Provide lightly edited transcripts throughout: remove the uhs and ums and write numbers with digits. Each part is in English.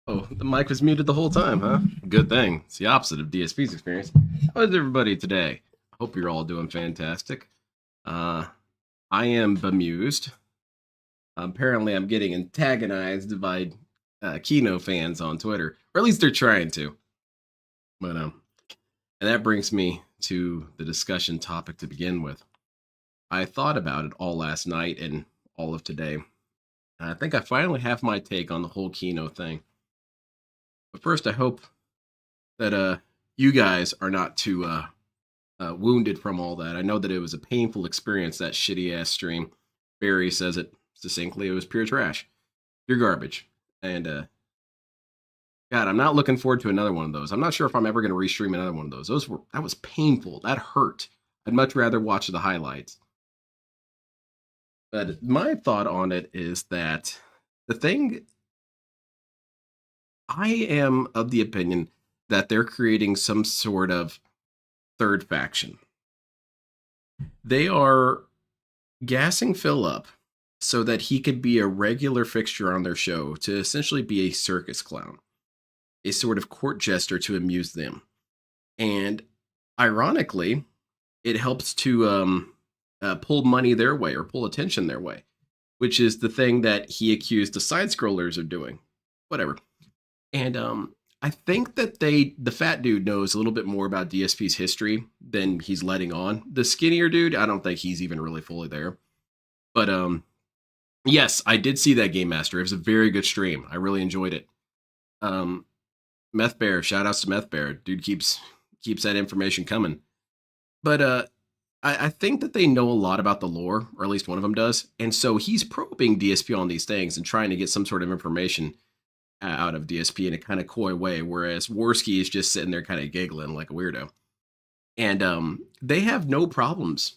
Oh, the mic was muted the whole time, huh? Good thing. It's the opposite of DSP's experience. How is everybody today? I hope you're all doing fantastic. I am bemused. Apparently, I'm getting antagonized by Kino fans on Twitter, or at least they're trying to. But and that brings me to the discussion topic to begin with. I thought about it all last night and all of today. And I think I finally have my take on the whole Kino thing. But first, I hope that you guys are not too wounded from all that. I know that it was a painful experience, that shitty ass stream. Barry says it succinctly, it was pure trash. you're garbage. And God, I'm not looking forward to another one of those. I'm not sure if I'm ever going to restream another one of those. That was painful. That hurt. I'd much rather watch the highlights. But my thought on it is that the thing, I am of the opinion that they're creating some sort of third faction. They are gassing Phil up so that he could be a regular fixture on their show, to essentially be a circus clown, a sort of court jester to amuse them. And ironically, it helps to pull money their way, or pull attention their way, which is the thing that he accused the side scrollers of doing. Whatever. And I think that the fat dude knows a little bit more about DSP's history than he's letting on. The skinnier dude, I don't think he's even really fully there. But yes, I did see that Game Master. It was a very good stream. I really enjoyed it. Meth Bear, shout outs to Meth Bear. Dude keeps that information coming. But I think that they know a lot about the lore, or at least one of them does. And so he's probing DSP on these things and trying to get some sort of information out of DSP in a kind of coy way, whereas Worski is just sitting there kind of giggling like a weirdo. And they have no problems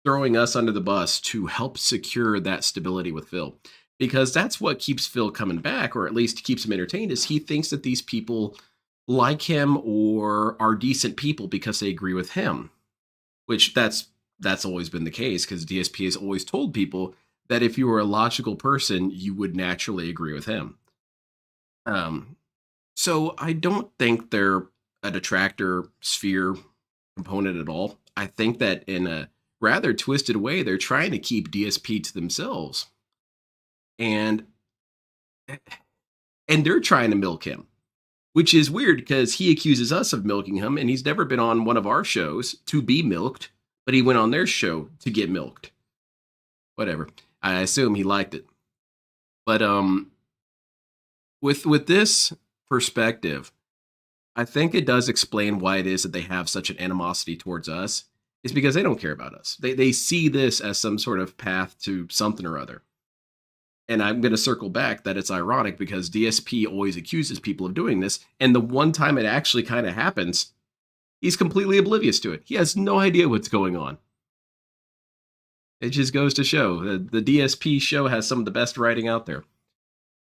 throwing us under the bus to help secure that stability with Phil, because that's what keeps Phil coming back, or at least keeps him entertained, is he thinks that these people like him or are decent people because they agree with him, which that's always been the case, because DSP has always told people that if you were a logical person, you would naturally agree with him. So I don't think they're a detractor sphere component at all. I think that in a rather twisted way, they're trying to keep DSP to themselves. And they're trying to milk him, which is weird because he accuses us of milking him, and he's never been on one of our shows to be milked, but he went on their show to get milked. Whatever. I assume he liked it. But with this perspective, I think it does explain why it is that they have such an animosity towards us. It's because they don't care about us. They see this as some sort of path to something or other. And I'm going to circle back that it's ironic because DSP always accuses people of doing this, and the one time it actually kind of happens, he's completely oblivious to it. He has no idea what's going on. It just goes to show that the DSP show has some of the best writing out there.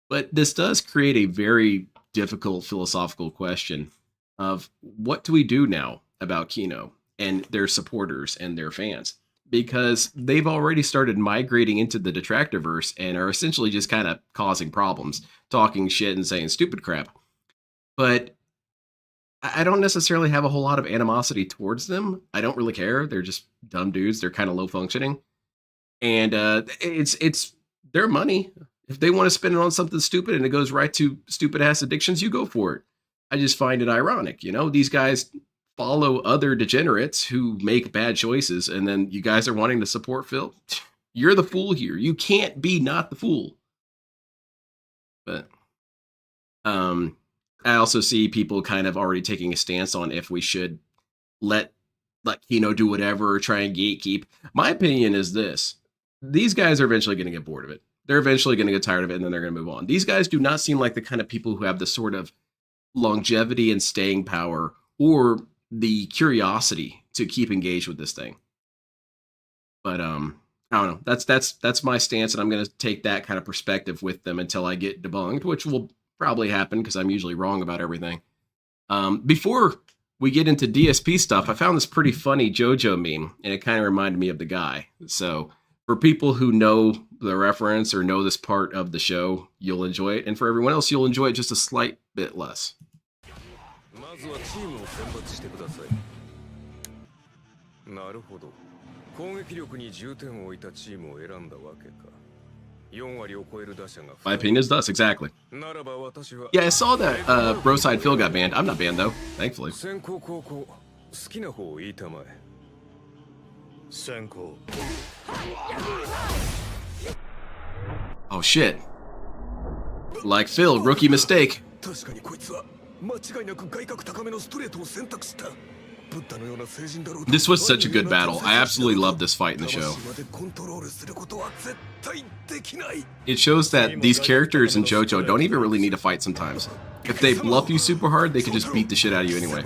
But this does create a very difficult philosophical question of what do we do now about Kino and their supporters and their fans? Because they've already started migrating into the Detractorverse and are essentially just kind of causing problems, talking shit and saying stupid crap. But I don't necessarily have a whole lot of animosity towards them. I don't really care. They're just dumb dudes. They're kind of low functioning. And it's their money. If they want to spend it on something stupid and it goes right to stupid ass addictions, you go for it. I just find it ironic. You know, these guys follow other degenerates who make bad choices, and then you guys are wanting to support Phil. You're the fool here. You can't be not the fool. But I also see people kind of already taking a stance on if we should let Kino do whatever or try and gatekeep. My opinion is this. These guys are eventually going to get bored of it. They're eventually going to get tired of it, and then they're going to move on. These guys do not seem like the kind of people who have the sort of longevity and staying power or the curiosity to keep engaged with this thing. But I don't know. That's my stance, and I'm going to take that kind of perspective with them until I get debunked, which will probably happen because I'm usually wrong about everything. Before we get into DSP stuff, I found this pretty funny JoJo meme, and it kind of reminded me of the guy. So for people who know the reference or know this part of the show, you'll enjoy it. And for everyone else, you'll enjoy it just a slight bit less. My opinion is thus, exactly. Yeah, I saw that Broside Phil got banned. I'm not banned, though, thankfully. Oh, shit. Like Phil, rookie mistake. This was such a good battle. I absolutely love this fight in the show. It shows that these characters in JoJo don't even really need to fight sometimes. If they bluff you super hard, they can just beat the shit out of you anyway.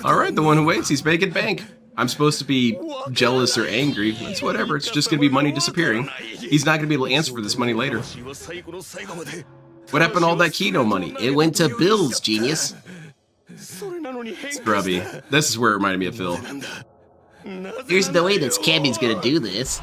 Alright, the one who waits, he's making bank. I'm supposed to be jealous or angry. It's whatever, it's just gonna be money disappearing. He's not gonna be able to answer for this money later. What happened to all that Kino money? It went to bills, genius. Scrubby. This is where it reminded me of Phil. There's no way this Cammy's gonna do this.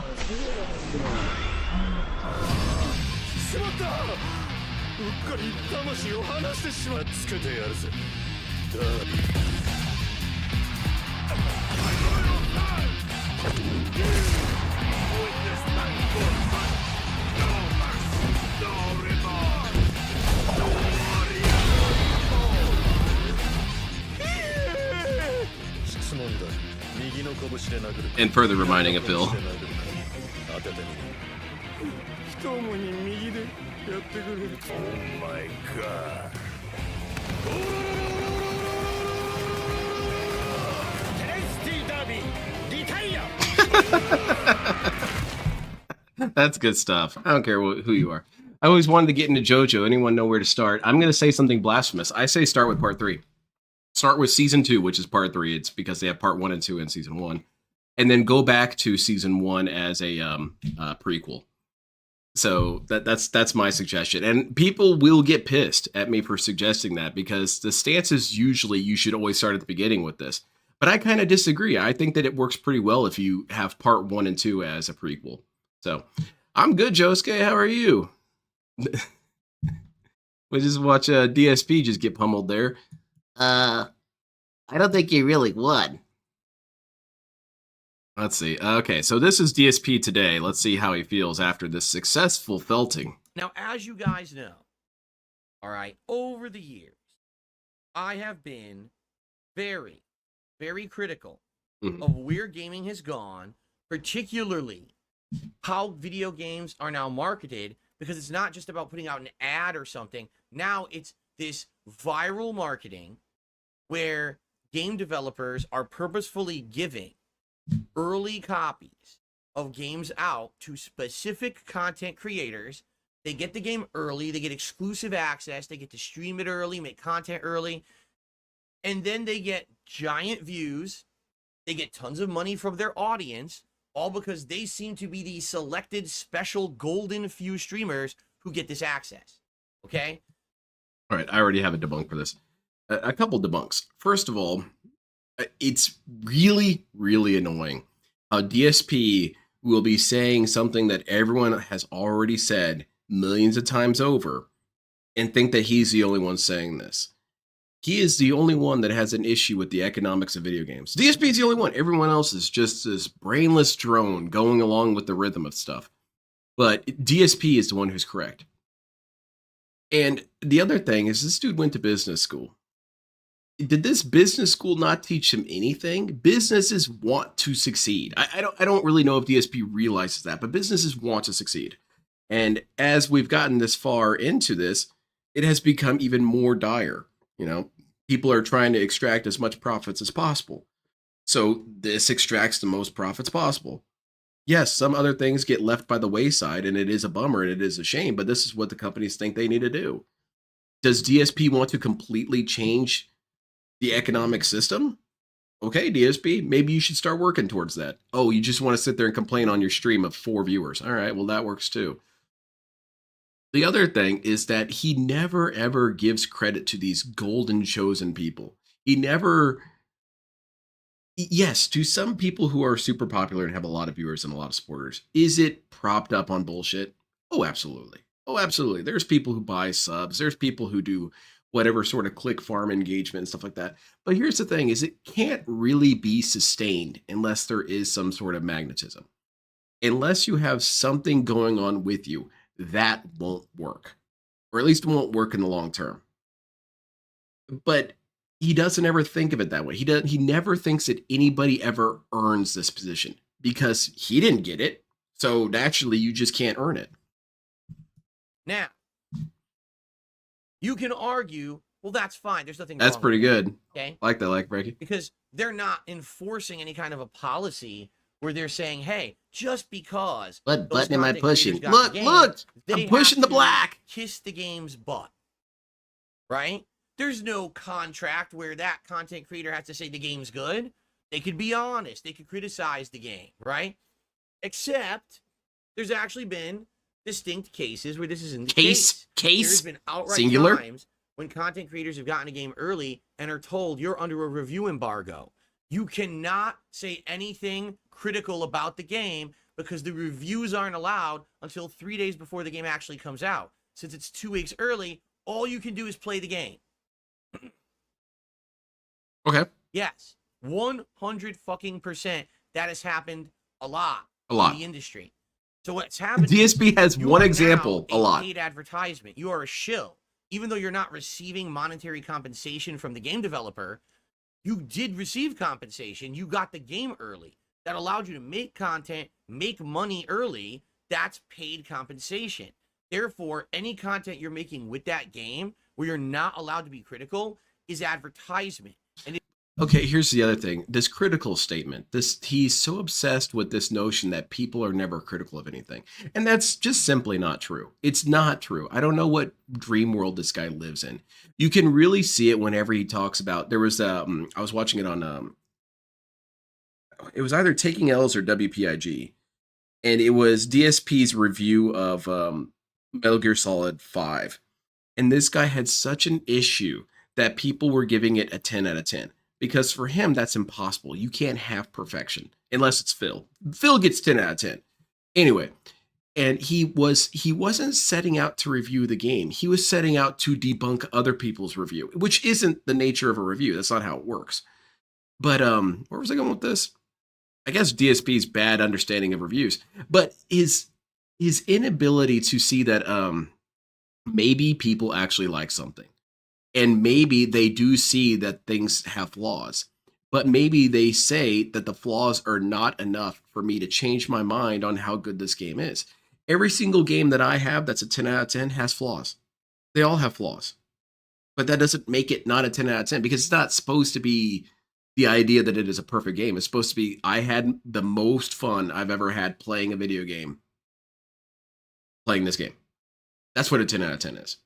And further reminding of Phil. Oh my god. That's good stuff. I don't care who you are. I always wanted to get into JoJo. Anyone know where to start? I'm going to say something blasphemous. I say start with part 3. Start with season 2, which is part 3. It's because they have part 1 and 2 in season 1. And then go back to season 1 as a prequel. So that's my suggestion. And people will get pissed at me for suggesting that, because the stance is usually you should always start at the beginning with this. But I kind of disagree. I think that it works pretty well if you have part 1 and 2 as a prequel. So I'm good, Josuke. How are you? We just watch DSP just get pummeled there. I don't think he really won. Let's see. Okay, so this is DSP today. Let's see how he feels after this successful felting. Now, as you guys know, all right, over the years, I have been very, very critical of where gaming has gone, particularly how video games are now marketed, because it's not just about putting out an ad or something. Now it's this viral marketing where game developers are purposefully giving early copies of games out to specific content creators. They get the game early, they get exclusive access, they get to stream it early, make content early, and then they get giant views, they get tons of money from their audience, all because they seem to be the selected special golden few streamers who get this access. Okay? All right, I already have a debunk for this. A couple debunks. First of all, it's really, really annoying how DSP will be saying something that everyone has already said millions of times over and think that he's the only one saying this. He is the only one that has an issue with the economics of video games. DSP is the only one. Everyone else is just this brainless drone going along with the rhythm of stuff. But DSP is the one who's correct. And the other thing is, this dude went to business school. Did this business school not teach him anything? Businesses want to succeed. I don't really know if DSP realizes that, but businesses want to succeed. And as we've gotten this far into this, it has become even more dire. You know, people are trying to extract as much profits as possible. So this extracts the most profits possible. Yes, some other things get left by the wayside, and it is a bummer and it is a shame, but this is what the companies think they need to do. Does DSP want to completely change the economic system? Okay, DSP, maybe you should start working towards that. Oh, you just want to sit there and complain on your stream of 4 viewers. All right, well, that works too. The other thing is that he never, ever gives credit to these golden chosen people. He never... Yes, to some people who are super popular and have a lot of viewers and a lot of supporters, is it propped up on bullshit? Oh, absolutely. Oh, absolutely. There's people who buy subs. There's people who do whatever sort of click farm engagement and stuff like that. But here's the thing, is it can't really be sustained unless there is some sort of magnetism. Unless you have something going on with you, that won't work. Or at least it won't work in the long term. But he doesn't ever think of it that way. He never thinks that anybody ever earns this position, because he didn't get it. So naturally, you just can't earn it. Now, You can argue, well, that's fine. There's nothing That's wrong pretty with it, good. okay? Like that, like Breaky. Because they're not enforcing any kind of a policy where they're saying, hey, just because What those button am I content creators pushing? got Look, the game, look! they I'm pushing have the to black. kiss the game's butt, right? There's no contract where that content creator has to say the game's good. They could be honest. They could criticize the game, right? Except there's actually been distinct cases where this isn't the case. There's been outright singular times when content creators have gotten a game early and are told you're under a review embargo. You cannot say anything critical about the game because the reviews aren't allowed until 3 days before the game actually comes out. Since it's 2 weeks early, all you can do is play the game. Okay. Yes, 100% that has happened a lot. A lot. In the industry. So what's happened? DSP has you one are example. now A lot. Paid advertisement. You are a shill, even though you're not receiving monetary compensation from the game developer. You did receive compensation. You got the game early. That allowed you to make content, make money early. That's paid compensation. Therefore, any content you're making with that game where you're not allowed to be critical is advertisement. And Okay, here's the other thing. This critical statement. He's so obsessed with this notion that people are never critical of anything. And that's just simply not true. It's not true. I don't know what dream world this guy lives in. You can really see it whenever he talks about, there was I was watching it on it was either Taking L's or WPIG. And it was DSP's review of Metal Gear Solid 5. And this guy had such an issue that people were giving it a 10 out of 10. Because for him, that's impossible. You can't have perfection unless it's Phil. Phil gets 10 out of 10. Anyway, and he wasn't setting out to review the game. He was setting out to debunk other people's review, which isn't the nature of a review. That's not how it works. But where was I going with this? I guess DSP's bad understanding of reviews, but his inability to see that maybe people actually like something. And maybe they do see that things have flaws, but maybe they say that the flaws are not enough for me to change my mind on how good this game is. Every single game that I have that's a 10 out of 10 has flaws. They all have flaws, but that doesn't make it not a 10 out of 10 because it's not supposed to be the idea that it is a perfect game. It's supposed to be, I had the most fun I've ever had playing a video game, playing this game. That's what a 10 out of 10 is.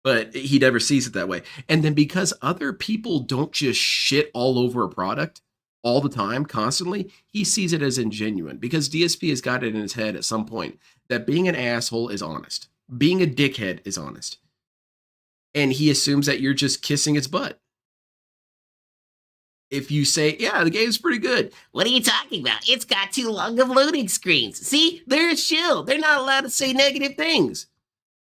But he never sees it that way. And then because other people don't just shit all over a product all the time, constantly, he sees it as ingenuine. Because DSP has got it in his head at some point that being an asshole is honest. Being a dickhead is honest. And he assumes that you're just kissing its butt. If you say, yeah, the game's pretty good. What are you talking about? It's got too long of loading screens. See, they're a shill. They're not allowed to say negative things.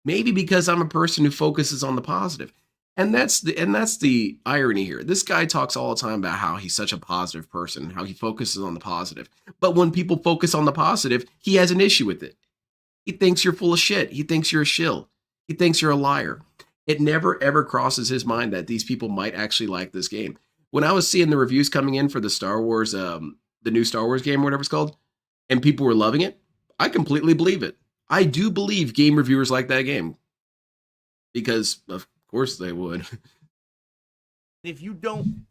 Maybe because I'm a person who focuses on the positive. And that's the irony here. This guy talks all the time about how he's such a positive person, how he focuses on the positive. But when people focus on the positive, he has an issue with it. He thinks you're full of shit. He thinks you're a shill. He thinks you're a liar. It never, ever crosses his mind that these people might actually like this game. When I was seeing the reviews coming in for the Star Wars, the new Star Wars game, whatever it's called, and people were loving it, I completely believe it. I do believe game reviewers like that game. Because, of course, they would. if you don't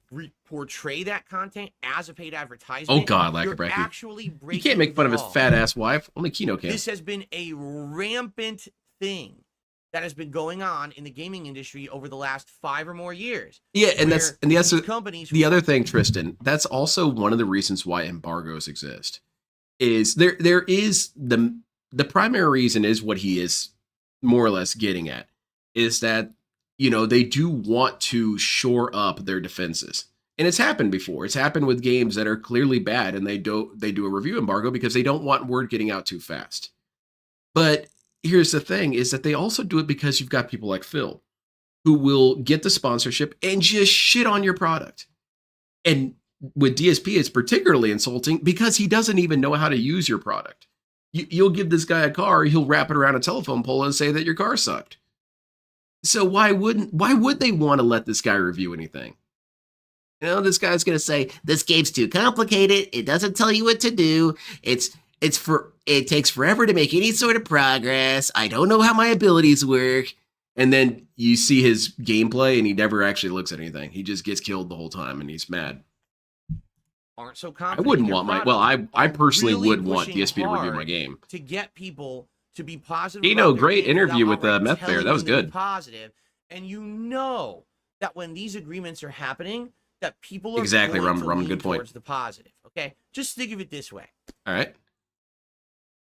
portray that content as a paid advertisement, Oh, God, like you're a Brecky. actually You breaking can't make fun of his the law. fat ass wife. Only Kino can. This has been a rampant thing that has been going on in the gaming industry over the last 5 or more years. Yeah, and where that's and the these other companies. the other thing, Tristan. That's also one of the reasons why embargoes exist. Is there is the primary reason is what he is more or less getting at is that they do want to shore up their defenses. And it's happened before. It's happened with games that are clearly bad and they do a review embargo because they don't want word getting out too fast. But here's the thing is that they also do it because you've got people like Phil who will get the sponsorship and just shit on your product. And with DSP, it's particularly insulting because he doesn't even know how to use your product. You'll give this guy a car, he'll wrap it around a telephone pole and say that your car sucked. So why would they want to let this guy review anything? This guy's going to say, this game's too complicated. It doesn't tell you what to do. It takes forever to make any sort of progress. I don't know how my abilities work. And then you see his gameplay and he never actually looks at anything. He just gets killed the whole time and he's mad. Aren't so I confident. wouldn't in your want my, product, well, I are personally really would want pushing DSP to review my hard game. to get people to be positive. Kino, about their great games interview without with outright Meth Bear. telling That was them to be good. Positive, and you know that when these agreements are happening, that people are Exactly, going to Rum, lean good point. towards the positive. Okay, just think of it this way: All right.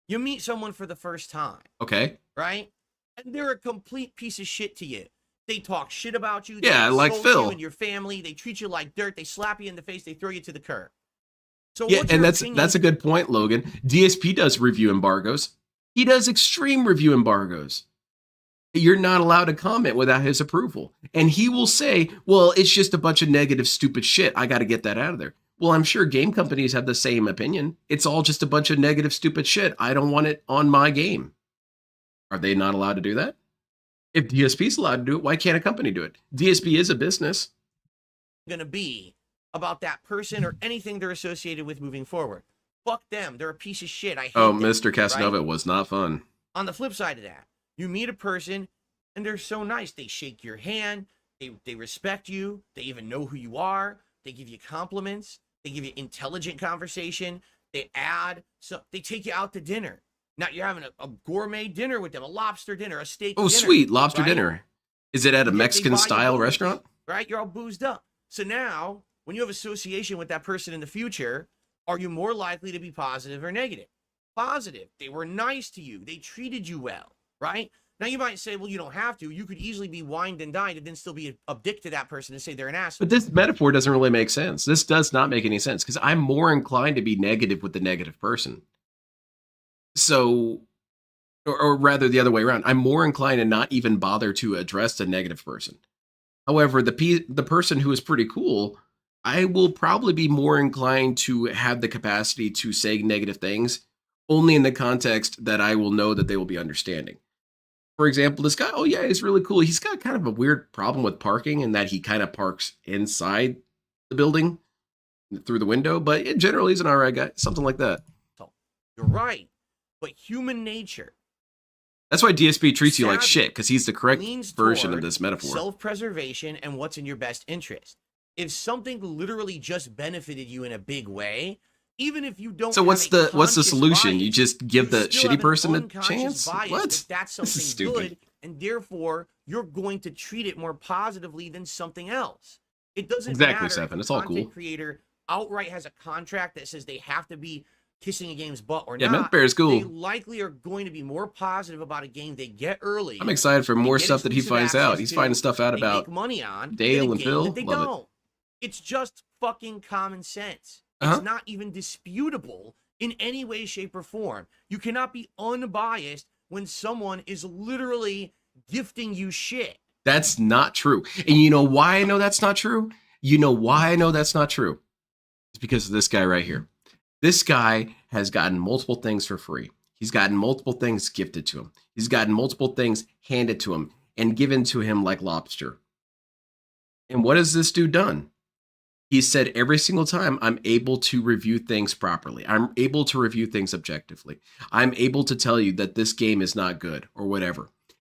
you meet someone for the first time, Okay. right? And they're a complete piece of shit to you. They talk shit about you. Yeah, they like insult Phil. you and your family. They treat you like dirt. They slap you in the face. They throw you to the curb. So Yeah, what's and your that's opinion? a good point, Logan. DSP does review embargoes. He does extreme review embargoes. You're not allowed to comment without his approval. And he will say, well, it's just a bunch of negative, stupid shit. I got to get that out of there. Well, I'm sure game companies have the same opinion. It's all just a bunch of negative, stupid shit. I don't want it on my game. Are they not allowed to do that? If DSP is allowed to do it, why can't a company do it? DSP is a business. Going to be about that person or anything they're associated with moving forward. Fuck them. They're a piece of shit. I hate them, Mr. Casanova, right? it was not fun. On the flip side of that, you meet a person and they're so nice. They shake your hand. They respect you. They even know who you are. They give you compliments. They give you intelligent conversation. They take you out to dinner. Now you're having a gourmet dinner with them, a lobster dinner, a steak dinner. Sweet. Lobster right? dinner. Is it at a They buy you Mexican-style booze, restaurant? Right? You're all boozed up. So now, when you have association with that person in the future, are you more likely to be positive or negative? Positive. They were nice to you. They treated you well, right? Now you might say, well, you don't have to. You could easily be wined and dined and then still be a dick to that person and say they're an asshole. But this metaphor doesn't really make sense. This does not make any sense because I'm more inclined to be negative with the negative person. So, or rather the other way around, I'm more inclined to not even bother to address the negative person. However, the person who is pretty cool, I will probably be more inclined to have the capacity to say negative things only in the context that I will know that they will be understanding. For example, this guy, oh yeah, he's really cool. He's got kind of a weird problem with parking in that he kind of parks inside the building through the window, but in general, he's an all right guy, something like that. You're right. But human nature. That's why DSP treats you like Sadly, shit, because he's the correct leans version of toward this metaphor. Self-preservation and what's in your best interest. If something literally just benefited you in a big way, even if you don't. So what's the conscious solution? bias, You just give the still shitty have an person a unconscious chance? bias What? that that's This is something stupid. good, and therefore you're going to treat it more positively than something else. It doesn't Exactly, matter Stefan. if It's a all content cool. creator outright has a contract that says they have to be kissing a game's butt or Yeah, not. Meth Bear is cool. They likely are going to be more positive about a game they get early. I'm excited for more get stuff that he exclusive finds out. access He's to, finding stuff out they about make money on Dale than a and game Phil. that they Love it. don't. It's just fucking common sense. Uh-huh. It's not even disputable in any way, shape, or form. You cannot be unbiased when someone is literally gifting you shit. That's not true. And you know why I know that's not true? You know why I know that's not true? It's because of this guy right here. This guy has gotten multiple things for free. He's gotten multiple things gifted to him. He's gotten multiple things handed to him and given to him like lobster. And what has this dude done? He said every single time, I'm able to review things properly. I'm able to review things objectively. I'm able to tell you that this game is not good or whatever.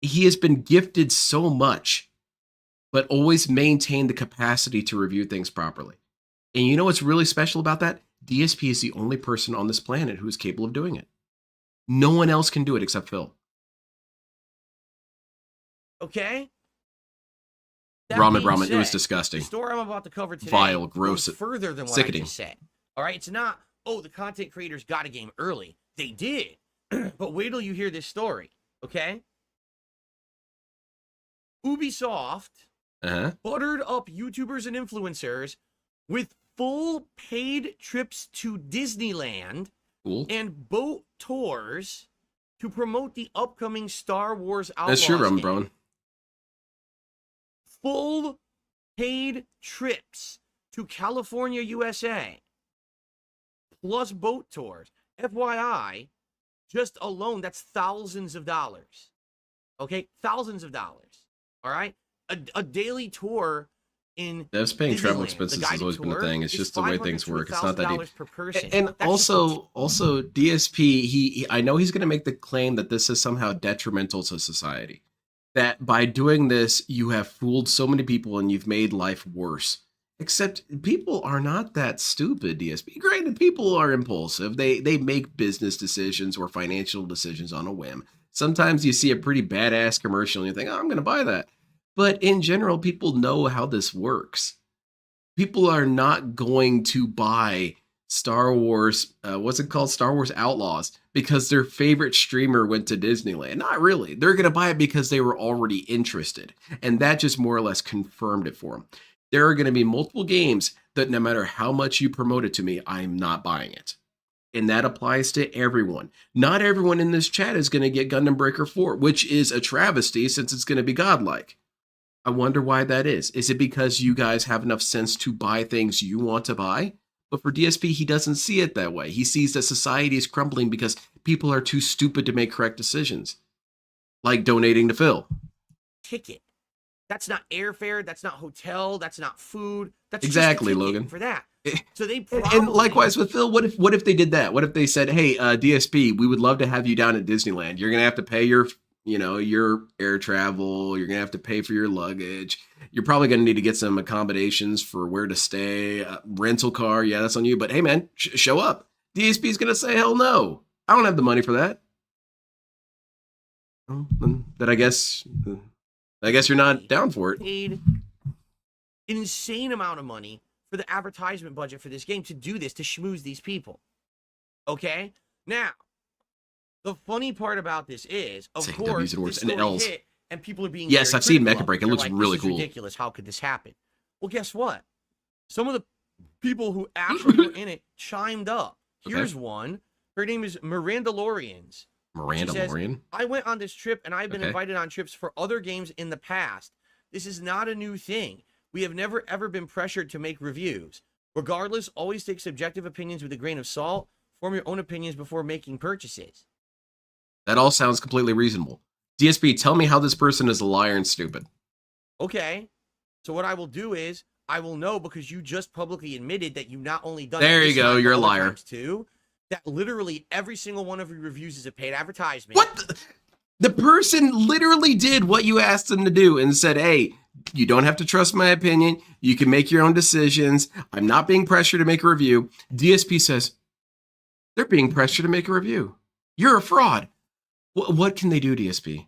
He has been gifted so much, but always maintained the capacity to review things properly. And you know what's really special about that? DSP is the only person on this planet who is capable of doing it. No one else can do it except Okay? Ramen, being it was said, disgusting. The story I'm about to cover today Vile, gross, goes further than what sickening. I just said. All right? It's not, oh, the content creators got a game early. They did. But wait till you hear this story, okay? Ubisoft buttered up YouTubers and influencers with full paid trips to Disneyland Cool. and boat tours to promote the upcoming Star Wars Outlaws That's true, Ramen game. Brown. Full paid trips to California, USA, plus boat tours. FYI, just alone, that's thousands of dollars. Okay? Thousands of dollars. All right? A daily tour in Devs paying travel Disneyland, expenses the has guided always been a tour thing. It's is just the way $500 things to work. It's not that deep. $1,000 per person. And That's just also DSP, I know he's going to make the claim that this is somehow detrimental to society. that by doing this, you have fooled so many people and you've made life worse. Except people are not that stupid, DSP. Granted, people are impulsive. They make business decisions or financial decisions on a whim. Sometimes you see a pretty badass commercial and you think, oh, I'm going to buy that. But in general, people know how this works. People are not going to buy Star Wars, what's it called? Star Wars Outlaws, because their favorite streamer went to Disneyland. Not really. They're going to buy it because they were already interested. And that just more or less confirmed it for them. There are going to be multiple games that no matter how much you promote it to me, I'm not buying it. And that applies to everyone. Not everyone in this chat is going to get Gundam Breaker 4, which is a travesty since it's going to be godlike. I wonder why that is. Is it because you guys have enough sense to buy things you want to buy? But for DSP, he doesn't see it that way. He sees that society is crumbling because people are too stupid to make correct decisions. Like donating to Phil. Ticket. That's not airfare. That's not hotel. That's not food. That's exactly, just a ticket Logan. for that. So they and likewise with Phil. What if they did that? What if they said, "Hey, DSP, we would love to have you down at Disneyland. You're gonna have to pay your air travel. You're gonna have to pay for your luggage. You're probably gonna need to get some accommodations for where to stay, rental car. Yeah, that's on you. But hey, man, show up." DSP is gonna say, "Hell no, I don't have the money for that." Well, then I guess you're not down for it. Paid an insane amount of money for the advertisement budget for this game to do this, to schmooze these people. Okay? Now, the funny part about this is, of course, this story hit and people are being Yes, I've seen Mecha Break. Break. It looks really cool. Ridiculous. How could this happen? Well, guess what? Some of the people who actually were in it chimed up. Here's one. Her name is Mirandalorians. Mirandalorian? I went on this trip and I've been invited on trips for other games in the past. This is not a new thing. We have never ever been pressured to make reviews. Regardless, always take subjective opinions with a grain of salt. Form your own opinions before making purchases. That all sounds completely reasonable. DSP, tell me how this person is a liar and stupid. Okay. So what I will do is, I will know because you just publicly admitted that you not only done there you go, you're a liar. Too, that literally every single one of your reviews is a paid advertisement. What? The person literally did what you asked them to do and said, hey, you don't have to trust my opinion. You can make your own decisions. I'm not being pressured to make a review. DSP says, they're being pressured to make a review. You're a fraud. What can they do, DSP?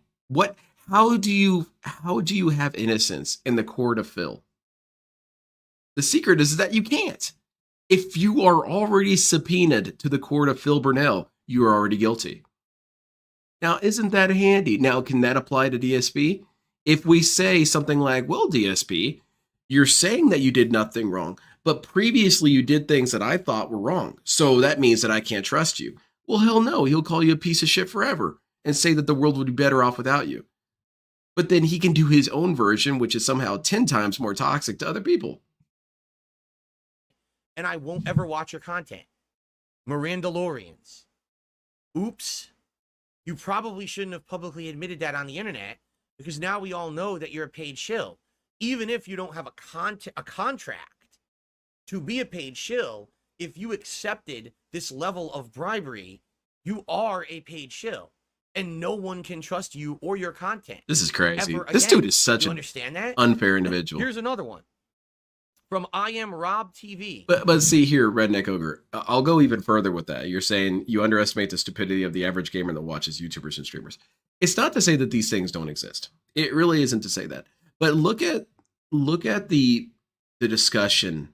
How do you have innocence in the court of Phil? The secret is that you can't. If you are already subpoenaed to the court of Phil Burnell, you are already guilty. Now, isn't that handy? Now, can that apply to DSP? If we say something like, well, DSP, you're saying that you did nothing wrong, but previously you did things that I thought were wrong. So that means that I can't trust you. Well, hell no. He'll call you a piece of shit forever and say that the world would be better off without you. But then he can do his own version, which is somehow 10 times more toxic to other people. And I won't ever watch your content. Mirandalorians. Oops. You probably shouldn't have publicly admitted that on the internet, because now we all know that you're a paid shill. Even if you don't have a contract to be a paid shill, if you accepted this level of bribery, you are a paid shill. And no one can trust you or your content. This is crazy. This dude is such an unfair individual. Here's another one. From I Am Rob TV. But see here, Redneck Ogre, I'll go even further with that. You're saying you underestimate the stupidity of the average gamer that watches YouTubers and streamers. It's not to say that these things don't exist. It really isn't to say that. But look at the discussion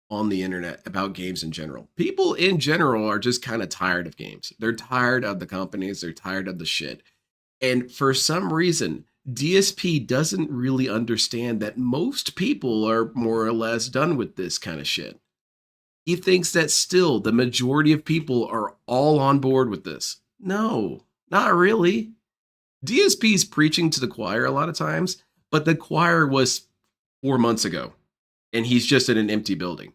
on the internet about games in general. People in general are just kind of tired of games. They're tired of the companies. They're tired of the shit. And for some reason, DSP doesn't really understand that most people are more or less done with this kind of shit. He thinks that still the majority of people are all on board with this. No, not really. DSP's preaching to the choir a lot of times, but the choir was 4 months ago, and he's just in an empty building.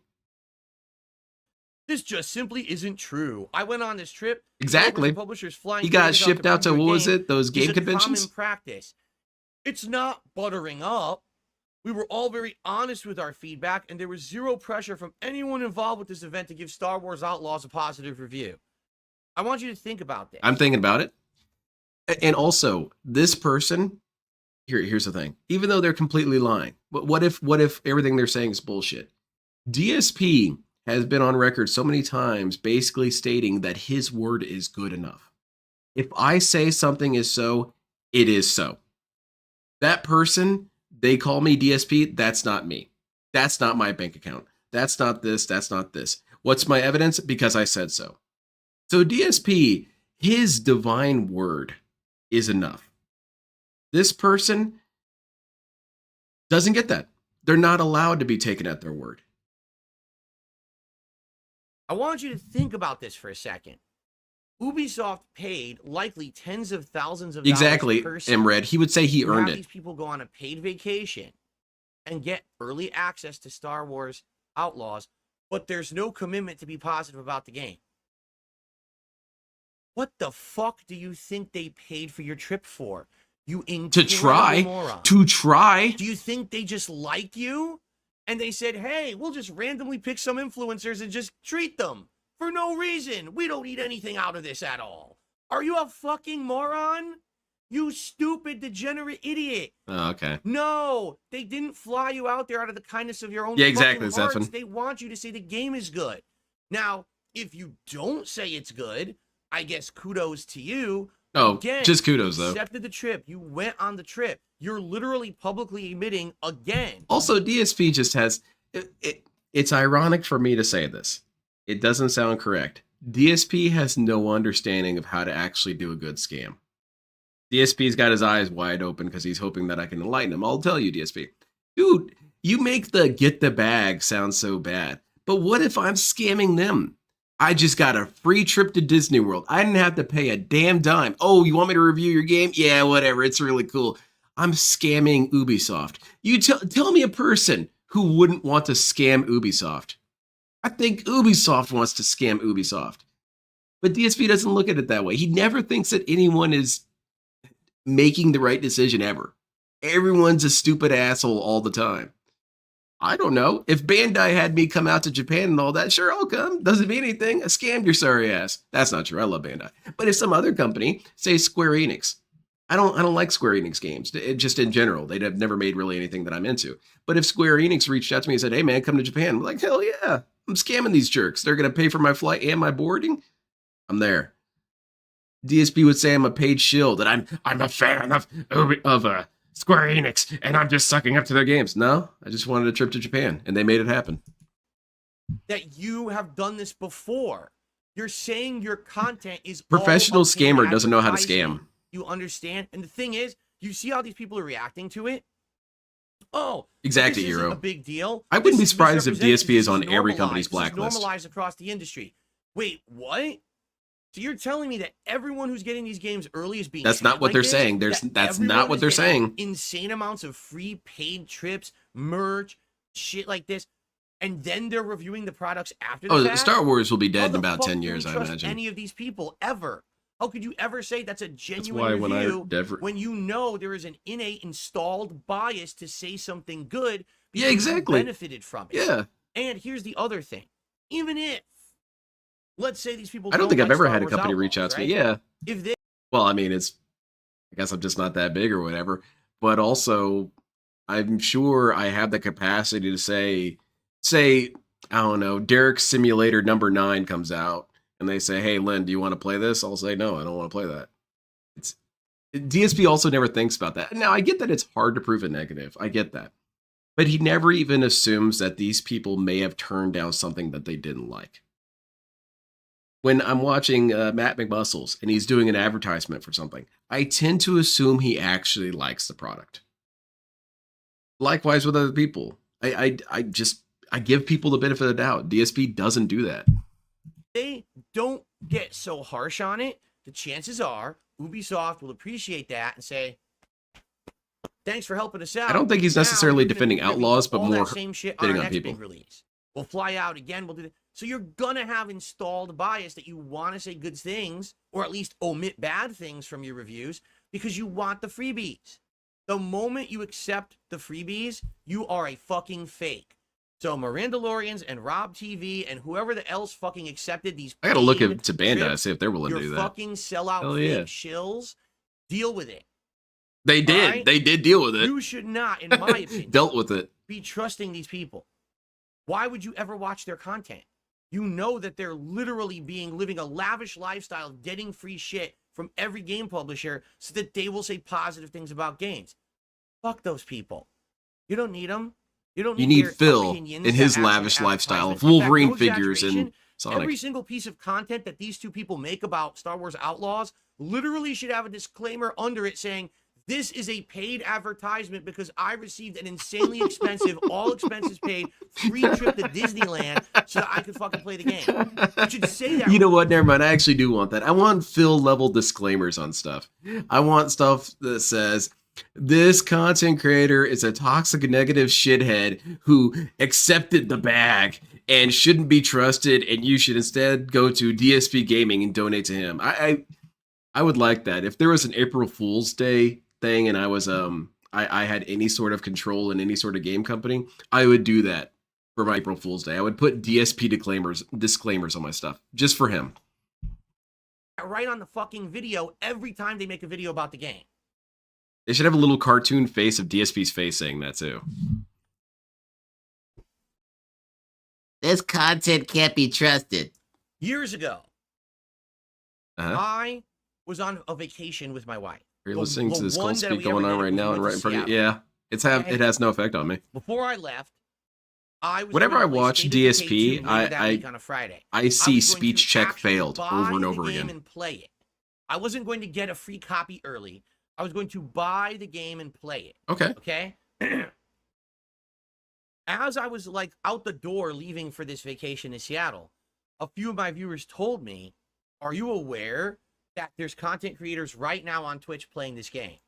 This just simply isn't true. I went on this trip. Exactly. Publishers flying. He got shipped out to, what was it? Those game conventions? Common practice. It's not buttering up. We were all very honest with our feedback, and there was zero pressure from anyone involved with this event to give Star Wars Outlaws a positive review. I want you to think about this. I'm thinking about it. And also, this person here's the thing. Even though they're completely lying, but what if everything they're saying is bullshit? DSP has been on record so many times basically stating that his word is good enough. If I say something is so, it is so. That person, they call me DSP, that's not me. That's not my bank account. That's not this, that's not this. What's my evidence? Because I said so. So DSP, his divine word is enough. This person doesn't get that. They're not allowed to be taken at their word. I want you to think about this for a second. Ubisoft paid likely tens of thousands of dollars per person. Imred, he would say he earned it. These people go on a paid vacation and get early access to Star Wars Outlaws, but there's no commitment to be positive about the game. What the fuck do you think they paid for your trip for? You moron. To try. Do you think they just like you? And they said, hey, we'll just randomly pick some influencers and just treat them for no reason. We don't need anything out of this at all. Are you a fucking moron? You stupid, degenerate idiot. Oh, okay. No, they didn't fly you out there out of the kindness of your own exactly, fucking hearts. Zephyr. They want you to say the game is good. Now, if you don't say it's good, I guess kudos to you. No, again, just kudos, though. You accepted the trip. You went on the trip. You're literally publicly admitting again. Also, DSP just has... It's ironic for me to say this. It doesn't sound correct. DSP has no understanding of how to actually do a good scam. DSP's got his eyes wide open because he's hoping that I can enlighten him. I'll tell you, DSP. Dude, you make the get the bag sound so bad. But what if I'm scamming them? I just got a free trip to Disney World. I didn't have to pay a damn dime. Oh, you want me to review your game? Yeah, whatever. It's really cool. I'm scamming Ubisoft. You tell me a person who wouldn't want to scam Ubisoft. I think Ubisoft wants to scam Ubisoft. But DSP doesn't look at it that way. He never thinks that anyone is making the right decision ever. Everyone's a stupid asshole all the time. I don't know. If Bandai had me come out to Japan and all that, sure, I'll come. Doesn't mean anything. I scammed your sorry ass. That's not true. I love Bandai. But if some other company, say Square Enix, I don't like Square Enix games. Just in general, they'd have never made really anything that I'm into. But if Square Enix reached out to me and said, hey man, come to Japan, I'm like, hell yeah, I'm scamming these jerks. They're going to pay for my flight and my boarding. I'm there. DSP would say I'm a paid shill, that I'm a fan of Square Enix, and I'm just sucking up to their games. No, I just wanted a trip to Japan, and they made it happen. That you have done this before. You're saying your content is professional all scammer doesn't know how to scam. You understand? And the thing is, you see how these people are reacting to it? Oh, exactly, this isn't Hero. a big deal. I wouldn't be surprised if DSP is on every company's blacklist. Normalized across the industry. Wait, what? So you're telling me that everyone who's getting these games early is being... That's not what they're saying. That's not what they're saying. Insane amounts of free paid trips, merch, shit like this, and then they're reviewing the products after the fact? Star Wars will be dead in about 10 years, I imagine. Any of these people ever? How could you ever say that's a genuine review when you know there is an innate installed bias to say something good because you benefited from it? Yeah. And here's the other thing. Even if, let's say these people I don't think I've ever Star had a Wars company Outlaws, reach out to right? me. Yeah. If they... Well, I mean, I guess I'm just not that big or whatever. But also, I'm sure I have the capacity to say, I don't know, Derek Simulator number 9 comes out. And they say, hey, Lynn, do you want to play this? I'll say, no, I don't want to play that. DSP also never thinks about that. Now, I get that it's hard to prove a negative. I get that. But he never even assumes that these people may have turned down something that they didn't like. When I'm watching Matt McMuscles and he's doing an advertisement for something, I tend to assume he actually likes the product. Likewise with other people. I give people the benefit of the doubt. DSP doesn't do that. They don't get so harsh on it, the chances are Ubisoft will appreciate that and say, thanks for helping us out. I don't think he's necessarily defending Outlaws, but more same shit hitting on on next people. big release. We'll fly out again. We'll do that. So you're gonna have installed bias that you want to say good things, or at least omit bad things from your reviews because you want the freebies. The moment you accept the freebies, you are a fucking fake. So Mirandalorians and Rob TV and whoever the else fucking accepted these. I gotta look into Bandai to see if they're willing to do that. Fucking sellout fake shills. Deal with it. They did. right? They did deal with it. You should not, in my opinion, Dealt with it. be trusting these people. Why would you ever watch their content? You know that they're literally living a lavish lifestyle, getting free shit from every game publisher so that they will say positive things about games. Fuck those people. You don't need them. You need Phil opinions in his that act like lavish lifestyle of advertisements. In fact, Wolverine no figures and exaggeration, Sonic. every single piece of content that these two people make about Star Wars Outlaws literally should have a disclaimer under it saying, this is a paid advertisement because I received an insanely expensive, all expenses paid, free trip to Disneyland so that I could fucking play the game. You should say that. You know what? Never mind. I actually do want that. I want Phil level disclaimers on stuff. I want stuff that says, this content creator is a toxic negative shithead who accepted the bag and shouldn't be trusted, and you should instead go to DSP Gaming and donate to him. I would like that. If there was an April Fool's Day thing and I was I had any sort of control in any sort of game company, I would do that for my April Fool's Day. I would put DSP disclaimers on my stuff just for him. Right on the fucking video every time they make a video about the game. They should have a little cartoon face of DSP's face saying that too. This content can't be trusted. Years ago, Uh-huh. I was on a vacation with my wife. Are you The- listening the to this call one that speak we going ever on did right was now we and went right to in front of you? Seattle. Yeah. It has no effect on me. Before I left, I was Whenever going I to play watch State of DSP, Decay 2 later that I- week on a Friday. I I see was going speech to check actually failed buy over and the over game again. and play it. I wasn't going to get a free copy early. I was going to buy the game and play it. Okay. Okay. As I was like out the door leaving for this vacation in Seattle, a few of my viewers told me, are you aware that there's content creators right now on Twitch playing this game?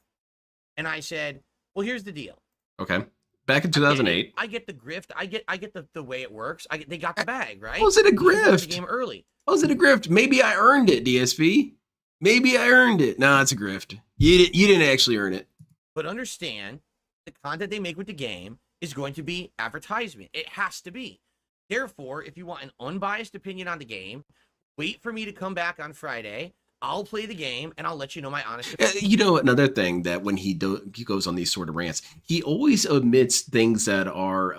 And I said, well, here's the deal. Okay. Back in 2008. I get the grift. I get the way it works. They got the bag, right? How was it a You bought the grift? game early. How was it a grift? Maybe I earned it, DSP. Maybe I earned it. No, it's a grift. You didn't actually earn it. But understand, the content they make with the game is going to be advertisement. It has to be. Therefore, if you want an unbiased opinion on the game, wait for me to come back on Friday. I'll play the game and I'll let you know my honest opinion. You know, another thing that when he goes on these sort of rants, he always omits things that are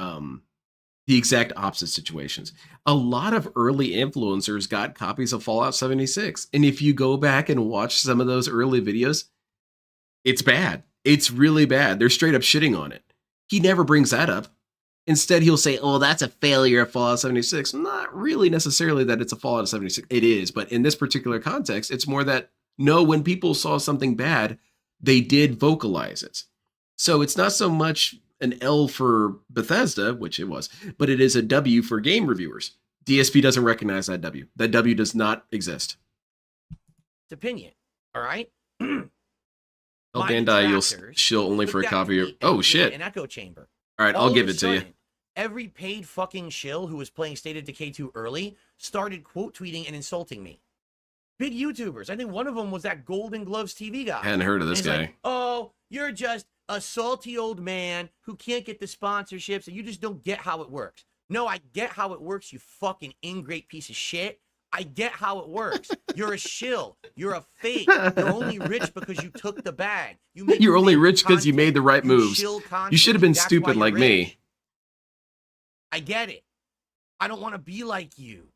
the exact opposite situations. A lot of early influencers got copies of Fallout 76. And if you go back and watch some of those early videos, it's bad. It's really bad. They're straight up shitting on it. He never brings that up. Instead, he'll say, oh, that's a failure of Fallout 76. Not really necessarily that it's a Fallout 76. It is. But in this particular context, it's more that, no, when people saw something bad, they did vocalize it. So it's not so much an L for Bethesda, which it was, but it is a W for game reviewers. DSP doesn't recognize that W. That W does not exist. Opinion. All right? Tell My Bandai you'll detractors shill only for a looked at copy of... me Oh, and shit. An echo chamber. All right, All I'll of give a it to you. sudden, every paid fucking shill who was playing State of Decay 2 early started quote tweeting and insulting me. Big YouTubers. I think one of them was that Golden Gloves TV guy. I hadn't heard of this And he's guy. like, oh, you're just a salty old man who can't get the sponsorships and you just don't get how it works. No, I get how it works, you fucking ingrate piece of shit. I get how it works. You're a shill. You're a fake. You're only rich because you took the bag. You're only fake rich because you content. made the right You moves. shill content. You should have been That's why stupid you're like rich. me. I get it. I don't want to be like you.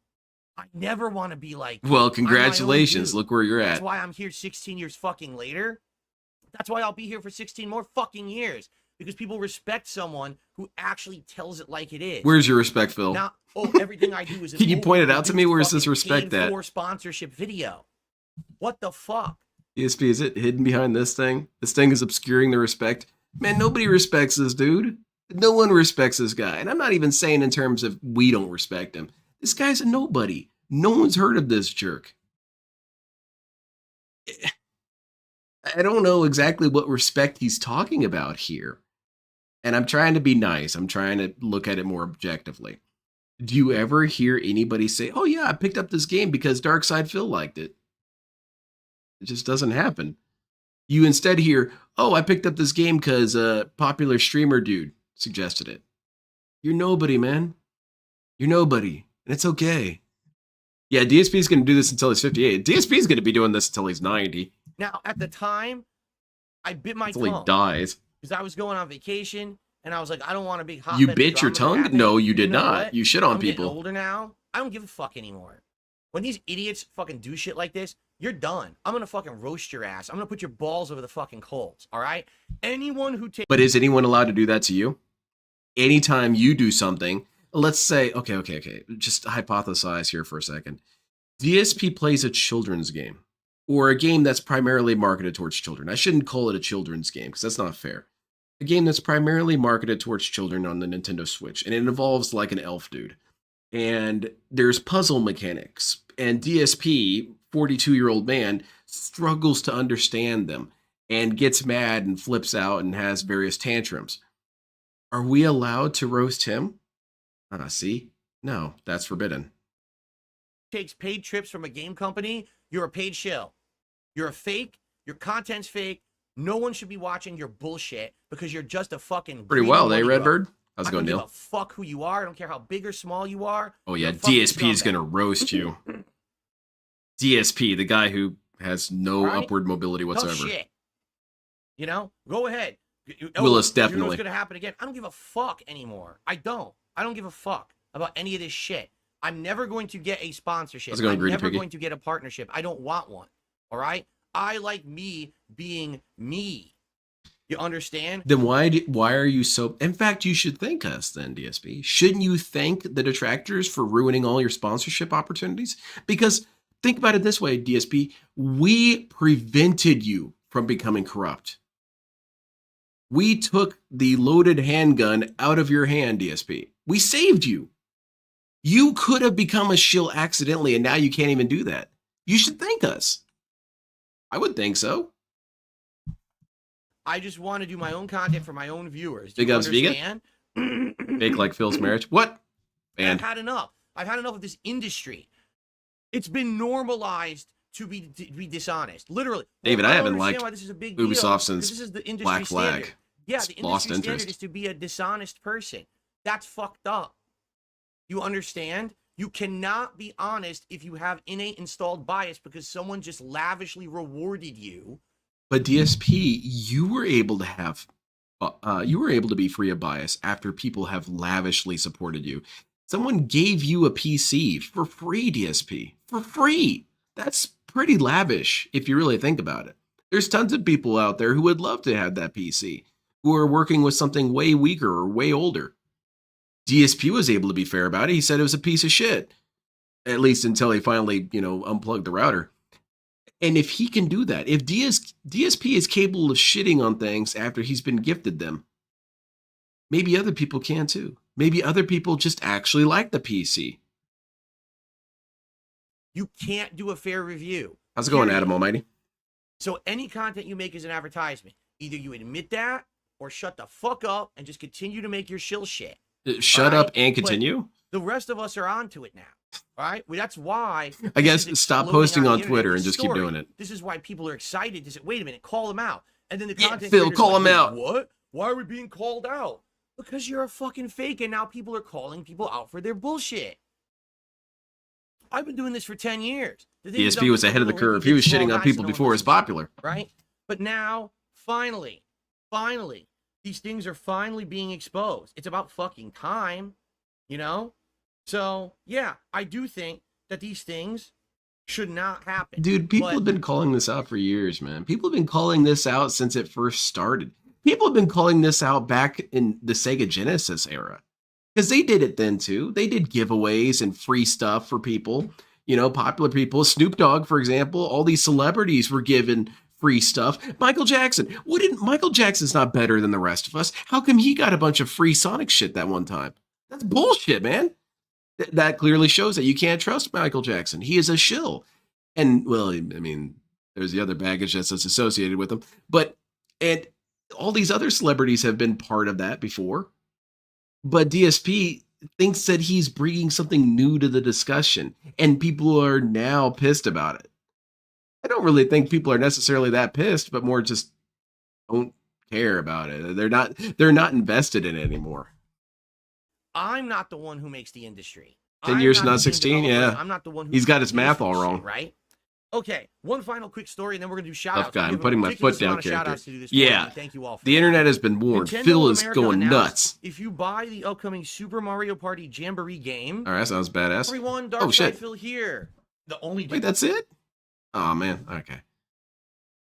I never want to be like you. Well, I'm my own congratulations. dude. Look where you're That's at. why I'm here 16 years fucking later. That's why I'll be here for 16 more fucking years. Because people respect someone who actually tells it like it is. Where's your respect, Phil? Not, everything I do is Can you an point it out to me? Where's this fucking respect paid at? for sponsorship video. What the fuck? ESP, is it hidden behind this thing? This thing is obscuring the respect. Man, nobody respects this dude. No one respects this guy. And I'm not even saying in terms of we don't respect him. This guy's a nobody. No one's heard of this jerk. I don't know exactly what respect he's talking about here. And I'm trying to be nice. I'm trying to look at it more objectively. Do you ever hear anybody say, oh yeah, I picked up this game because Darkside Phil liked it? It just doesn't happen. You instead hear, oh, I picked up this game because a popular streamer dude suggested it. You're nobody, man. You're nobody. And it's okay. Yeah, DSP is going to do this until he's 58. DSP is going to be doing this until he's 90. Now, at the time, I bit my Until he tongue dies. because I was going on vacation and I was like, I don't want a big hot. You bit your tongue? No, you did not. What? You shit on I'm getting people. older now. I don't give a fuck anymore. When these idiots fucking do shit like this, you're done. I'm gonna fucking roast your ass. I'm gonna put your balls over the fucking coals. All right? Anyone who takes. But is anyone allowed to do that to you? Anytime you do something, let's say, okay. Just hypothesize here for a second. DSP plays a children's game, or a game that's primarily marketed towards children. I shouldn't call it a children's game because that's not fair. A game that's primarily marketed towards children on the Nintendo Switch, and it involves like an elf dude. And there's puzzle mechanics, and DSP, 42-year-old man, struggles to understand them and gets mad and flips out and has various tantrums. Are we allowed to roast him? See? No, that's forbidden. Takes paid trips from a game company, you're a paid shill. You're a fake. Your content's fake. No one should be watching your bullshit because you're just a fucking. Pretty well, eh, Redbird? How's it I going, don't Neil? give a fuck who you are. I don't care how big or small you are. Oh yeah, You're a fucking DSP is scumbag. gonna roast you. DSP, the guy who has no Right? upward mobility No whatsoever. shit. You know, go ahead. Willis, You know what's definitely. gonna happen again? I don't give a fuck anymore. I don't give a fuck about any of this shit. I'm never going to get a sponsorship. How's it going, I'm Greedy never Piggy? going to get a partnership. I don't want one. All right. I like me being me. You understand? Then why are you so? In fact, you should thank us then, DSP. Shouldn't you thank the detractors for ruining all your sponsorship opportunities? Because think about it this way, DSP, we prevented you from becoming corrupt. We took the loaded handgun out of your hand, DSP. We saved you. You could have become a shill accidentally, and now you can't even do that. You should thank us. I would think so. I just want to do my own content for my own viewers. Do Big you Ups vegan? understand? Fake like Phil's marriage. What? I've And had enough. I've had enough of this industry. It's been normalized to be dishonest. Literally. David, Well, I don't haven't understand liked why this is a big deal, Ubisoft because since this is the industry Black Flag. standard. Yeah, It's the lost industry standard interest. is to be a dishonest person. That's fucked up. You understand? You cannot be honest if you have innate installed bias because someone just lavishly rewarded you. But DSP, you were able to have, you were able to be free of bias after people have lavishly supported you. Someone gave you a PC for free, DSP, for free. That's pretty lavish if you really think about it. There's tons of people out there who would love to have that PC, who are working with something way weaker or way older. DSP was able to be fair about it. He said it was a piece of shit, at least until he finally, unplugged the router. And if he can do that, if DSP is capable of shitting on things after he's been gifted them, maybe other people can too. Maybe other people just actually like the PC. You can't do a fair review. How's it going, Period. Adam Almighty? So any content you make is an advertisement. Either you admit that or shut the fuck up and just continue to make your shill shit. Shut All up right, and but continue? The rest of us are onto it now. All right? Well, that's why. I guess this is stop exploding posting the on internet. Twitter This and just keep story, doing it. This is why people are excited to say, wait a minute, call them out. And then the Yeah, content Phil, creators call are them like, out. What? Why are we being called out? Because you're a fucking fake and now people are calling people out for their bullshit. I've been doing this for 10 years. The thing is, DSP was ahead of the people curve. He was get shitting small on guys people and no one before it was listens. popular. Right? But now, finally, these things are finally being exposed. It's about fucking time, you know? So, yeah, I do think that these things should not happen. Dude, people But- have been calling this out for years, man. People have been calling this out since it first started. People have been calling this out back in the Sega Genesis era. Because they did it then too. They did giveaways and free stuff for people, popular people. Snoop Dogg, for example, all these celebrities were given free stuff. Michael Jackson. Michael Jackson's not better than the rest of us. How come he got a bunch of free Sonic shit that one time? That's bullshit, man. That clearly shows that you can't trust Michael Jackson. He is a shill. And, well, I mean, there's the other baggage that's associated with him. And all these other celebrities have been part of that before. But DSP thinks that he's bringing something new to the discussion, and people are now pissed about it. I don't really think people are necessarily that pissed, but more just don't care about it. They're not invested in it anymore. I'm not the one who makes the industry. 10 I'm years, not not the game 16, developer. yeah. I'm not the one who He's got his pays math for all this wrong. shit, right? Okay, one final quick story, and then we're gonna do shout outs. Tough guy. I'm putting my foot down, character. To Yeah. Thank you all. For The internet has been warned. Nintendo Phil of is America going announced, nuts. If you buy the upcoming Super Mario Party Jamboree game, All right, that sounds badass. everyone, Dark Oh, Side shit. Phil here. The only Wait, that's it? Oh, man. Okay.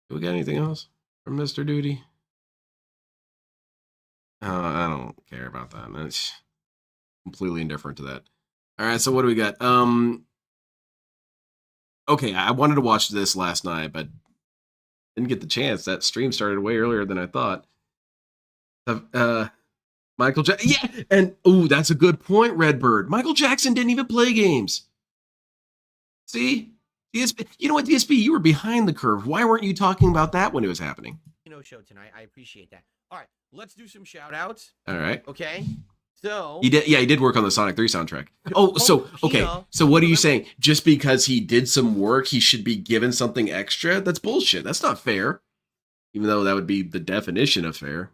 Do we got anything else from Mr. Duty? I don't care about that. That's completely indifferent to that. All right, so what do we got? Okay, I wanted to watch this last night, but didn't get the chance. That stream started way earlier than I thought. Michael Jackson. Yeah, and ooh, that's a good point, Redbird. Michael Jackson didn't even play games. See? DSP, you know what, DSP? You were behind the curve. Why weren't you talking about that when it was happening? Show tonight. I appreciate that. All right, let's do some shout outs. All right. Okay. So he did work on the Sonic 3 soundtrack. Oh, so okay. So what are you saying? Just because he did some work, he should be given something extra? That's bullshit. That's not fair. Even though that would be the definition of fair.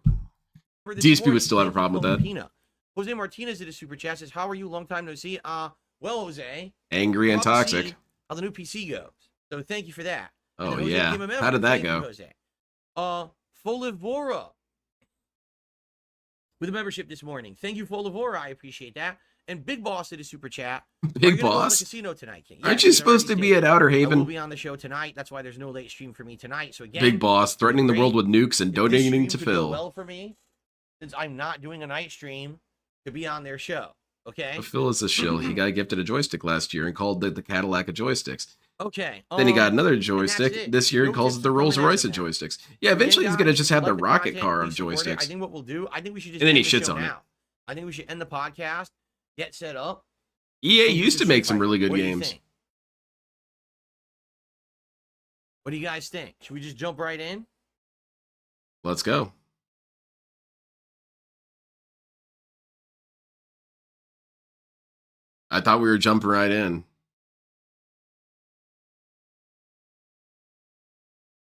DSP would still have a problem with that. Pina. Jose Martinez did a super chat, says, "How are you? Long time no see." Well, Jose. Angry and toxic. How the new PC goes. So thank you for that. Oh yeah. How did that go? Jose. Folivora with a membership this morning. Thank you, Folivora. I appreciate that. And Big Boss did a super chat. Big Boss? Go to the casino tonight, King. Aren't you supposed to be at Outer Haven? I will be on the show tonight. That's why there's no late stream for me tonight. So again, Big Boss threatening the world with nukes and donating to Phil. Well for me, since I'm not doing a night stream, to be on their show. Okay. But Phil is a shill. He got gifted a joystick last year and called it the Cadillac of joysticks. Okay. Then he got another joystick. This year he calls it the Rolls Royce of joysticks. Yeah, eventually he's gonna just have the rocket car of joysticks. I think what we'll do, I think we should just and then he shits on it. I think we should end the podcast, get set up. EA used to make some really good games. What do you guys think? Should we just jump right in? Let's go. I thought we were jumping right in.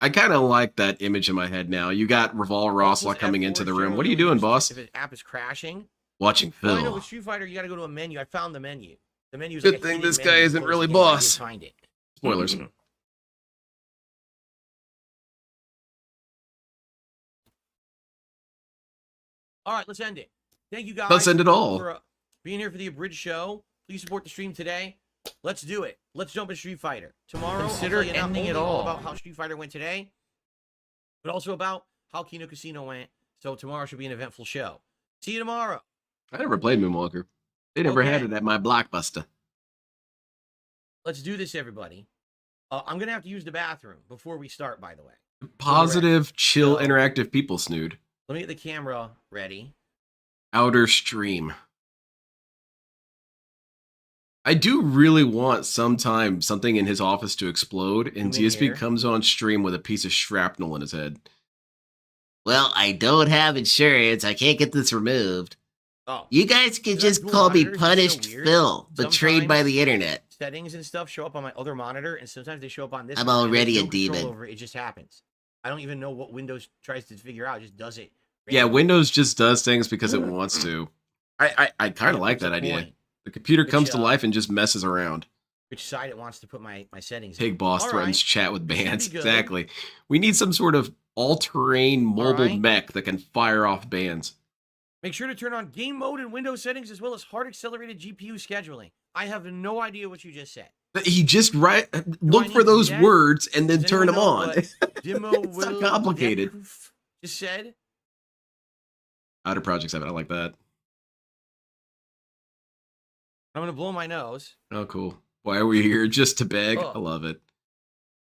I kind of like that image in my head now. You got Revol Rosla coming into the room. What are you doing, boss? If his app is crashing. Watching Phil. I know with Street Fighter, you got to go to a menu. I found the menu. The menu is good thing this guy isn't really boss. Find it. Spoilers. All right, let's end it. Thank you guys. Let's end it all. For being here for the Abridged show. Please support the stream today. Let's do it. Let's jump in Street Fighter. Tomorrow, Consider I'll tell you ending it all about how Street Fighter went today, but also about how Kino Casino went. So tomorrow should be an eventful show. See you tomorrow. I never played Moonwalker. They never had it at my Blockbuster. Let's do this, everybody. I'm going to have to use the bathroom before we start, by the way. Positive, chill, interactive people, Snood. Let me get the camera ready. Outer Stream. I do really want sometime something in his office to explode, and DSP comes on stream with a piece of shrapnel in his head. Well, I don't have insurance. I can't get this removed. Oh, you guys can just call me Punished Phil, betrayed by the internet. Settings and stuff show up on my other monitor, and sometimes they show up on this. I'm already a demon. Over it. It just happens. I don't even know what Windows tries to figure out. It just does it. Yeah, Windows just does things because it wants to. I kind of like that idea. The computer comes to life and just messes around. Which side it wants to put my settings Pig Boss threatens chat with bans. Exactly. We need some sort of all-terrain mobile mech that can fire off bans. Make sure to turn on game mode and Windows settings as well as hard accelerated GPU scheduling. I have no idea what you just said. He just look for those words and then turn them on. It's not complicated. Just said. Outer Project 7. I like that. I'm going to blow my nose. Oh, cool. Why are we here? Just to beg? I love it.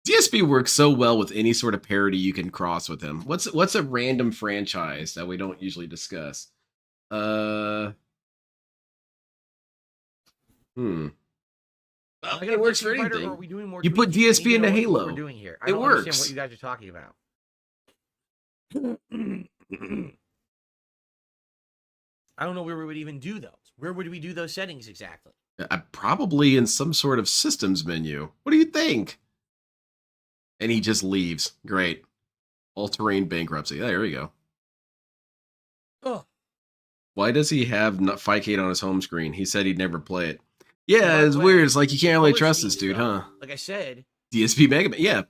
DSP works so well with any sort of parody you can cross with him. What's a random franchise that we don't usually discuss? I think it works for anything. You put DSP into Halo. We're doing here. It works. Understand what you guys are talking about. I don't know where we would even do those. Where would we do those settings exactly? Probably in some sort of systems menu. What do you think? And he just leaves. Great. All-terrain bankruptcy. There we go. Oh. Why does he have Ficate on his home screen? He said he'd never play it. Yeah, it's weird. It's like you can't really trust this dude, huh? Like I said, DSP Mega Man. Yeah,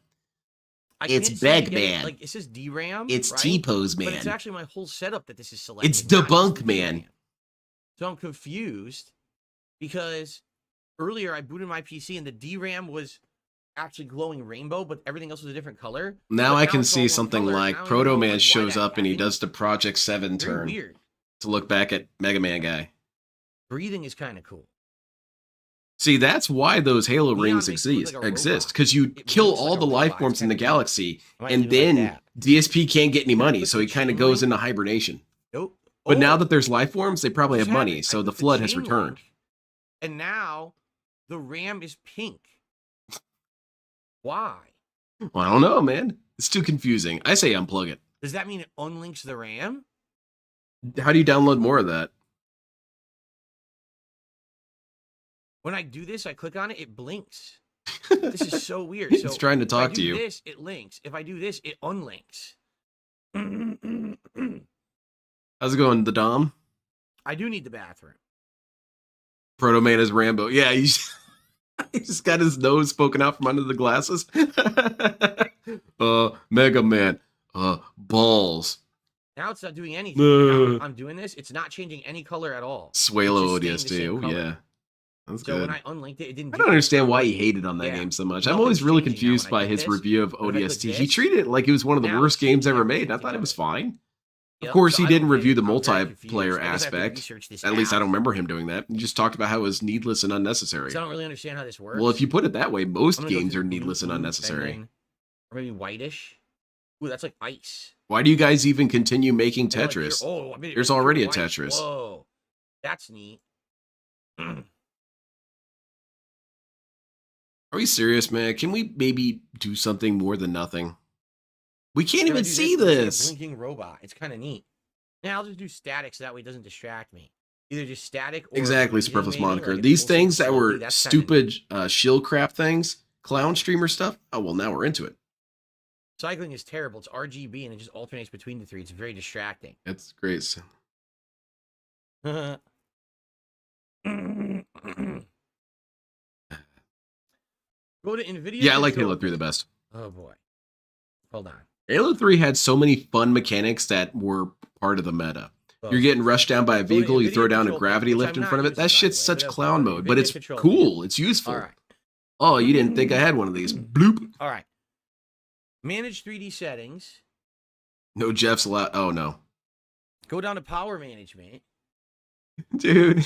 I It's can't seem to Beg get it. Man. Like, it says DRAM. It's right? T-Pose But it's Man. actually my whole setup that this is selected. It's not just Debunk the Man. DRAM. So I'm confused because earlier I booted my PC and the DRAM was actually glowing rainbow, but everything else was a different color. now But I can it's all see one something color, and I like don't Proto know, Man like, why shows that up and he happened. does the Project 7 Very turn weird. to look back at Mega Man guy. Breathing is kind of cool. See, that's why those Halo Neon rings makes it look like a exist, robot. because you It kill looks like all a the life robot. forms It's in the kinda neat. galaxy, I might and leave it like then that. DSP can't get any Can I money, put so the he kind of chain goes link? into hibernation. Nope. But now Oh, that there's life forms, they probably just have money, happened. I so the put flood has chain returned. link, and now the RAM is pink. Why? Well, I don't know, man. It's too confusing. I say unplug it. Does that mean it unlinks the RAM? How do you download more of that? When I do this, I click on it, it blinks. This is so weird. So It's trying to if I talk to do you. this, it links. If I do this, it unlinks. How's it going, the Dom? I do need the bathroom. Proto Man is Rambo. Yeah, he's he just got his nose poking out from under the glasses. Mega Man. Balls. Now it's not doing anything. Now I'm doing this. It's not changing any color at all. Swalo It's just staying the ODST. same Oh, color. yeah. That's So good. when I unlinked it, it didn't. I do don't it. understand why Like, he hated on that yeah, game so much. I'm nothing's always really changing now confused when I by do his this. review of But if I click ODST. He this, treated it like it was one of the now worst it's games changing ever made. I everything thought it was together. fine. Yep, Of course, so he I don't didn't review the get it. I'm very confused. multiplayer I guess I have to aspect. research this At least I app. don't remember him doing that. He just talked about how it was needless and unnecessary. 'Cause I don't really understand how this works. Well, if you put it that way, most I'm gonna go games through are blue, needless and blue, unnecessary. then- or maybe whitish. Ooh, that's like ice. Why do you guys even continue making Or like pure- Tetris? oh, I mean, There's pure already a white. Tetris. Whoa, that's neat. Are we serious, man? Can we maybe do something more than nothing? We can't If I even do see it'll say a this. blinking robot. It's kind of neat. Yeah, I'll just do static so that way it doesn't distract me. Either just static or Exactly, breathing, superfluous maybe, moniker. like if These people see it things that slowly, were that's kinda stupid neat. shield crap things, clown streamer stuff. Oh, well, now we're into it. Cycling is terrible. It's RGB and it just alternates between the three. It's very distracting. That's great. Go to NVIDIA. Yeah, I like control Halo 3 the grid. best. Oh boy. Hold on. Halo 3 had so many fun mechanics that were part of the meta. Oh. You're getting rushed down by a Go to vehicle, you NVIDIA throw down a control gravity grid, which lift I'm in front of not it. That using, by shit's the way, such but clown go to mode, but NVIDIA it's control cool. It's useful. All right. Oh, you didn't think I had one of these. Bloop. All right. Manage 3D settings. No Jeff's allowed. Oh, no. Go down to power management. Dude.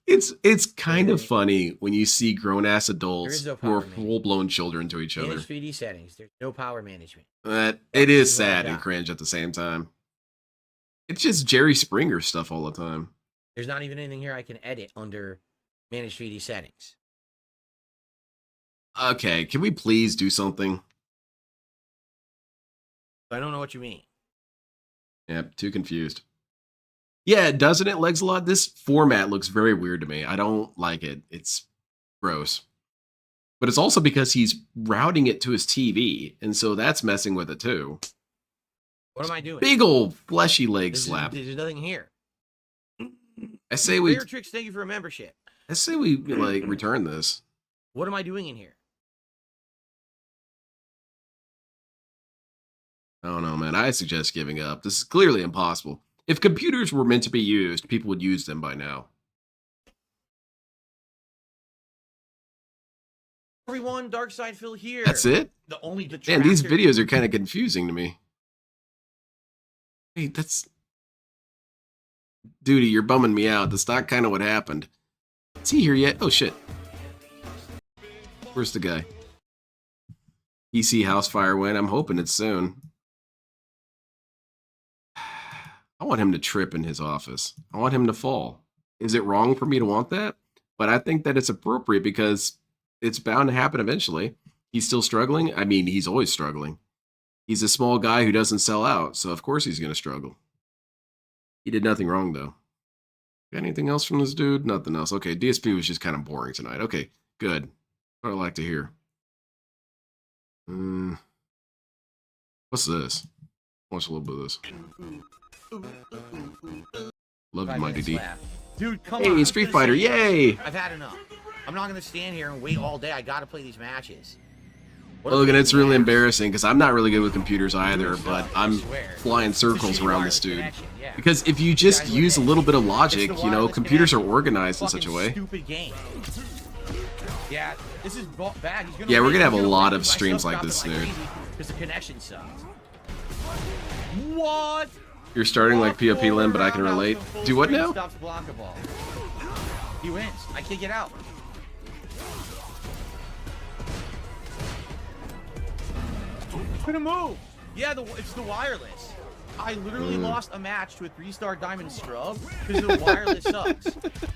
It's kind of funny when you see grown-ass adults is no who are power management. full-blown children to each other. Manage 3D settings. There's no power management. It is is what I sad and got. cringe at the same time. It's just Jerry Springer stuff all the time. There's not even anything here I can edit under manage 3D settings. Okay, can we please do something? I don't know what you mean. Yep, too confused. Yeah, doesn't it, Legs a lot? This format looks very weird to me. I don't like it. It's gross. But it's also because he's routing it to his TV, and so that's messing with it too. What am I doing? Big old fleshy leg slap. There's nothing here. I say we Beatrix, thank you for a membership. like return this. What am I doing in here? I don't know, man. I suggest giving up. This is clearly impossible. If computers were meant to be used, people would use them by now. Everyone, Dark Side Phil here. That's it? The only Man, these detractor- videos are kind of confusing to me. Wait, that's... Duty, you're bumming me out. That's not kind of what happened. Is he here yet? Oh, shit. Where's the guy? PC house fire win. I'm hoping it's soon. I want him to trip in his office. I want him to fall. Is it wrong for me to want that? But I think that it's appropriate because it's bound to happen eventually. He's still struggling. I mean, he's always struggling. He's a small guy who doesn't sell out, so of course he's going to struggle. He did nothing wrong, though. Got anything else from this dude? Nothing else. Okay, DSP was just kind of boring tonight. Okay, good. What I like to hear. What's this? Watch a little bit of this. Love you, 5 Mighty minutes D. left. Dude, come Hey, on. Street Fighter, yay! I've had enough. I'm not gonna stand here and wait all day. I gotta play these matches. What Look, and it's really match. embarrassing because I'm not really good with computers either, Dude, but no, I'm I swear. flying circles It's a around this wireless dude. connection, yeah. Because if you just Guys, use a look, little bit of it's logic, the you know, wireless computers are connection. organized in Fucking such a way. Stupid game. Yeah, this is bad. He's gonna Yeah, we're win. gonna have He's a lot win. of My streams stuff like this, dropping dude. crazy because the connection sucks. What? You're starting like POP Lim, but I can relate. Do what now? Stops Blanca ball. He wins. I can't get out. Gonna move. Yeah, it's the wireless. I literally lost a match to a 3-star diamond scrub because the wireless sucks.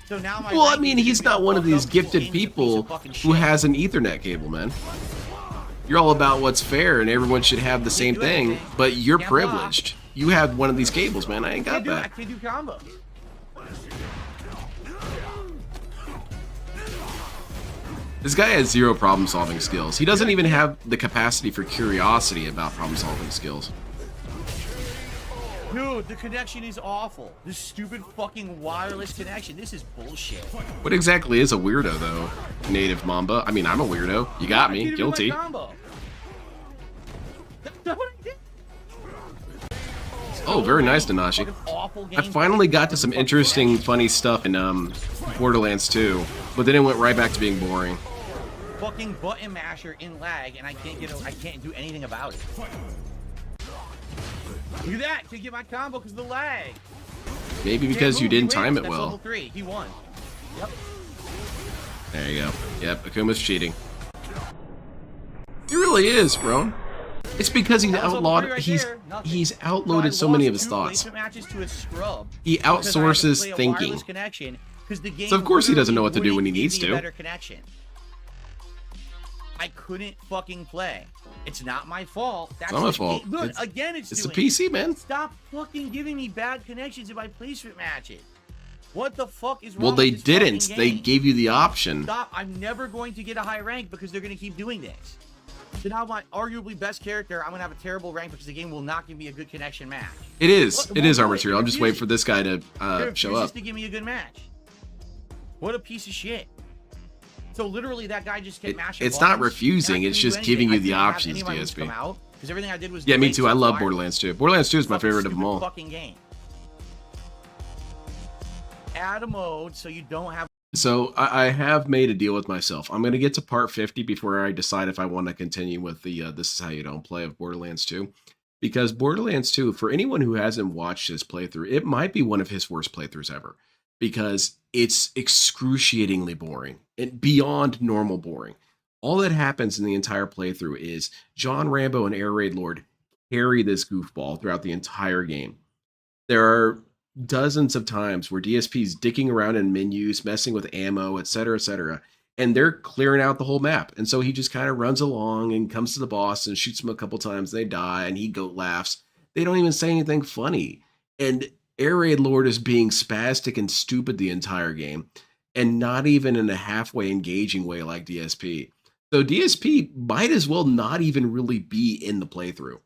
So now my Well, I ranking mean, is he's gonna not be one of fucked these up because gifted this game's a piece people of fucking who shit. has an Ethernet cable, man. You're all about what's fair and everyone should have the same do thing, anything. but you're Can't block. privileged. You have one of these cables, man. I ain't got I that. can't do combos. This guy has zero problem-solving skills. He doesn't even have the capacity for curiosity about problem-solving skills. Dude, the connection is awful. This stupid fucking wireless connection. This is bullshit. What exactly is a weirdo, though? Native Mamba. I mean, I'm a weirdo. You got I me. can't even do my Guilty. combo. That's what I did. Oh, very nice, Nanashi. Fucking awful I game. finally got to some interesting, funny stuff in Borderlands 2, but then it went right back to being boring. Fucking button masher in lag, and I can't do anything about it. Look at that! Can't get my combo because of the lag. Maybe because you didn't time it That's well. level 3. He won. Yep. There you go. Yep, Akuma's cheating. He really is, bro. It's because he's That was level 3 outlawed. right He's there. Nothing. he's So I outloaded so many of lost his 2 thoughts. placement matches to a scrub He because I had to outsources play a thinking. wireless connection, 'cause the game So of course he doesn't know what to do literally when he wouldn't needs give me a to. better connection. I couldn't fucking play. It's not my fault. That's not my the fault. game. Look, It's- again, it's It's a doing PC, it. man. Stop fucking giving me bad connections in my placement matches. What the fuck is wrong Well, they with this didn't. fucking They game? gave you the option. Stop. I'm never going to get a high rank because they're going to keep doing this. So now my arguably best character, I'm going to have a terrible rank because the game will not give me a good connection match. It is. What- It is what- Armor Material. I'm just waiting for this guy to It show refuses up. to give me a good match. What a piece of shit. So literally that guy just kept mashing It's not buttons, refusing, and I it's couldn't do just anything. giving you I the didn't have options, any of my moves DSP. come out, 'cause everything I did was Yeah, me delay too. I love fire. Borderlands 2. Borderlands 2 is my Fucking favorite of them stupid all. Fucking game. Add a mode so you don't have. So I have made a deal with myself. I'm going to get to part 50 before I decide if I want to continue with the This Is How You Don't Play of Borderlands 2. Because Borderlands 2, for anyone who hasn't watched his playthrough, it might be one of his worst playthroughs ever. Because it's excruciatingly boring and beyond normal boring. All that happens in the entire playthrough is John Rambo and Air Raid Lord carry this goofball throughout the entire game. There are dozens of times where DSP's dicking around in menus, messing with ammo, etc., and they're clearing out the whole map. And so he just kind of runs along and comes to the boss and shoots him a couple times. They die, and he goat laughs. They don't even say anything funny. And Air Raid Lord is being spastic and stupid the entire game, and not even in a halfway engaging way like DSP. So DSP might as well not even really be in the playthrough.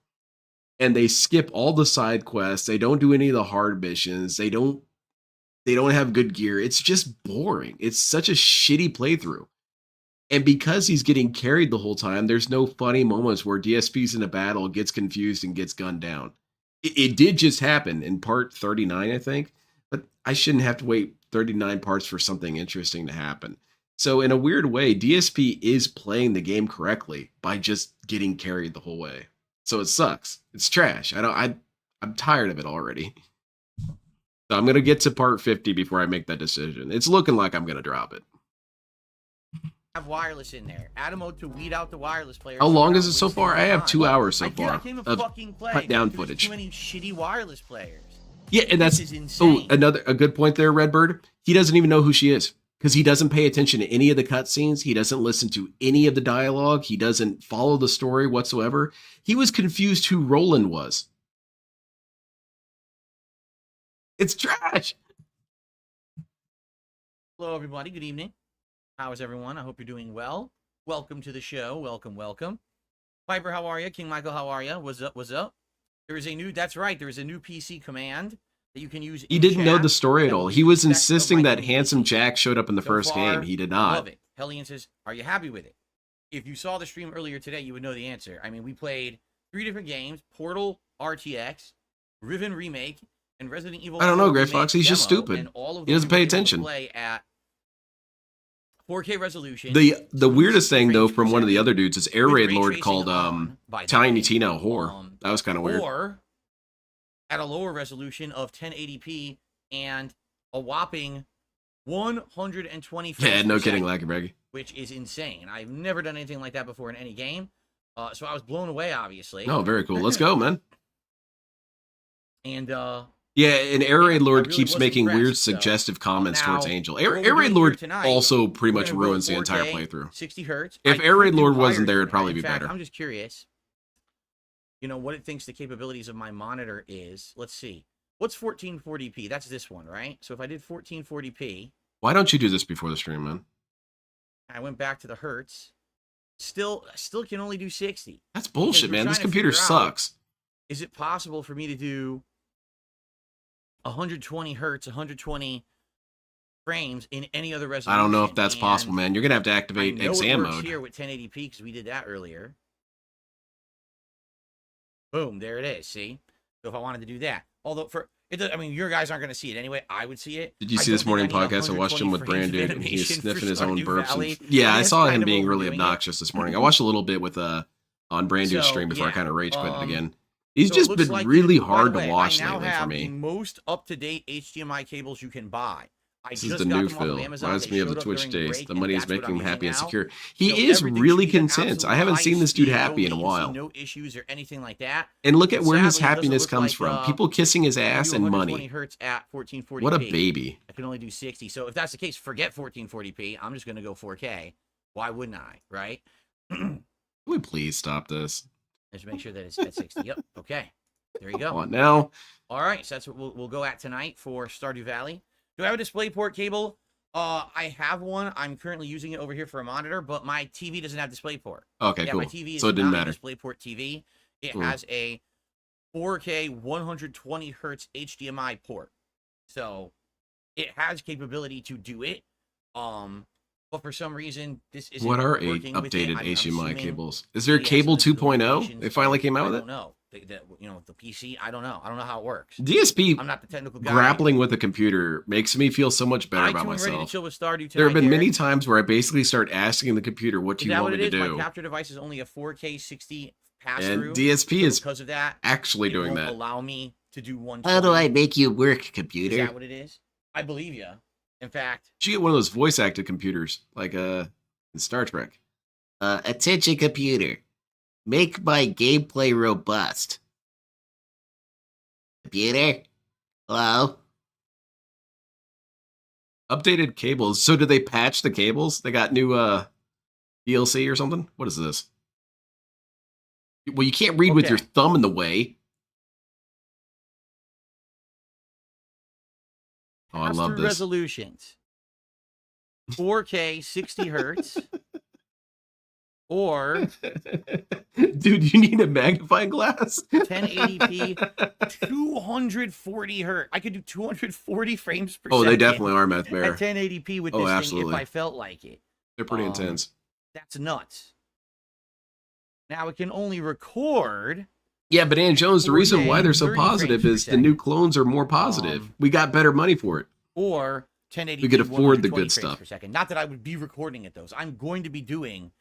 And they skip all the side quests. They don't do any of the hard missions. They don't have good gear. It's just boring. It's such a shitty playthrough. And because he's getting carried the whole time, there's no funny moments where DSP's in a battle, gets confused, and gets gunned down. It did just happen in part 39, I think. But I shouldn't have to wait 39 parts for something interesting to happen. So in a weird way, DSP is playing the game correctly by just getting carried the whole way. So it sucks. It's trash. I'm tired of it already. So I'm going to get to part 50 before I make that decision. It's looking like I'm going to drop it. Have wireless in there. Add a mode to weed out the wireless players. How so long we're is not it so wasting far? our I have time. 2 hours so I far can't even of fucking play cut down because there's footage. too many shitty wireless players. Yeah, and that's This is insane. a good point there, Redbird. He doesn't even know who she is because he doesn't pay attention to any of the cutscenes. He doesn't listen to any of the dialogue. He doesn't follow the story whatsoever. He was confused who Roland was. It's trash. Hello, everybody. Good evening. How is everyone? I hope you're doing well. Welcome to the show. Welcome, welcome. Piper, how are you? King Michael, how are you? What's up? What's up? There is a new. That's right. There is a new PC command that you can use. He in didn't know chat the story at that all. will He was detect the insisting that micro Handsome PC. Jack showed up in the So first far, game. He did I not. love it. Hellion says, are you happy with it? If you saw the stream earlier today, you would know the answer. I mean, we played 3 different games, Portal RTX, Riven Remake, and Resident Evil. I don't know, 4 Gray Remake Fox. He's just demo, stupid. and all of He doesn't them pay we were able to attention. Play at 4K resolution. The weirdest thing, though, frames from per one of the second, other dudes is Air with Raid ray Lord tracing called on, by the Tiny way. Tina a whore. That was kind of weird. Or at a lower resolution of 1080p and a whopping 120 frames Yeah, per no kidding, second, Lacky Braggy. which is insane. I've never done anything like that before in any game. So I was blown away, obviously. No, very cool. Let's go, man. And Yeah, and Air Raid I Lord really keeps was making weird, impressed, so. suggestive comments Now, towards Angel. what Air we're Raid doing here Lord tonight, also pretty we're much gonna go ruins the entire 4K, playthrough. 60 hertz. If I Air Raid could do Lord higher wasn't there, than it'd that. probably In be fact, better. I'm just curious. You know what it thinks the capabilities of my monitor is. Let's see. What's 1440p? That's this one, right? So if I did 1440p, Why don't you do this before the stream, man? I went back to the hertz. Still can only do 60. That's bullshit, we're man. This trying to computer figure out- sucks. Is it possible for me to do 120 hertz, 120 frames in any other resolution? I don't know if that's possible, And man. You're gonna have to I activate know exam it works mode. here with 1080p because we did that earlier. Boom, there it is. See, so if I wanted to do that, although for it, I mean, your guys aren't going to see it anyway. I would see it. Did you I see don't this think morning I need podcast? I watched him with 120 frames Brand of Dude, and he was animation for sniffing his own Stardew burps. Valley. Yeah, I That's saw kind him of being really overdoing it. obnoxious this morning. I watched a little bit with on Brand Dude's So, stream before I yeah, kind of rage quit it um, again. He's So it just looks been like really by the hard to way, watch I now lately for have me. the most up-to-date HDMI cables you can buy. I This is just the got new them off of Phil. Amazon. Reminds They me of the showed up Twitch during days. break, The and money is that's what making I'm him happy using and now. secure. So He is everything really should be at content. absolute I haven't seen this dude high happy in a speed, no while. latency, no issues or anything like that. And look at where his Sadly, it doesn't happiness look comes like, from. People kissing his I can ass do and 120 money. hertz at 1440p. What a baby. I can only do 60. So if that's the case, forget 1440p. I'm just going to go 4K. Why wouldn't I, right? Can we please stop this? Just make sure that it's at 60. Yep. Okay. There you Come go. on now. All right. So that's what we'll go at tonight for Stardew Valley. Do I have a DisplayPort cable? I have one. I'm currently using it over here for a monitor, but my TV doesn't have DisplayPort. Okay, Yeah, cool. my TV is So it didn't not matter. a DisplayPort TV. It Cool. has a 4K 120 hertz HDMI port. So it has capability to do it. But for some reason, this isn't What are working with it. updated I'm HDMI assuming cables? Is there a maybe it has cable something to do with 2.0? locations, They finally came out I with don't it? know. The PC, I don't know. I don't know how it works. DSP I'm not the technical guy. grappling with the computer makes me feel so much better I about too am ready to myself. chill with Stardew tonight. There have been many Derek. times where I basically start asking the computer, what do Is you that want what me it to is? do? My capture device is only a 4K 60 pass And through. DSP is because of that. actually It doing won't that. allow me to do one. How do I make you work, Is computer? that what it is? I believe you. In fact, You should get one of those voice acted computers, like in Star Trek. Attention, computer. Make my gameplay robust. Computer? Hello? Updated cables. So did they patch the cables? They got new DLC or something? What is this? Well, you can't read with your Okay. thumb in the way. Oh, I love pass-through this. resolutions. 4K 60 hertz. Or Dude, you need a magnifying glass? 1080p 240 hertz. I could do 240 frames per Oh, second. they definitely are Math At Bear. 1080p with Oh, this thing absolutely. if I felt like it. They're pretty Um, intense. That's nuts. Now it can only record. Yeah, but Ann Jones, the reason why 4K, they're so 30 positive frames per is the new second. clones are more positive. Um, We got better money for it. Or 1080p We could afford the 120 good frames stuff. per second. Not that I would be recording at those. I'm going to be doing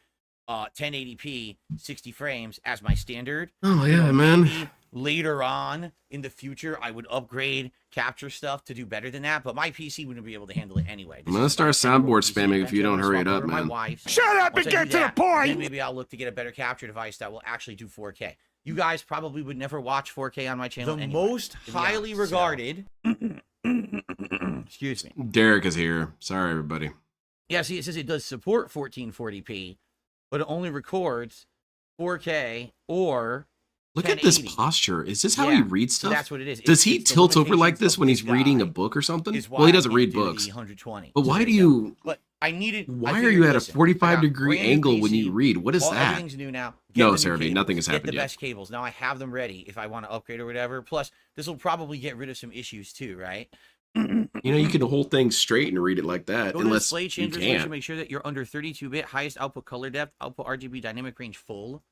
1080p 60 frames as my standard. Oh, You yeah, know, man. maybe later on in the future, I would upgrade capture stuff to do better than that, but my PC wouldn't be able to handle it anyway. I'm gonna start soundboard spamming if you don't hurry it up, man. Shut up and get to the point! Then maybe I'll look to get a better capture device that will actually do 4K. You guys probably would never watch 4K on my channel. The most to be highly honest, so- regarded. Excuse me. Derek is here. Sorry, everybody. Yeah, see, it says it does support 1440p, but it only records 4K or Look at this 1080. posture. Is this how he Yeah, reads so stuff? that's what it is. Does he It's the tilt over like limitations this of when he's this reading a guy book or something? is why Well, he I doesn't can't read do the books. 120. But So why there do you go. you? But I needed. Why I are figured, you at a listen, I 45-degree got brand new angle when you PC, read? What is all- that? Everything's new now. No, the new Sarah B, cables, nothing has get happened the yet. best cables. Now I have them ready if I want to upgrade or whatever. Plus, this will probably get rid of some issues too, right? You know, you can hold things straight and read it like that, Go to unless display, you change resolution, can't. make sure that you're under 32-bit, highest output color depth, output RGB dynamic range full.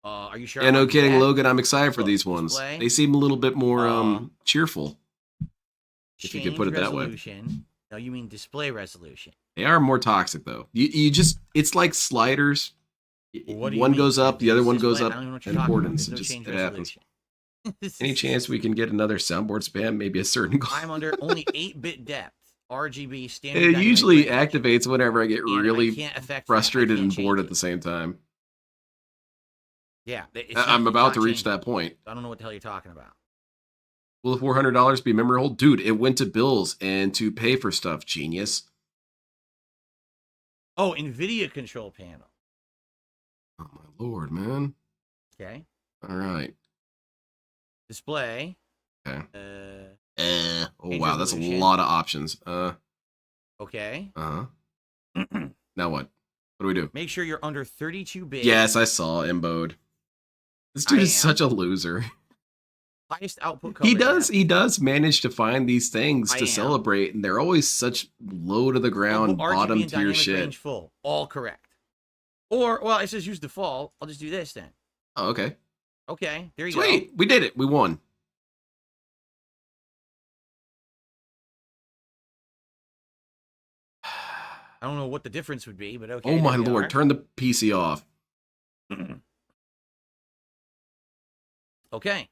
Are you sure? Yeah, I no want to do kidding, that? Logan. I'm excited for Look, these ones. display. They seem a little bit more cheerful, if you Change could put it that way. resolution. No, you mean display resolution. They are more toxic, though. You just, it's like sliders. What do you One mean? goes up, the other It's one goes display. up I don't even know what in you're talking about. importance. There's no It just, change it happens. resolution. Any chance we can get another soundboard spam? Maybe a certain goal. I'm under only 8-bit depth. RGB standard. It dynamic usually range. activates whenever I get And I really can't affect that. frustrated I and can't bored change at the same time. Yeah, I'm about to reach that point. I don't know what the hell you're talking about. Will the $400 be memory hold? Dude, it went to bills and to pay for stuff, genius. Oh, NVIDIA control panel. Oh, my lord, man. Okay. All right. Display. Okay. Oh, Change wow, that's a resolution. lot of options. Okay. Uh-huh. Now what? What do we do? Make sure you're under 32-bit. Yes, I saw Embode. This dude is such a loser. Highest output color He depth. does manage to find these things I to am. celebrate, and they're always such low to the ground, Output RGB bottom and tier dynamic shit. range full. All correct. Or, well, it says use default. I'll just do this then. Oh, okay. Okay, there you go. Sweet. We did it. We won. I don't know what the difference would be, but okay. Oh there my we lord, are. turn the PC off. Okay.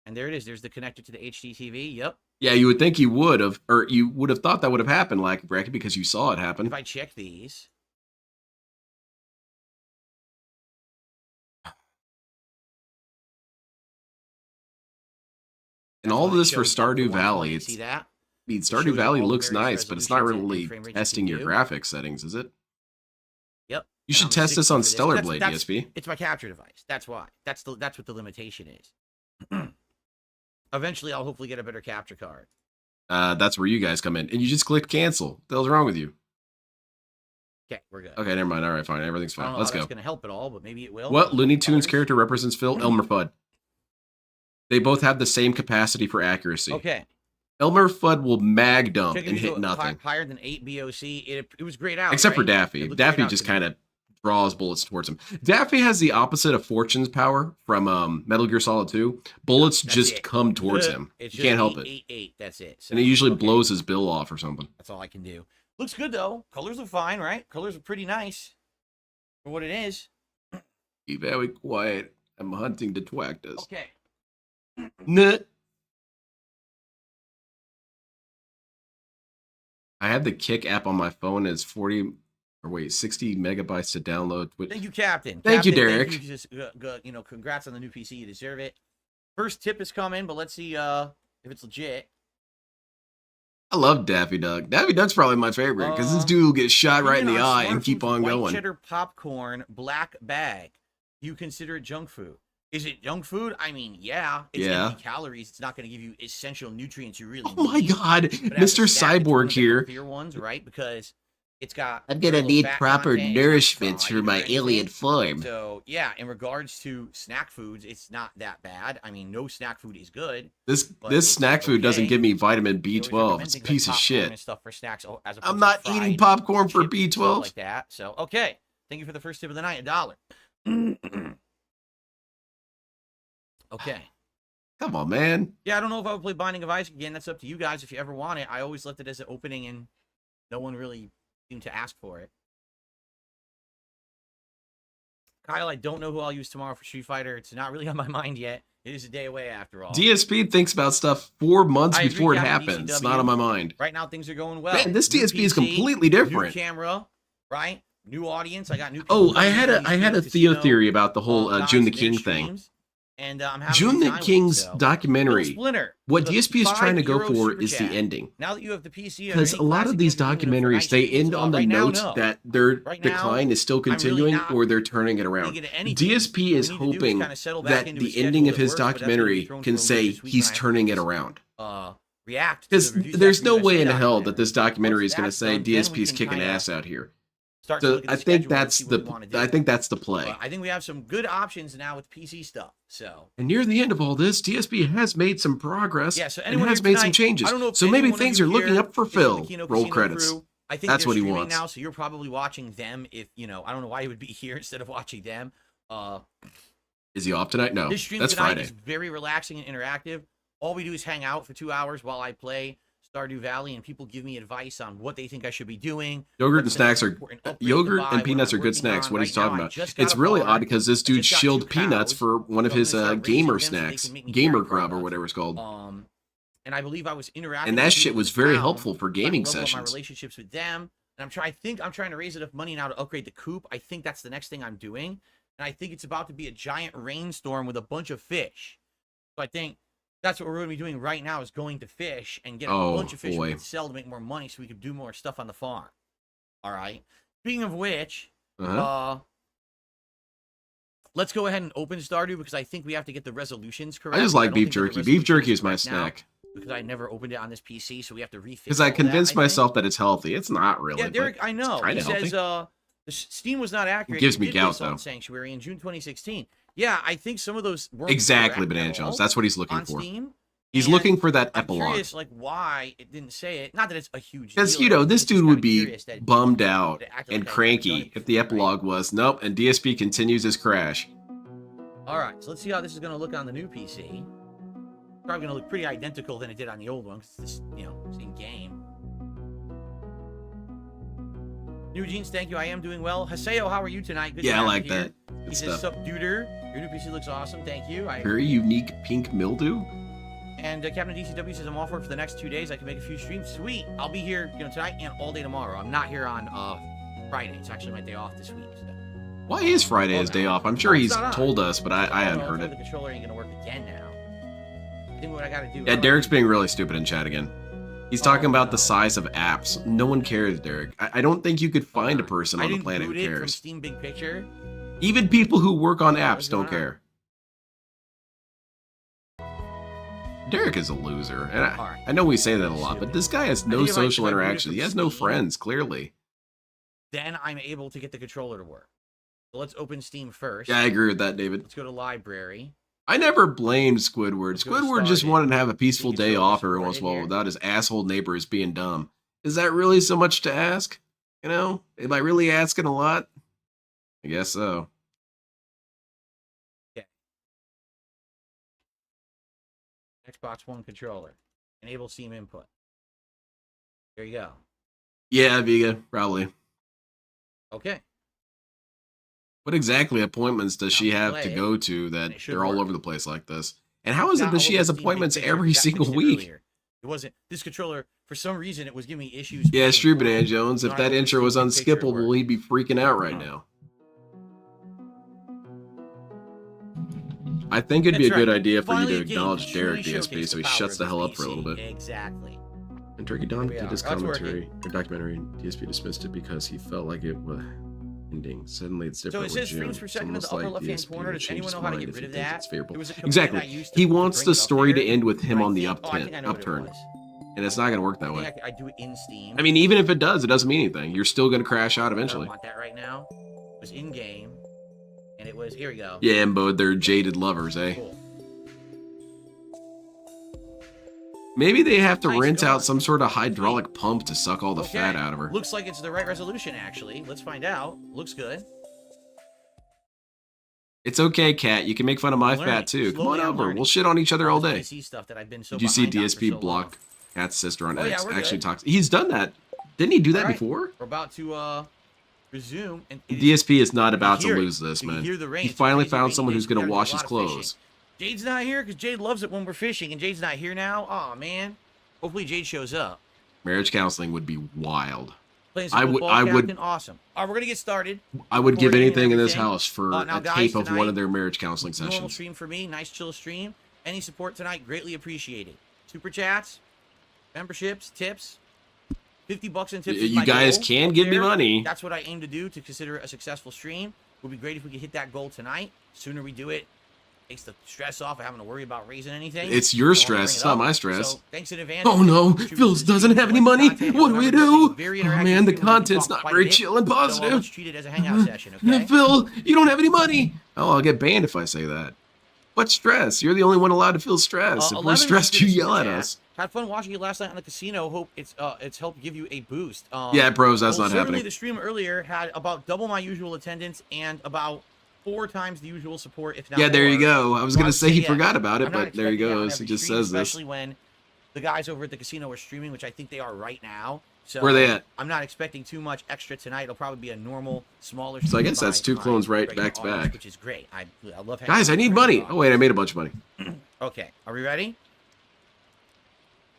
And there it is. There's the connector to the HD TV. Yep. Yeah, you would think you would have, or you would have thought that would have happened, like Bracket, because you saw it happen. If I check these. And That's all when of it this for shows up to Stardew 120. Valley. It's, See that? I mean, shows Stardew you Valley all the looks various nice, but it's not resolutions and really frame rates you testing can your do. graphics settings, is it? Yep. You And should I'm test this 60 on for Stellar That's- Blade, that's- DSP. It's my capture device. That's why. That's what the limitation is. Eventually, I'll hopefully get a better capture card. That's where you guys come in. And you just click cancel. What the hell's wrong with you? Okay, we're good. Okay, never mind. All right, fine. Everything's I don't fine. know Let's how go. that's going to help at all, but maybe it will. What Looney Tunes Colors. character represents Phil? Elmer Fudd. They both have the same capacity for accuracy. Okay. Elmer Fudd will mag dump Checking and these hit out nothing. higher than 8 BOC. It was grayed out. Except for right? Daffy. It looked Daffy grayed out just to me. kind of draws bullets towards him. Daffy has the opposite of Fortune's power from Metal Gear Solid 2. Bullets That's just it. come towards him. It's You can't help 8, it. 8, 8. That's it. So, And it usually okay. blows his bill off or something. That's all I can do. Looks good though. Colors are fine, right? Colors are pretty nice for what it is. Be very quiet. I'm hunting the twactus. Okay. Nut. I have the Kick app on my phone. It's 60 megabytes to download. Thank you, Captain. Thank you, Captain, Derek. Thank you. Just, congrats on the new PC. You deserve it. First tip is coming, but let's see if it's legit. I love Daffy Duck. Daffy Duck's probably my favorite because this dude will get shot right in the Opinion on eye and Smart keep Foods on white going. cheddar popcorn black bag. You consider it junk food? Is it junk food? I mean, yeah. It's empty calories. It's not going to give you essential nutrients you really need. Oh my god, But as a Mr. snack, it's one Cyborg of the here. healthier ones, right? Because it's got I'm very gonna low need fat proper content, it's not nourishments fried for my or anything. alien form. So yeah, in regards to snack foods, it's not that bad. I mean, no snack food is good. This But this it's snack food doesn't okay. give me vitamin They always B12. recommend It's a things like piece of popcorn shit. and stuff for snacks as I'm opposed not to eating fried popcorn for chips and stuff B12. like that. So okay, thank you for the first tip of the night, $1. Okay. Come on, man. Yeah, I don't know if I would play Binding of Isaac again. That's up to you guys if you ever want it. I always left it as an opening, and no one really seemed to ask for it. Kyle, I don't know who I'll use tomorrow for Street Fighter. It's not really on my mind yet. It is a day away after all. DSP thinks about stuff 4 months I agree, before it Captain happens. It's DCW. not on my mind. Right now, things are going well. Man, this New DSP is PC, completely different. New camera, right? New audience. I got new. Oh, people I coming had to a these Theo Kino, theory about the whole guys June the and their King thing. streams, and I'm having a June good the time with it, King's so. documentary. Little Splinter, What with a DSP is trying to go €5 for super is the chat. ending. Now that you have the PC, Because a lot of these documentaries, they end on the note that their Right now, decline is still I'm really continuing not or they're turning it around. thinking of anything. DSP is What we need to do hoping kinda settle back that into a the ending schedule of his that works, but that's gonna be documentary thrown can for a loop say this week he's when I have turning to it around. React. to Because the reviews there's after no the way in DSP hell that documentary. this documentary is Once going to that's say done, then we DSP's can kicking kinda ass out here. Start to So look at the I think schedule and that's see what we wanna do. I think that's the play. But I think we have some good options now with PC stuff. So And near the end of all this, DSP has made some progress yeah, so and anyone has here made some tonight, changes. I don't know if So maybe anyone of things you are looking here up for is from the Phil. Kino Roll Casino credits. crew. I think That's they're what he streaming wants. now, so you're probably watching them. If you know, I don't know why you would be here instead of watching them. Is he off tonight? No, This stream that's tonight Friday. is very relaxing and interactive. All we do is hang out for 2 hours while I play StarDew Valley, and people give me advice on what they think I should be doing. Yogurt and what's the snacks next are important upgrade to yogurt buy, and what peanuts I'm are good working snacks. on. What Right he's talking now, I about. just got It's a really farm. odd because this I dude just got shilled 2 peanuts cows, for one of so I'm his gonna start gamer raising them so they snacks, can make me gamer carrot grub or products. whatever it's called. And I believe I was interacting. And with that people shit in was the very town, helpful for trying to gaming level up my sessions. relationships with them, and I think I'm trying to raise enough money now to upgrade the coop. I think that's the next thing I'm doing, and I think it's about to be a giant rainstorm with a bunch of fish. So I think that's what we're going to be doing right now is going to fish and get a bunch of fish we can sell to make more money so we can do more stuff on the farm. All right. Speaking of which, let's go ahead and open Stardew because I think we have to get the resolutions correct. I just like don't beef think that the jerky. Beef jerky resolution is my correct now snack. because I never opened it on this PC, so we have to refix. Because I all convinced that, I myself that it's healthy. It's not really. Yeah, Derek, I know. He kinda says healthy. the Steam was not accurate. Gives He me did gout, this on though. Sanctuary in June 2016. Yeah, I think some of those weren't Exactly, correct Banana at Jones. all That's what he's looking on for. Steam. He's And looking for that I'm epilogue. curious, like, why it didn't say it. Not that it's a huge Because, deal. you know, I'm this just dude kinda would be curious that bummed out it acted like and I never done cranky it if the before, right? epilogue was, nope, and DSP continues his crash. All right, so let's see how this is going to look on the new PC. Probably going to look pretty identical than it did on the old one because it's, you know, same game. New Jeans, thank you. I am doing well. Haseo, how are you tonight? Good to Yeah, I have you like here. that. He Good says, stuff. sup, duder. Your new PC looks awesome. Thank you. Very unique pink mildew. And Captain DCW says, I'm off work for the next 2 days. I can make a few streams. Sweet. I'll be here, you know, tonight and all day tomorrow. I'm not here on Friday. It's actually my day off this week. So. Why is Friday his day off? I'm sure It's he's not on. told us, but I Oh, hadn't no, heard the it. controller ain't gonna work again now. I think what I gotta do. Yeah, Derek's being really stupid in chat again. He's talking about the size of apps. No one cares, Derek. I don't think you could find a person on the planet who From cares. Steam Big Picture. Even people who work on apps What's don't going on? care. Derek is a loser. And Alright. I know we say that a lot, but this guy has no think if I social boot it interaction. from He has no Steam- friends, clearly. Then I'm able to get the controller to work. So let's open Steam first. Yeah, I agree with that, David. Let's go to library. I never blamed Squidward. Let's go to Squidward just Stardew. wanted to have a peaceful You day control off this every right once in a while here. without his asshole neighbors being dumb. Is that really so much to ask? You know? Am I really asking a lot? I guess so. Xbox One controller. Enable Steam input. There you go. Yeah, Vega, probably. Okay. What exactly appointments does she Now have play to it, go to that and it should they're all work. over the place like this? And how is it Not that all she over has Steam Big appointments Picture. every That single fixed it week? earlier. It wasn't this controller for some reason it was giving me issues. Yeah, with Street the Banana port. Jones, if Not that able to intro see was Big Picture at unskippable, work. he'd be freaking out right now. I think it'd be a That's good right. idea for you Finally, to a game acknowledge to Derek truly DSP showcase so he the power shuts of the his hell up for a PC. little bit. Exactly. And Turkey Don Here we did his are. That's commentary or documentary, and DSP dismissed it because he felt like it was ending. Suddenly it's So different it with says June. frames per It's second in the almost upper like left-hand DSP corner. will Does change anyone his know how to mind get if rid he of thinks that? it's favorable. It was a command Exactly. I used He to wants bring the it up story to there, end with him but I on the think- oh, I think I know what it upturn. was. And it's not going to work that I way. think I do it in Steam. I mean, even if it does, it doesn't mean anything. You're still going to crash out I don't eventually. want that right now. It was in game, and it was here we go. Yeah, and Bo, they're jaded lovers, eh? Cool. Maybe they have to Nice, rent go out on. some sort of hydraulic pump to suck all the Okay. fat out of her. Looks like it's the right resolution, actually. Let's find out. Looks good. It's okay, Cat. You can make fun of my I'm learning. fat too. Come Slowly, on I'm over. learning. We'll shit on each other all This day. PC stuff that I've been so Did you see behind on for DSP so block long. Cat's sister on Oh, yeah, X? we're Actually good. talks. He's done that. Didn't he do that All right. before? We're about to resume. And it is- DSP is not you about to hear it. lose this, You can man. hear the rain. He It's finally crazy found rainy someone days. who's going We to gotta do wash a his lot of fishing. clothes. Jade's not here because Jade loves it when we're fishing, and Jade's not here now. Oh man. Hopefully Jade shows up. Marriage counseling would be wild. Playing some I would- football, I would- Captain. Awesome. All right, we're gonna get started. I would give Recording and anything in this everything. house for Now, a guys, tape of one tonight, of their marriage counseling Normal sessions. stream for me. Nice chill stream. Any support tonight, greatly appreciated. Super chats, memberships, tips. $50 in tips. is You my guys goal can up give me there. money. That's what I aim to do to consider it a successful stream. Would be great if we could hit that goal tonight. Sooner we do it, Takes the stress off of having to worry about raising anything. It's your I wanna stress, bring it's it not up. my stress. So thanks in advance. Oh no, Contribute Phil to the doesn't stream, have any like money. content. What do we Remember, this is do? a very Oh interactive man, the stream where we content's talk not quite a very bit. chill and So positive. let's treat it as a hangout session, okay? Phil, you don't have any money. Oh, I'll get banned if I say that. What stress? You're the only one allowed to feel stress. If we're 11 stressed, did you a yell super at chat. us. Had fun watching you last night on the casino. Hope it's helped give you a boost. Yeah, bros, that's well, not certainly happening. The stream earlier had about double my usual attendance and about 4 times the usual support, if not Yeah, there you more. go. I was So going I'd to say he yeah, forgot about it, I'm not but there he expecting that on goes. He every just stream, says this. especially when the guys over at the casino are streaming, which I think they are right now. So Where are they at? I'm not expecting too much extra tonight. It'll probably be a normal, smaller. So I stream guess that's by 2 my clones right regular back to audience, back. which is great. I love having Guys, I need regular money. audience. Oh, wait, I made a bunch of money. Okay, are we ready?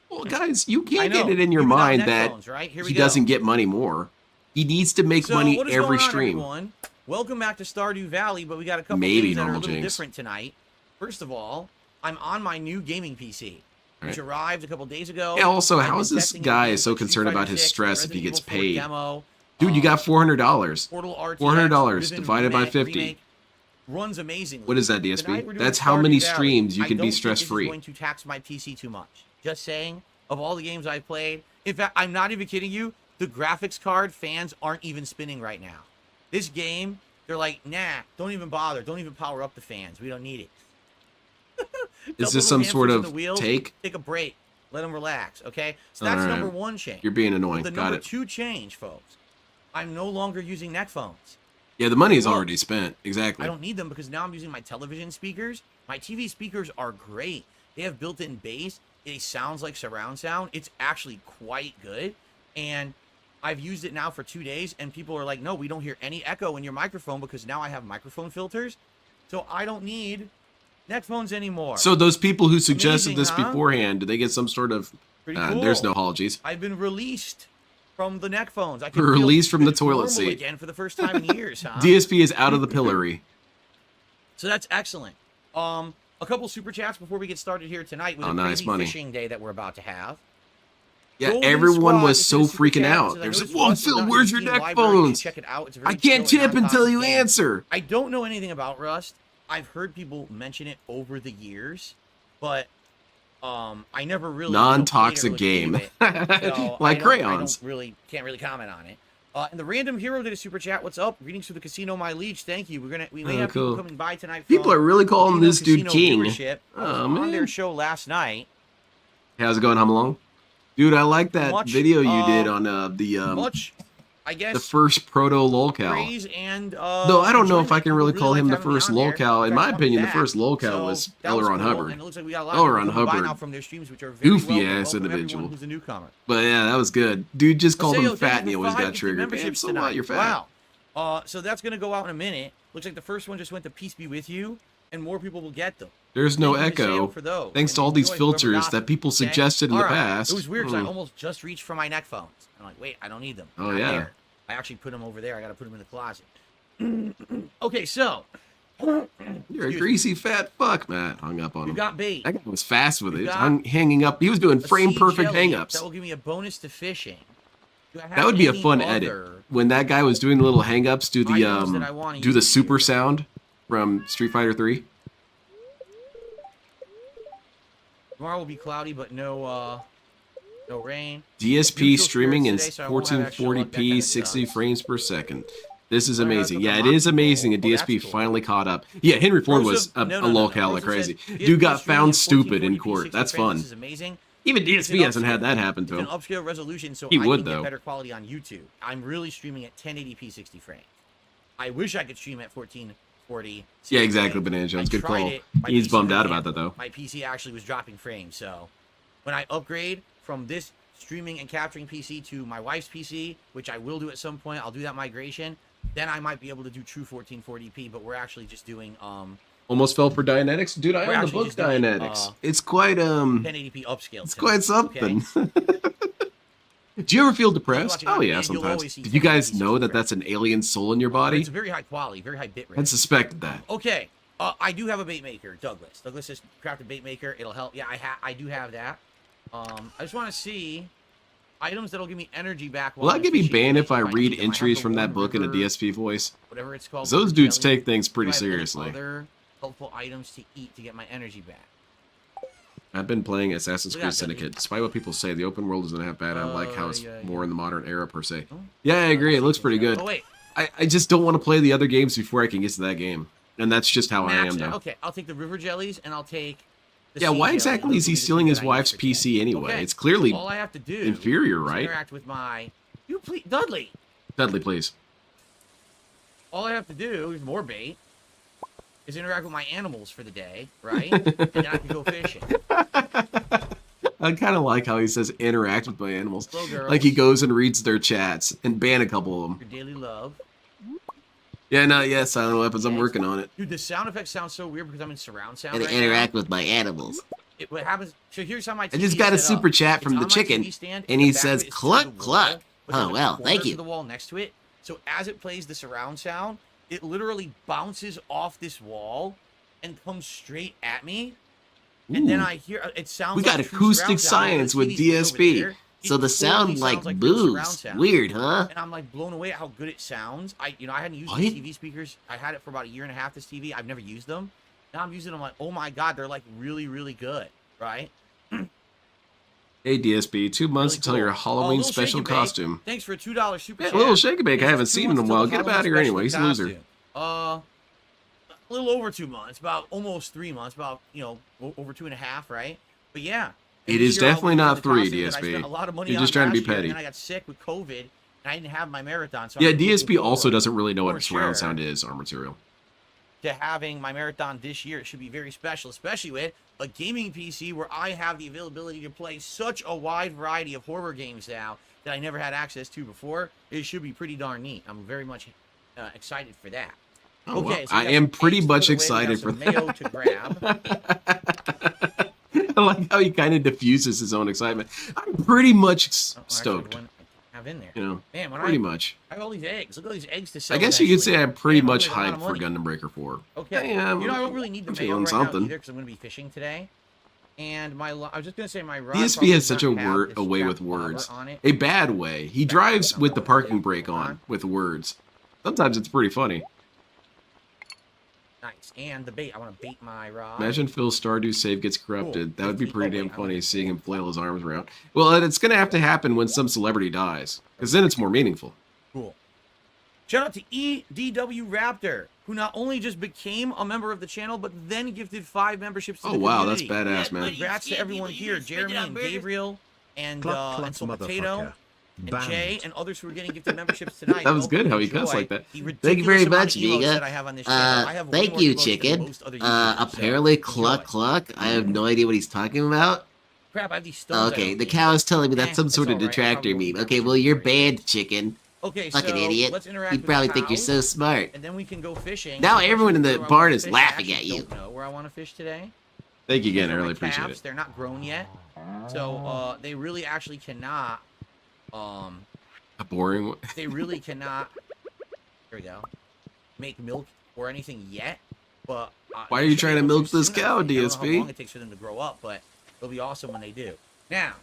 Well, guys, you I can't know. get it in your Even without mind net that phones, right? Here he we go. doesn't get money more. He needs to make So money what is every going on, stream. everyone? Welcome back to Stardew Valley, but we got a couple Maybe things that are a normal little Jinx. different tonight. First of all, I'm on my new gaming PC, which Right. arrived a couple days ago. Yeah, also, I've how been is this testing it guy with so Street concerned Fighter about his 6, stress if he Resident gets Evil 4 paid? Demo, Dude, you got $400. Portal RTX, $400 Riven divided by remake, 50. runs amazingly. What is that, Tonight we're DSP? doing That's how Stardew many Valley. streams you I can don't be think this is stress-free. going to tax my PC too much. Just saying, of all the games I've played, in fact, I'm not even kidding you, the graphics card fans aren't even spinning right now. This game, they're like, nah, don't even bother. Don't even power up the fans. We don't need it. Is Double this some hamsters sort in of the wheels, take? Take a break. Let them relax, okay? So that's Alright. number 1 change. You're being annoying. The Got number it. 2 change, folks. I'm no longer using neck phones. Yeah, the money is Look, already spent. Exactly. I don't need them because now I'm using my television speakers. My TV speakers are great. They have built-in bass. It sounds like surround sound. It's actually quite good. And I've used it now for 2 days, and people are like, no, we don't hear any echo in your microphone because now I have microphone filters. So I don't need neck phones anymore. So those people who suggested Amazing, this huh? beforehand, did they get some sort of... Pretty cool. There's no apologies. I've been released from the neck phones. I can Released feel from the toilet normal seat. again for the first time in years, huh? DSP is out of the pillory. So that's excellent. A couple super chats before we get started here tonight with Oh, a nice crazy money. fishing day that we're about to have. Yeah, Golden everyone Squad was is so in a super freaking chat. out. Says, I They're noticed like, whoa, Rust is Phil, not where's in your the neck library. You should phones? check it out. It's a I very can't chill and tip until you non-toxic game. answer. I don't know anything about Rust. I've heard people mention it over the years, but I never really Non-toxic played it or game. looked into it. So Like I crayons. can't really comment on it. And the random hero did a super chat. What's up? Greetings to the casino, my liege. Thank you. We may Oh, have cool. people coming by tonight. People from are really calling Kino this dude Casino king. viewership. I was Oh, on their man. show last night. How's it going, hum along? Dude, I like that Much, video you did on the Much, I guess. the first proto lolcow. Praise and Though I don't know if I enjoyment. can really People call him the liked having me first on there. lolcow. In Tried my to want me opinion, the back. first lolcow So was that was Elleron cool, Hubbard. And it looks like we got a lot of Elleron people coming by Hubbard. now from their streams, which are very Goofy welcome. ass Welcome individual. everyone who's a newcomer. But yeah, that was good. Dude just called him Paseo, fat thank and he you for always 5 got gifted triggered. Damn, memberships so tonight. what? You're fat. Wow. So that's gonna go out in a minute. Looks like the first one just went to Peace Be With You, and more people will get them. There's no Thank you, Paseo, echo. for those. Thanks And to all these enjoy whoever filters got that them, people okay? suggested in the All right. past. It was weird because I almost just reached for my neck phones. I'm like, wait, I don't need them. Oh, Not yeah. there. I actually put them over there. I got to put them in the closet. Okay, so You're a Excuse me. greasy fat fuck, Matt. Hung up on you him. got bait. That guy was fast with it. You He was got hanging up. He was doing A frame sea perfect jelly hangups. That will give me a bonus to fishing. Do I have That would be a any fun other edit. When that guy was doing the little hangups, do the items that I wanna do the use super here? sound from Street Fighter 3. Tomorrow will be cloudy, but no rain. DSP Neutral streaming in spirits today, so I won't have extra luck. That 1440p, kinda 60 sucks. frames per second. This is Learn how to amazing. cook a Yeah, it mock is amazing. And bowl. Oh, that's DSP cool. finally caught up. Yeah, Henry Ford was a lolcow like Rosa crazy. says, Dude got DSP found streaming stupid in 1440p, court. 60 That's frames. fun. This is amazing. Even It's DSP an hasn't had upscale. that happen to It's him. an upscale resolution, so He I would, can though. get better quality on YouTube. I'm really streaming at 1080p 60 frames. I wish I could stream at 1440. Yeah, exactly, Banana Jones. Good call. He's bummed out about that, though. My PC actually was dropping frames, so when I upgrade from this streaming and capturing PC to my wife's PC, which I will do at some point, I'll do that migration, then I might be able to do true 1440p, but we're actually just doing Almost fell for Dianetics. Dude, I We're own the actually book just doing, Dianetics. It's quite 1080p upscale. it's tonight, quite something. Do you ever feel depressed? watching Oh on yeah, demand, you'll sometimes. always see Did you guys 1080p know that 60 that's an alien soul in your But body? it's a very high quality, very high bit rate. I suspected that. Okay, I do have a bait maker, Douglas. Douglas has crafted bait maker. It'll help. Yeah, I do have that. I just want to see items that'll give me energy back. Will while I I'm get me fishing. banned if I need read them. have entries the from that One book in a River, DSP voice? Whatever it's called. Those River dudes Jelly. take things pretty Do I have any seriously. other helpful items to eat to get my energy back. I've been playing Assassin's Look Creed out, Dudley. Syndicate. Despite what people say, the open world isn't that bad. I like how it's yeah, more in the modern era, per se. Oh. Yeah, I agree. It looks pretty good. Oh, wait. I just don't want to play the other games before I can get to that game. And that's just how I am, though. Okay, I'll take the river jellies, and I'll take the Yeah, sea why jelly. exactly Those is he will be the stealing two his that I need wife's for today. PC anyway? Okay, It's clearly so all I have to do inferior, is right? interact with my... You please... Dudley! Dudley, please. All I have to do is more bait. Is interact with my animals for the day, right? And then I can go fishing. I kind of like how he says interact with my animals. Hello, girls. Like he goes and reads their chats and ban a couple of them. Your daily love. Yeah, no, yeah, Silent Weapons, I'm working on it. Dude, the sound effects sound so weird because I'm in surround sound And right interact now. with my animals. What happens... So here's how my TV I just got a is set super up. chat It's from on the my chicken, TV stand, and the he back of says, it is to cluck, the wall, cluck. but there's Oh, a well, corner thank to you. the wall next to it. So as it plays the surround sound, it literally bounces off this wall and comes straight at me. And then Ooh. I hear it sounds. We like got true acoustic surround sound. science The with TV's over DSP. there. It So the totally sound sounds like real surround booze. sound. Weird, huh? And I'm like blown away at how good it sounds. I hadn't used What? the TV speakers. I had it for about a year and a half. This TV, I've never used them. Now I'm using them. Like, oh my god, they're like really, really good, right? Hey, DSP, 2 months Really until cool. your Oh, Halloween little special Shake and Bake. costume. Thanks for a $2 super Yeah, chat. little Shake and Bake, I Thanks haven't for seen 2 in a months while. until Get the him out of here Halloween anyway. He's a loser. special costume. A little over 2 months, about almost 3 months, about over 2.5, right? But yeah, It this is year I'll definitely be not the 3, costume that I DSP. spent a lot of money You're on just trying to be last year, petty. And I got sick with COVID, and I didn't have my marathon. So Yeah, I'm looking DSP also forward doesn't really know for what surround sure sound is, our material. to having my marathon this year. It should be very special, especially with a gaming PC where I have the availability to play such a wide variety of horror games now that I never had access to before. It should be pretty darn neat. I'm very much excited for that. Oh, well, Okay, so we I got am some pretty eggs to much put away. We excited got for some mayo to grab. I like how he kind of diffuses his own excitement. I'm pretty much Oh, actually, stoked. one I have in there. You know, Man, when pretty I much. have all these eggs. Look at all these eggs to sell. I guess you could eventually. say I'm pretty Man, I'm much gonna make a lot hyped of for money. Gundam Breaker 4. Okay. I am. You know, I don't really need the I'm mayo feeling right something. now either because I'm going to be fishing today. And I was just going to say my rod DSP probably has does such not have this a way strap with words. bobber on it. A bad way. He drives with the parking brake on with words. Sometimes it's pretty funny. Nice. And the bait. I want to bait my rod. Imagine Phil's Stardew save gets corrupted. That would be pretty damn wait, funny I'm seeing him flail his arms around. Well, it's going to have to happen when some celebrity dies. Because then it's more meaningful. Cool. Shout out to EDW Raptor, who not only just became a member of the channel, but then gifted 5 memberships to Oh, the wow, that's community. badass, man. Congrats to everyone here, Jeremy and Gabriel, and Soul Potato, and Jay, and others who are getting gifted memberships tonight. That was Hope good you how he enjoy cuts like that. the Thank you very ridiculous much, amount of emotes Miga. that I have on this channel. I have way Thank more you, emotes than chicken. most other YouTubers, so Apparently, cluck, enjoy. cluck. I have no idea what he's talking about. Crap, I have these stones. I Okay, don't the need. cow is telling me Eh, that's some it's sort of alright, I detractor probably won't meme. need Okay, that well, you're for you. banned, chicken. Okay, Fucking so idiot. let's interact You with probably the think you're cows, so smart. and then we can go fishing. Now The everyone in question the is where I barn wanna is fish. laughing I at actually you. don't know where I want to fish today. Thank you again. I These are really my appreciate calves. it. They're not grown yet, so they really actually cannot. A boring one. They really cannot. Here we go. Make milk or anything yet, but Why are they you should be trying to able milk this soon, I cow, think. I don't know DSP? how long it takes for them to grow up, but it'll be awesome when they do. Now,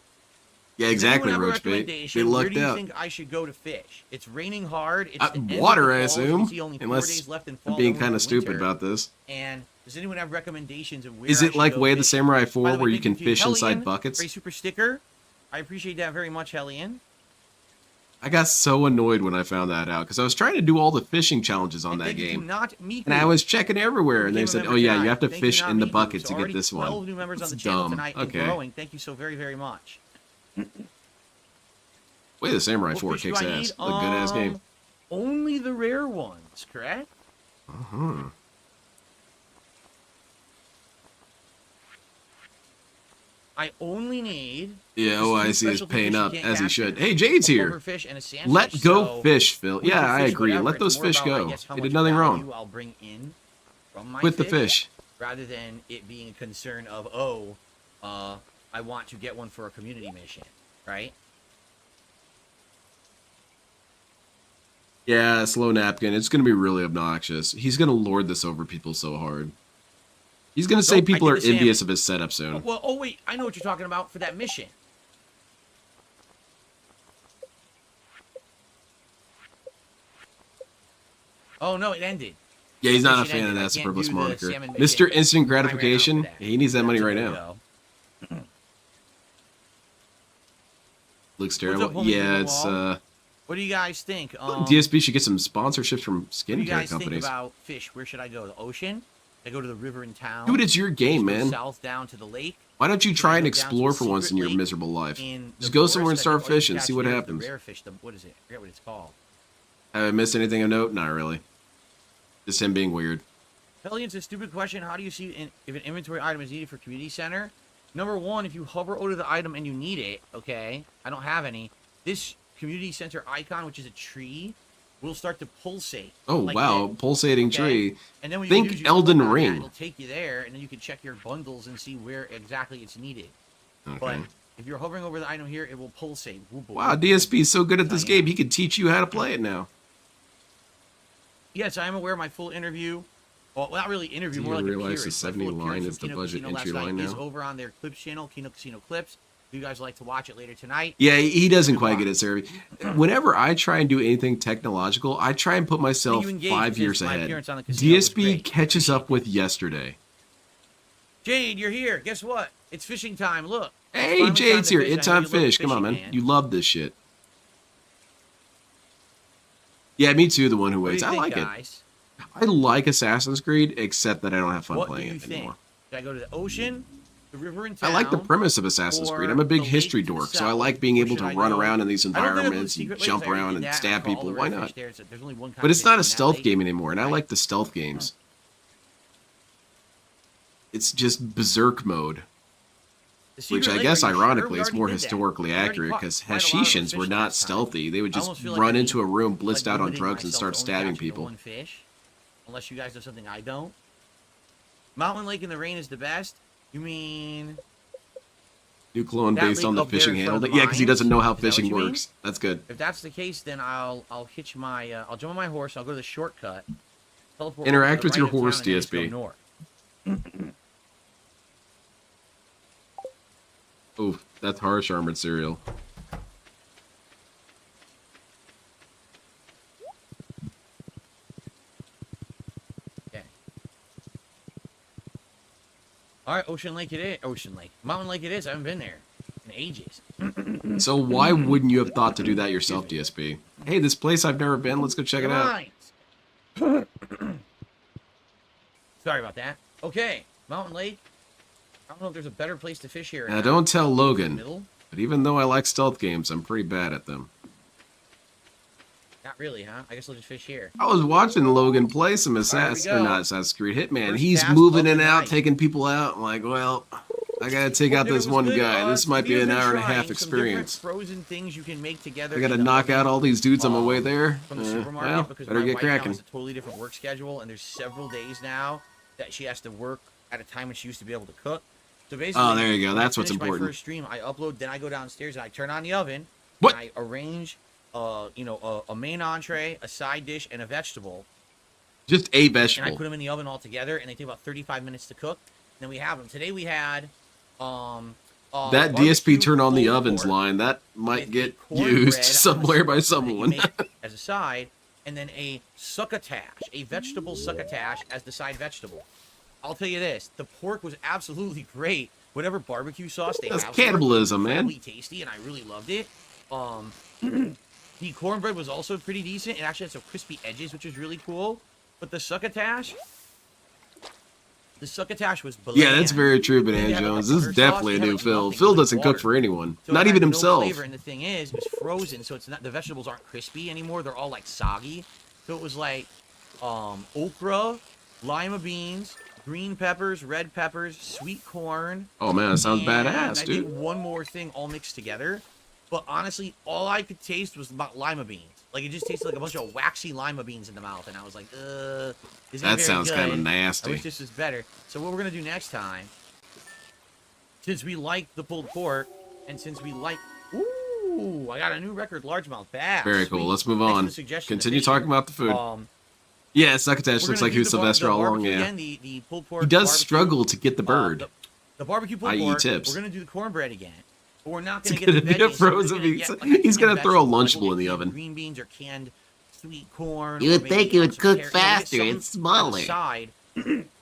Yeah, does exactly, anyone have a Roach Bait. They recommendation? Where lucked do you out. think I should go to fish? It's raining hard. It's the end of Water, the I fall. assume. You see only 4 Unless days left in fall, I'm being then we're kind in of stupid winter. about this. And does anyone have recommendations of where Is I it should like go Way of the fishing? Samurai By 4 the way, where you thank can to fish inside Hellion buckets? for a super sticker. I appreciate that very much, Hellion. I got so annoyed when I found that out because I was trying to do all the fishing challenges on And that thank you to game. Not Miku, And I was checking everywhere and they became a said, member oh yeah, tonight. you have to Thank fish Not in the Miku. bucket So to get already this 12 one. new members on It's the channel dumb. tonight and Okay. growing. Thank you so very, very much. Way of the Samurai What 4 fish do kicks I ass. need? It's a good ass game. Only the rare ones, correct? Uh-huh. I only need. Yeah, just two OIC is specialty paying fish you up can't as he capture. should. Hey, Jade's A here. pufferfish and a sandfish, Let go so fish, Phil. we Yeah, can I fish agree. whatever. Let It's those more fish about, I go. guess, how They much did nothing value wrong. I'll bring in from my With the fish. rather than it being a concern of I want to get one for a community mission, right? Yeah, slow napkin. It's going to be really obnoxious. He's going to lord this over people so hard. He's going to say Nope, I people did are the salmon. envious of his setup soon. Well, oh wait, I know what you're talking about for that mission. Oh no, it ended. Yeah, he's not a Mission fan of ended. I that can't superfluous do the moniker. salmon Mr. mission. Instant I ran out Gratification. for that. He needs that money That's right a now. go. Looks What's terrible. up, homie Yeah, Big it's Wall? What do you guys think? DSP should get some sponsorships from What do you skincare guys companies. think about fish? Where should I go? The ocean? Should I go to the river in town? Dude, it's your game, Just go man. South down to the lake. Why don't you Should try I and go down to explore a for once in your secret lake miserable life? in Just the go forest? somewhere and I start think all you fishing, catch see what here is happens. The rare fish. What is it? I forget what it's called. Have I missed anything of note? Not really. Just him being weird. Pellion's a stupid question. How do you see if an inventory item is needed for community center? Number one, if you hover over the item and you need it, okay, I don't have any. This community center icon, which is a tree, will start to pulsate. Oh, like wow. this, Pulsating okay? tree. And then when Think you use Elden click on that, Ring. it'll take you there, and then you can check your bundles and see where exactly it's needed. Okay. But if you're hovering over the item here, it will pulsate. Whoop, whoop, Wow, whoop. DSP is so good at this Tell you game, he could teach you how to play it now. Yes, I am aware of my full interview. Well, not really interview, Do more you like realize appearance. the My 70 full line appearance is from the Kino budget Casino entry last line night is now? over on their Clips channel, Kino Casino Clips. If you guys like to watch it later tonight. Yeah, he doesn't quite get it, Serby. Whenever I try and do anything technological, I try and put myself You engage 5 since years my ahead. appearance on the casino was DSP great. catches up with yesterday. Jade, you're here. Guess what? It's fishing time. Look. It's Hey, finally time Jade's to here. fish. It's I know on you love fish. Come on, fishing, man. You love this shit. Yeah, me too, the one who What do waits. you I think, like it. guys? I like Assassin's Creed, except that I don't have fun What do playing you it think? anymore. Should I go to the ocean, the river in town? I like the premise of Assassin's Creed. I'm a big or the history lake to the dork, so I south? like being Or able should to I run go- around in these I don't think I'll go to environments secret and lakes. jump I already around did and that. stab Caught all people. the Why rare not? fish there. There's only one kind But of it's fish not in a that stealth lake. game anymore, and I like the stealth games. It's just berserk mode, The which secret I lake, guess are you sure? ironically We is already more did that. historically We already accurate caught because quite a lot of those Hashishans were fish not last time. stealthy. They would I just almost feel like run I into a room, like blitzed out on limiting drugs, and myself start to only stabbing catching the people. one fish, unless you guys do something I don't. Mountain Lake in the rain is the best. You mean New clone that based lake on the up there fishing in front of handle. the Yeah, because he doesn't know how mines? Is that what fishing you mean? works. That's good. if that's the case? Then I'll hitch my I'll jump on my horse. I'll go to the shortcut. Teleport Interact over to with the your right of horse, town, and then just go DSP. north. Ooh, that's harsh armored cereal. Okay. All right, Ocean Lake it is. Ocean Lake, Mountain Lake it is. I haven't been there in ages. So why wouldn't you have thought to do that yourself, DSP? Hey, this place I've never been. Let's go check it out. Mines. Sorry about that. Okay, Mountain Lake. I don't know if there's a better place to fish here. or Now, not. don't tell Logan, Middle? but even though I like stealth games, I'm pretty bad at them. Not really, huh? I guess I'll just fish here. I was watching Logan play some All Assassin's, right, here we or go. not Assassin's Creed, Hitman. First He's cast moving of in and the out, night. taking people out. I'm like, well, I gotta take out Hope this it was one good. guy. This might be Steve's an been hour and a trying half some experience. different frozen things you can make together. I gotta in the knock oven, out all these dudes on my way there. from the supermarket Well, because better my get wife now cracking. has a totally different work schedule, and there's several days now that she has to work at a time when she used to be able to cook. So basically, Oh, there you go. when I That's what's finish important. My first stream, I upload, then I go downstairs and I turn on the oven. What? And I arrange, a main entree, a side dish, and a vegetable, Just a and I vegetable. put them in the oven all together, and they take about 35 minutes to cook. And then we have them. Today we had That barbecue DSP turn on the pulled ovens pork line, that might with get a cornbread used on the somewhere by side that you someone. make as a side, and then a succotash, a vegetable succotash as the side vegetable. I'll tell you this: the pork was absolutely great. Whatever barbecue sauce they That's have, for it, cannibalism, man. incredibly tasty, and I really loved it. The cornbread was also pretty decent. It actually had some crispy edges, which was really cool. But the succotash was Yeah, that's bland. very true, They Banana have, like, Jones. the This is butter sauce, definitely a they have, new like, Phil. nothing, Phil like doesn't cook water. for anyone. So Not it even had no himself. flavor, and the thing is, it's frozen, so it's not, the vegetables aren't crispy anymore. They're all like soggy. So it was like okra, lima beans, green peppers, red peppers, sweet corn. Oh man, that sounds and badass, I dude. think one more thing all mixed together. But honestly, all I could taste was about lima beans. Like, it just tasted like a bunch of waxy lima beans in the mouth, and I was like, this isn't That very sounds kind of good. I nasty. wish this was better. So what we're gonna do next time, since we like the pulled pork, and since we like, ooh, I got a new record, largemouth bass. Very cool. Sweet. Let's move Thanks for on. the suggestion, Continue the talking about the food. Yeah, Succotash looks like he was Sylvester all along, yeah. The pulled pork, He does barbecue, struggle to get the bird. the barbecue pulled i.e. pork. tips. We're gonna do the cornbread again. But we're not It's gonna get the gonna be a veggies. So we're frozen gonna pizza. get, like, a He's gonna canned throw a vegetable, like Lunchable in the canned oven. Green beans or canned sweet corn. You or would maybe, think it would some cook carrot, faster. something It's on smaller. the side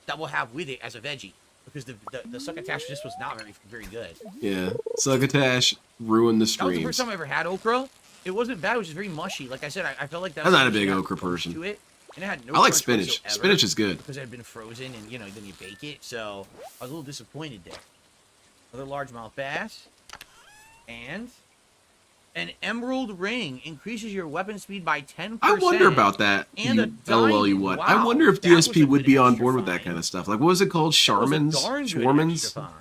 that we'll have with it as a veggie. Because the succotash just was not very good. Yeah, succotash ruined the That was the streams. first time I ever had okra. It wasn't bad. It was just very mushy. Like I said, I felt like that. I'm was not a something big that had okra crunch person. To it, and it had no I like crunch spinach. whatsoever Spinach is good. because it had been frozen, and then you bake it. So I was a little disappointed there. Another largemouth bass, and an emerald ring increases your weapon speed by 10%. I wonder about that. And a LOL, you diamond. what? Wow, I wonder if that was DSP a would good be on extra board with that find. kind of stuff. Like, what was it called? That was a Charmans? darn good Schwarmans? extra find.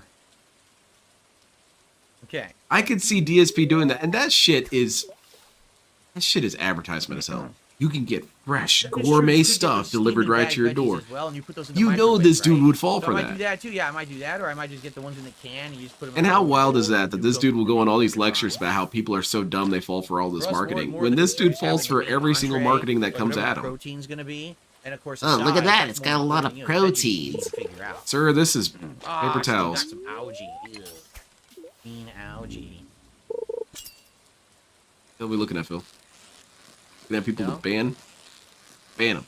Okay. I could see DSP doing that, and that shit is advertisement as hell. You can get fresh That is true. gourmet You could get stuff those delivered steaming right bag to your veggies door. as well, and you put those in the You know microwave, this dude right? would fall So for I might that. do that too. Yeah, I might do that, or I might just get the ones in the can and you just put them. And in the how microwave. wild is that You this go dude will go on all these fine. lectures about how people are so dumb they fall for all this For us, marketing. more When than this dude just falls having for a main every single entree, marketing that or comes whatever at the him. protein's gonna be, and of course. Oh, look at aside, that. that's It's more got a lot of important, the veggies proteins. you can figure out. Sir, this is Ah, paper I still towels. got some algae. Ew. Mean algae. What are we looking at, Phil? Looking at people No? to ban them.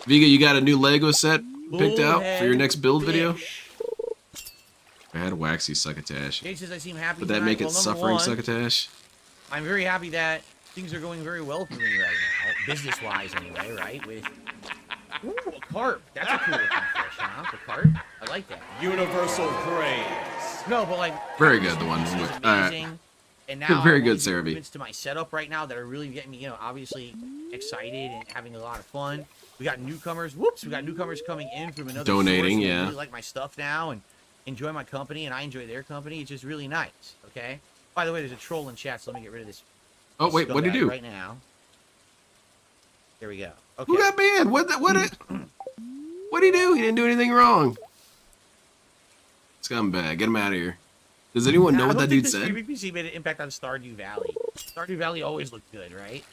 Viga, you got a new Lego set picked out for your next build video? Fish. I had a waxy succotash. Jay says I seem happy. Would that tonight. make it Well, number suffering one, succotash? I'm very happy that things are going very well for me right now, business-wise anyway, right? With ooh, a carp. That's a cool looking fish, huh? The carp. I like that. Universal praise. No, but like Very good, the one. this is All right. amazing. And now Very I'm good, making Sarah B. improvements to my setup right now that are really getting me, obviously excited and having a lot of fun. We got newcomers. Whoops, we got newcomers coming in from another Donating, source who yeah. really like my stuff now and enjoy my company, and I enjoy their company. It's just really nice. Okay. By the way, there's a troll in chat, so let me get rid of this. Oh wait, what'd he scumbag do? right now? There we go. Okay. Who got banned? What'd he do? He didn't do anything wrong. Scumbag, get him out of here. Does anyone know I what don't that think dude this said? PC made an impact on Stardew Valley. Stardew Valley always looked good, right?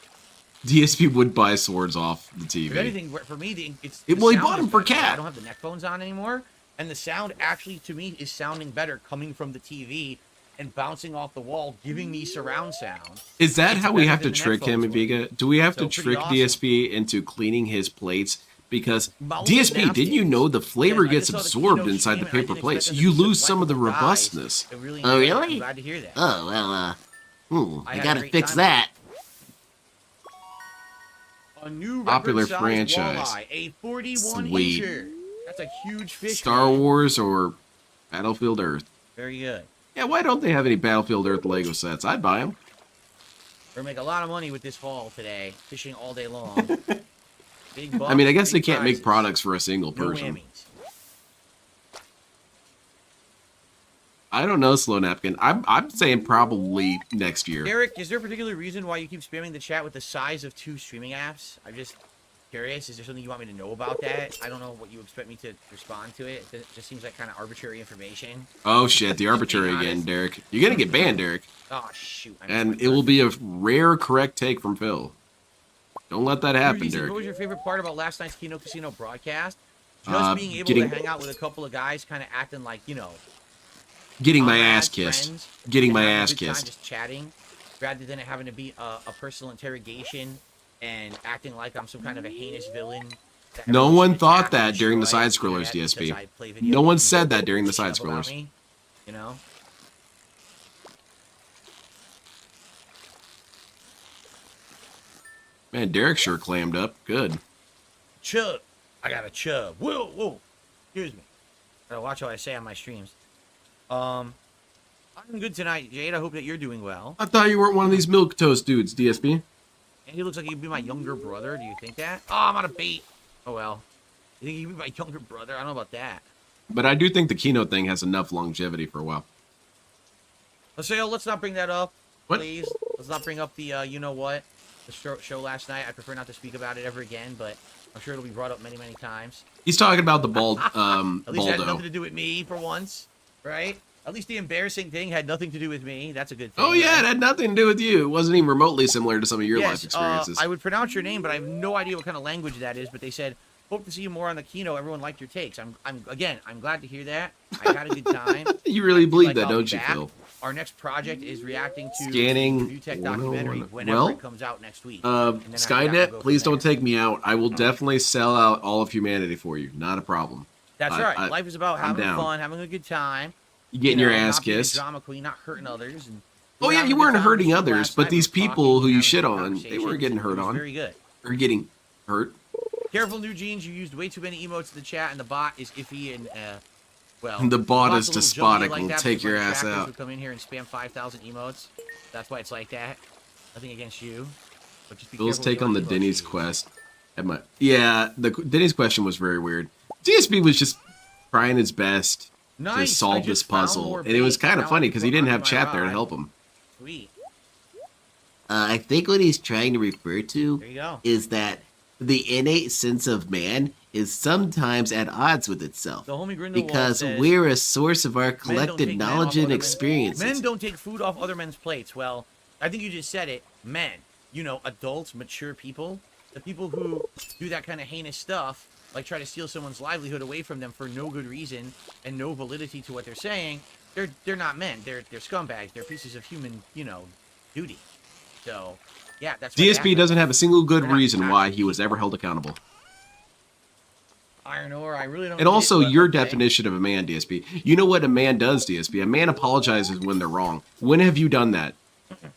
DSP would buy swords off the TV. If anything, for me, it's Well, he the sound bought is him for better. Cat. I don't have the neck phones on anymore, and the sound actually, to me, is sounding better coming from the TV and bouncing off the wall, giving me surround sound. Is that It's how we better have to than the trick him, headphones were. Viga? Do we have So to pretty trick awesome. DSP into cleaning his plates? Because Mold DSP, napkins. didn't you know the flavor Yes, I gets just saw the absorbed Kino inside the stream, and I paper didn't plates? expect them You to be lose such some of the likable guys. robustness. I really Oh, enjoyed it. really? I'm glad to hear that. Oh, well, I I had a gotta great fix time that. A new Popular record-sized franchise. walleye, a 41 Sweet. incher. That's a huge fish. Star man. Wars or Battlefield Earth? Very good. Yeah, why don't they have any Battlefield Earth Lego sets? I'd buy them. We're gonna make a lot of money with this haul today, fishing all day long. Big bucks, I mean, I guess they big can't make prizes. products for a single No person. whammies. I don't know, Slow Napkin. I'm saying probably next year. Derek, is there a particular reason why you keep spamming the chat with the size of 2 streaming apps? I'm just curious. Is there something you want me to know about that? I don't know what you expect me to respond to it. It just seems like kind of arbitrary information. Oh shit, the arbitrary Being again, honest. Derek. You're gonna get banned, Derek. Oh shoot! And it will be a rare correct take from Phil. Don't let that happen, What Derek. was your favorite part about last night's Kino Casino broadcast? Just being able getting- to hang out with a couple of guys, kind of acting like Getting my comrades, ass kissed. friends, Getting and my having a ass good time kissed. just chatting, rather than it having to be a personal interrogation and acting like I'm some kind of a heinous villain. that No everyone's one gonna thought attack and that during the destroy side on the scrollers, internet DSP. because I play video No one games said and that during the stuff side about scrollers. me, you know? Man, Derek sure clammed up. Good. Chub. I got a chub. Whoa, whoa. Excuse me. Gotta watch what I say on my streams. I'm good tonight, Jade. I hope that you're doing well. I thought you weren't one of these milk toast dudes, DSP. And he looks like he'd be my younger brother. Do you think that? Oh, I'm on a bait. Oh, well. You think he'd be my younger brother? I don't know about that. But I do think the Kino thing has enough longevity for a while. Let's not bring that up, What? please. Let's not bring up the, you know what? The show last night. I prefer not to speak about it ever again, but I'm sure it'll be brought up many, many times. He's talking about the bald, At least it had nothing Baldo. to do with me for once, right? At least the embarrassing thing had nothing to do with me. That's a good thing. Oh yeah, right? it had nothing to do with you. It wasn't even remotely similar to some of your life Yes, experiences. I would pronounce your name, but I have no idea what kind of language that is. But they said, Hope to see you more on the Kino. Everyone liked your takes. I'm glad to hear that. I had a good time. You really believe that, I'll don't be you, back. Phil? Our next project is reacting to Scanning the Review Tech documentary 101. whenever Well, it comes out next week. And then after that, we'll Skynet, go please from don't there. take me out. I will definitely sell out all of humanity for you. Not a problem. That's right. Life is about I'm having down. fun, having a good time. You getting your know, ass not being a kissed. drama queen, not hurting others. And Oh yeah, having you a good weren't time. hurting We others, last but night, these we were people talking who you and shit having on, they conversations, weren't getting and hurt it was on. Very good. Or getting hurt. Careful, New Jeans. You used way too many emotes in the chat, and the bot is iffy and well. The bot bot's is a little despotic junky and will that take because your my ass trackers out. would come in here and spam 5,000 emotes. That's why it's like that. Nothing against you, but just be Phil's careful take with on the your emotes, Denny's please. quest. Yeah, the Denny's question was very weird. DSP was just trying his best to Nice. I solve this just found puzzle, more and it was bait. kind Now of I funny can because put he didn't onto have my chat there to rod. help him. Sweet. I think what he's trying to refer to There you go. is that the innate sense of man is sometimes at odds with itself. The homie Grindelwald Because says, we're a source of our "Men don't collected take men knowledge off and other men's- experiences. Men don't take food off other men's plates." Well, I think you just said it. Men, you know, adults, mature people, the people who do that kind of heinous stuff, like try to steal someone's livelihood away from them for no good reason and no validity to what they're saying. They're not men. They're scumbags. They're pieces of human, you know, duty. So, yeah, that's what DSP that- doesn't have a single good They're not reason why he actual was ever people. held accountable. Iron ore. I really don't. And get also, it, but your okay. definition of a man, DSP. You know what a man does, DSP? A man apologizes when they're wrong. When have you done that?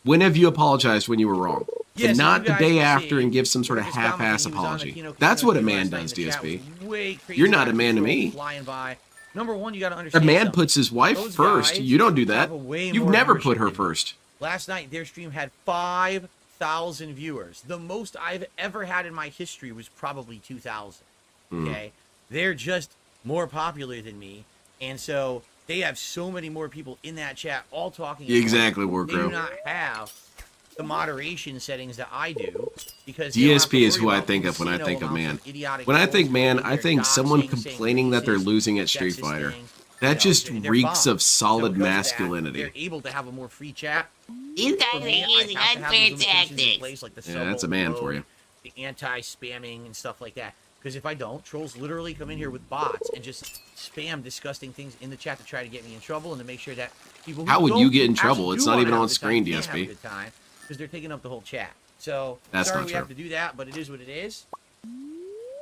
When have you apologized when you were wrong? Yeah, And so not you the guys day can after see and give some sort of Marcus Thomas, half-ass he was on the apology. Kino That's Casino what a stream man last night does, in the chat, DSP. was way crazy You're not out a of man to control, me. Flying by. Number one, you got to A understand. man something. puts his wife Those first. guys You don't do that. have a way You've more never viewership put her than you. first. Last night, their stream had 5,000 viewers. The most I've ever had in my history was probably 2,000. Okay, they're just more popular than me, and so they have so many more people in that chat, all talking. at once. Exactly, They do Warcrow. not have the moderation settings that I do because they don't have to DSP is worry who I about think of when I casino think of amounts man. of idiotic When I trolls think man, who I they're think someone doxing, saying complaining that they're racist, losing at Street sexist Fighter. things. That just They're reeks bombed. of solid So because of that, masculinity. they're able to have a more free chat. These guys For are me, I using have to have unfair these limitations in tactics. place, like the Yeah, that's a man for you. the anti-spamming and stuff like that. Because if I don't, trolls literally come in here with bots and just spam disgusting things in the chat to try to get me in trouble and to make sure that people. How would you get in trouble? actually It's do not wanna even have on a good screen, time, can't have a DSP. good time because they're taking up the whole chat. So That's sorry not we true. have to do that, but it is what it is.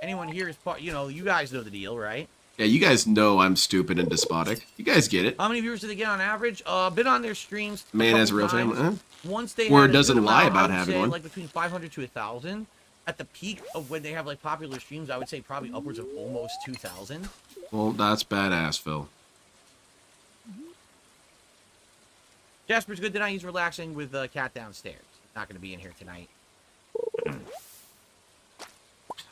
Anyone here is part. You know, you guys know the deal, right? Yeah, you guys know I'm stupid and despotic. You guys get it. How many viewers do they get on average? Been on their streams. Man has a couple real times. family. Once they Or had a doesn't good lie amount, about I would having say, one. like between 500 to 1,000. At the peak of when they have like popular streams, I would say probably upwards of almost 2,000. Well, that's badass, Phil. Jasper's good tonight. He's relaxing with Cat downstairs. Not going to be in here tonight.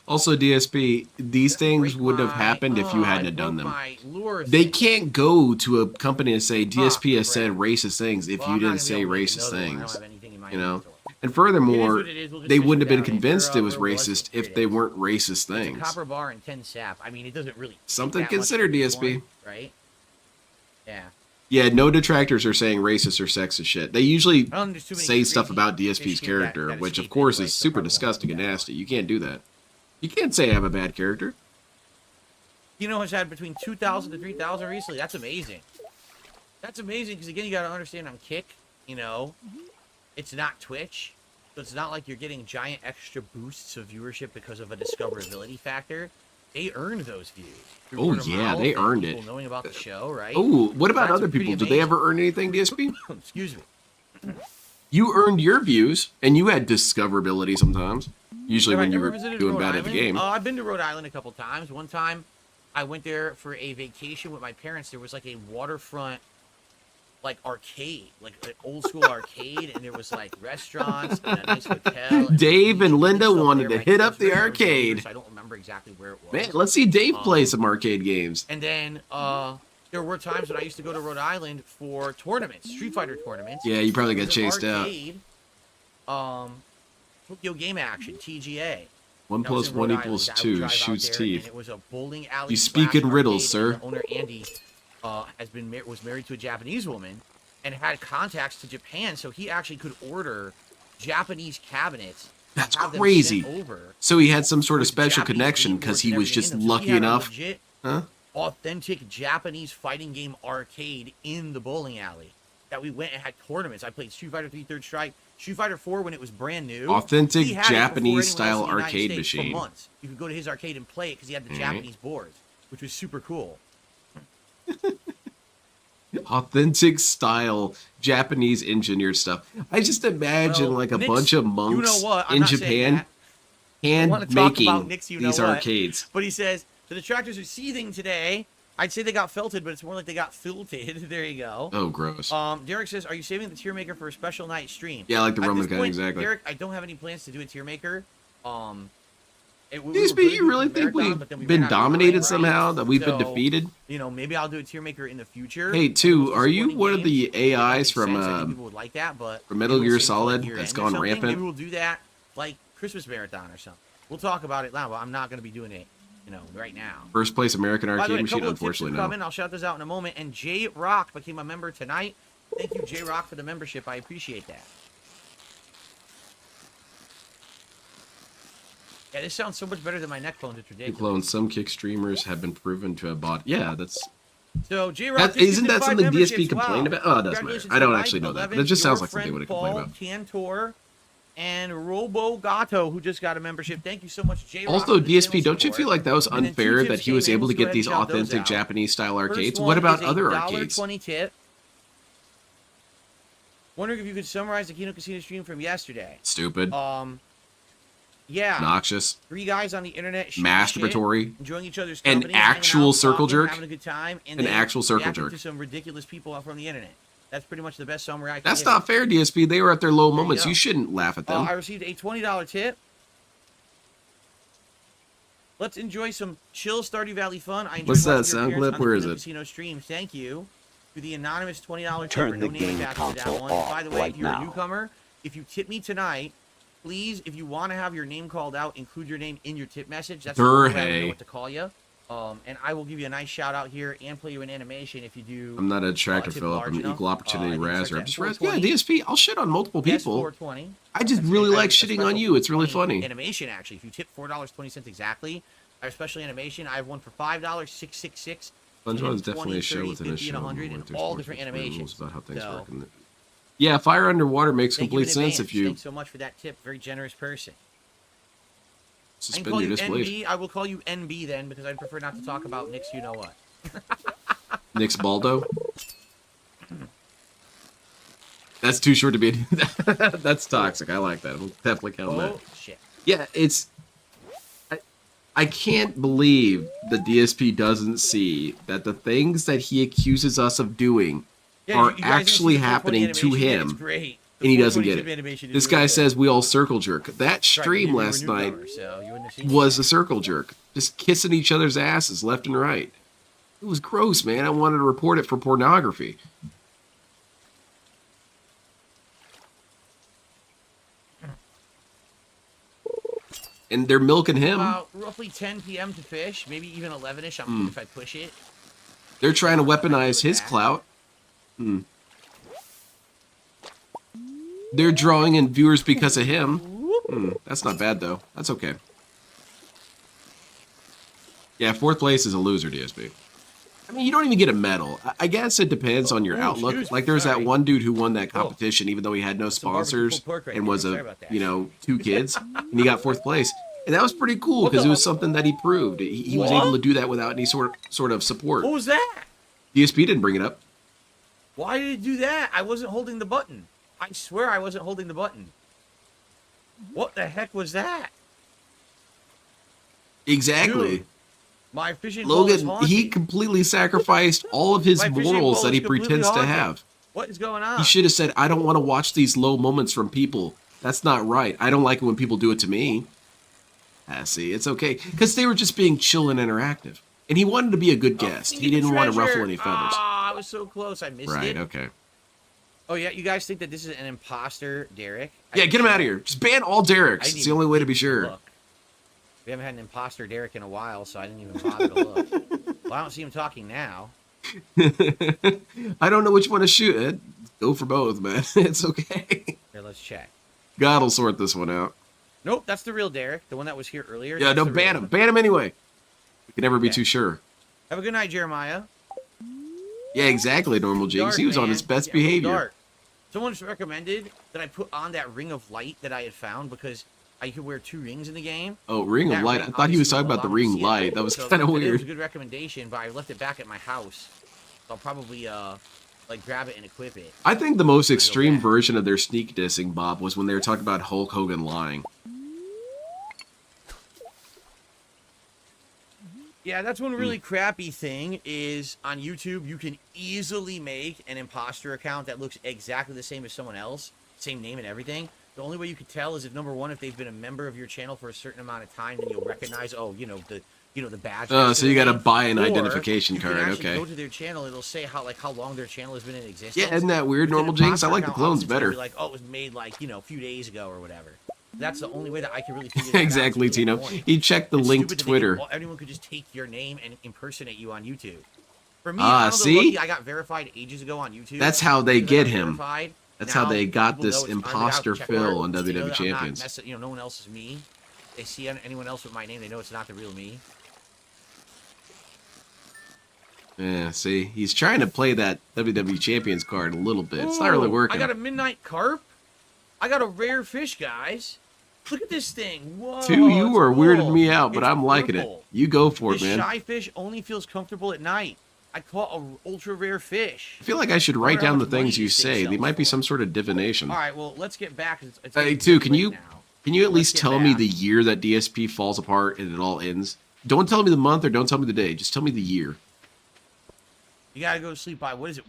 Also, DSP, these things Break wouldn't have my- happened if you oh, hadn't I have done broke them. my lure They thing. can't go to a company and say DSP has said crap. racist things if Well, you I'm not didn't gonna be say able to make racist another one. I don't things. have anything in my You know? inventory. And It furthermore, is what it is. We'll just they fish wouldn't have it been down. convinced it was Real blood racist spirit if they is. weren't racist It's a things. copper bar and 10 sap. I mean, it doesn't really. take Something that to much consider, for each DSP. one, right? Yeah. Yeah, no detractors are saying racist or sexist shit. They usually I don't think there's too many say stuff crazy about fish DSP's here that character, which of escape course anyway, is so super probably won't disgusting do and that. nasty. You can't do that. You can't say I have a bad character. Kino has had between 2,000 to 3,000 recently. That's amazing. That's amazing because, again, you got to understand on Kick, you know, it's not Twitch. So it's not like you're getting giant extra boosts of viewership because of a discoverability factor. They earned those views. through Oh, word of yeah, mouth they and earned people it. knowing about the show, right? Oh, what about That's other pretty people? Did they amazing. ever earn anything, DSP? Excuse me. You earned your views, and you had discoverability sometimes. Usually Have I when you ever were visited doing Rhode bad at the Island? game. I've been to Rhode Island a couple times. One time, I went there for a vacation with my parents. There was like a waterfront, like arcade, like an old school arcade, and there was like restaurants and a nice hotel. And Dave and Linda stuff wanted there. to My hit up parents the were there, arcade. so I don't remember exactly where it was. Man, let's see Dave play some arcade games. And then there were times when I used to go to Rhode Island for tournaments, Street Fighter tournaments. Yeah, you probably There got was an chased out. arcade, Tokyo Game Action, TGA. 1 That was plus in 1 Rhode equals Island. I would 2 drive out shoots there, and teeth. it was a bowling alley. You speak slash in riddles, arcade, sir. and the owner Andy was married to a Japanese woman and had contacts to Japan, so he actually could order Japanese cabinets That's have them crazy. sent over So he had some sort of with special Japanese connection game because boards he and was everything just in them. So he lucky had a enough. legit, Huh? authentic Japanese fighting game arcade in the bowling alley that we went and had tournaments. I played Street Fighter 3 Third Strike, Street Fighter 4 when it was brand new. Authentic He had it before anyone Japanese else style in the United arcade States machine. For months, you could go to his arcade and play it because he had the Japanese boards, which was super cool. Authentic style Japanese engineered stuff. I just imagine Well, like a Nick's- bunch of monks you know what? I'm in not saying Japan that. I wanna hand talk about making Nick's you know these what. arcades. But he says the detractors are seething today. I'd say they got felted, but it's more like they got filtered. There you go. Oh, gross. Derek says, "Are you saving the tier maker for a special night stream?" Yeah, like the At Roman this gun, point, exactly. Derek, I don't have any plans to do a tier maker. We were DSP, gonna you do really the think marathon, we've but then we been ran out of time, dominated right? somehow? That we've been So, defeated? You know, maybe I'll do a tier maker in the future. Hey, One of the two, most are you disappointing one of the games. If that AIs makes from sense, I think people would like that, but from Metal maybe we'll Gear save it for, like, Solid year that's end or gone something. rampant? Maybe we'll do that like Christmas marathon or something. We'll talk about it now, but I'm not going to be doing it, right now. First place American By the arcade way, a machine? couple of tips Unfortunately, have come no. in. I'll shout those out in a moment. And J Rock became a member tonight. Thank you, J Rock, for the membership. I appreciate that. Yeah, this sounds so much better than my neck clones. It's ridiculous. Clones. Some kick streamers have been proven to have bought. Yeah, that's. So J Rock, Isn't that something DSP complained about? Oh, it doesn't matter. I don't actually know that. But it just sounds like something they would have complained about. Cantor and Robo Gato, who just got a membership. Thank you so much, J Rock. Also, DSP, don't you feel like that was And then unfair two that tips he was came in. able to Let's go get ahead these and shout those authentic out. Japanese style arcades? First What one about is a other arcades? $1.20 tip. Wondering if you could summarize the Kino Casino stream from yesterday. Stupid. Yeah. Obnoxious. 3 guys on the internet, shooting Masturbatory. shit, enjoying each other's An company, hanging actual out, circle talking, jerk. having a good time, and An then actual circle reacting jerk. to some ridiculous people out from the internet. That's pretty much the best summary I can That's give not it. fair, DSP. They were at their low moments. go. You shouldn't laugh at them. I received a $20 tip. Let's enjoy some chill StarDew Valley fun. I enjoyed What's that watching your sound appearance clip? on the Where is Kino it? Casino stream. Thank you to the anonymous $20 tip Turn for the donating game back to that console one. off By the way, right if you're a now. newcomer, if you tip me tonight, please, if you want to have your name called out, include your name in your tip message. That's the only way I Durhey. know what to call you. And I will give you a nice shout out here and play you an animation if you do. I'm not a tractor tip Philip. large I'm an enough. equal opportunity I think it razzer. starts I'm at just razz. 420. Yeah, DSP. I'll shit on multiple Yes, people. 420. I just That's really great. like I have a shitting on special you. It's really 420 funny. Animation, actually. If you tip $4.20 exactly, I have special animation. I have one for $5, $6.66. SpongeBob is 20, definitely a show 30, within a 50, show. and 100, and all different animations. Rules about how things So- work. Yeah, fire underwater makes Thank you complete in sense advance. if you Thanks so much for that tip. Very generous person. I can suspend call your you disbelief. NB. I will call you NB then because I'd prefer not to talk about Nick's you know what. Nick's Baldo. That's too short to be. That's toxic. I like that. I'll definitely count that. Oh, shit. Yeah, it's. I can't believe the DSP doesn't see that the things that he accuses us of doing Yeah, are you guys didn't see actually the 420 happening to animation yet? him, It's great. The and he doesn't 420 get tip it. animation is This really guy good. says we all circle jerk. That Right, stream you were last night newcomers, so you wouldn't have seen was it. a circle jerk, just kissing each other's asses left and right. It was gross, man. I wanted to report it for pornography. And they're milking him. About roughly 10 p.m. to fish, maybe even 11ish. I'm good if I push it. They're trying to weaponize his clout. They're drawing in viewers because of him. That's not bad, though. That's okay. Yeah, 4th place is a loser, DSP. I mean, you don't even get a medal. I guess it depends on your Oh, outlook. excuse me, Like, there's that sorry. one dude who won that Oh. competition, even though he had no Some barbecue sponsors pulled pork right and there. was Sorry about that. 2 kids, and he got 4th place. And that was pretty cool What because the- it was something that he proved. He was What? able to do that without any sort of support. What was that? DSP didn't bring it up. Why did it do that? I wasn't holding the button. I swear I wasn't holding the button. What the heck was that? Exactly. Dude, my fishing pole is Logan, haunted. he completely sacrificed all of his My fishing morals pole that is he completely pretends to haunted. have. What is going on? He should have said, I don't want to watch these low moments from people. That's not right. I don't like it when people do it to me. See, it's okay. Because they were just being chill and interactive. And he wanted to be a good guest. Oh, He didn't want to ruffle treasure. any feathers. Ah, I was so close. I missed Right, it. okay. Oh, yeah, you guys think that this is an imposter, Derek? Yeah, get him out of here. Just ban all Dereks. I It's didn't the only way to be even sure. look. We haven't had an imposter Derek in a while, so I didn't even bother to look. Well, I don't see him talking now. I don't know which one to shoot. Go for both, man. It's okay. Here, let's check. God will sort this one out. Nope, that's the real Derek, the one that was here earlier. Yeah, That's no, the real ban him. one. Ban him anyway. We can never be Okay. too sure. Have a good night, Jeremiah. Yeah, exactly, Normal Jinx. Dark, he was on man. his best Yeah, real behavior. dark. Someone's recommended that I put on that ring of light that I had found because I could wear 2 rings in the game. Oh, ring of That light. ring I thought he was obviously talking will about the allow me to ring see it. light. That was So kind of It was a weird. good recommendation, but I left it back at my house. So I'll probably like grab it and equip it. I think the most go extreme back. version of their sneak dissing, Bob, was when they were talking about Hulk Hogan lying. Yeah, that's one really crappy thing is on YouTube, you can easily make an imposter account that looks exactly the same as someone else, same name and everything. The only way you could tell is if number one, if they've been a member of your channel for a certain amount of time, then you'll recognize, oh, the badge. Oh, next so to you their got to name. buy an Or identification you can card. actually Okay. Go to their channel, it'll say how long their channel has been in existence. Yeah, isn't that weird, With an Normal Jinx? I imposter like the account, clones obviously it's gonna better. be like, oh, it was made a few days ago or whatever. That's the only way that I can really figure that out. Exactly, It's really Tino. annoying. He checked the It's linked stupid to Twitter. think, well, anyone could just take your name and impersonate you on YouTube. For me, Ah, I'm see? lucky I got verified ages ago on YouTube. That's how they Because I got get him. verified. That's Now, how they got people this know it's under the imposter check fill mark. on They know WWE that I'm not Champions. messing- no one else is me. They see anyone else with my name, they know it's not the real me. Yeah, see? He's trying to play that WWE Champions card a little bit. It's not really Ooh, working. I got a midnight carp. I got a rare fish, guys. Look at this thing. Whoa. Two, you it's are cool. weirding me out, but It's I'm liking it. purple. You go for it, This man. shy fish only feels comfortable at night. I caught an ultra rare fish. I feel like I should write wonder how down the much money things you these things say. They sell might be for. some sort of divination. All right, well, let's get back. It's Hey, getting two, can late you now. can you at Let's least get tell me back. the year that DSP falls apart and it all ends? Don't tell me the month or don't tell me the day. Just tell me the year. You gotta go to sleep by what is it?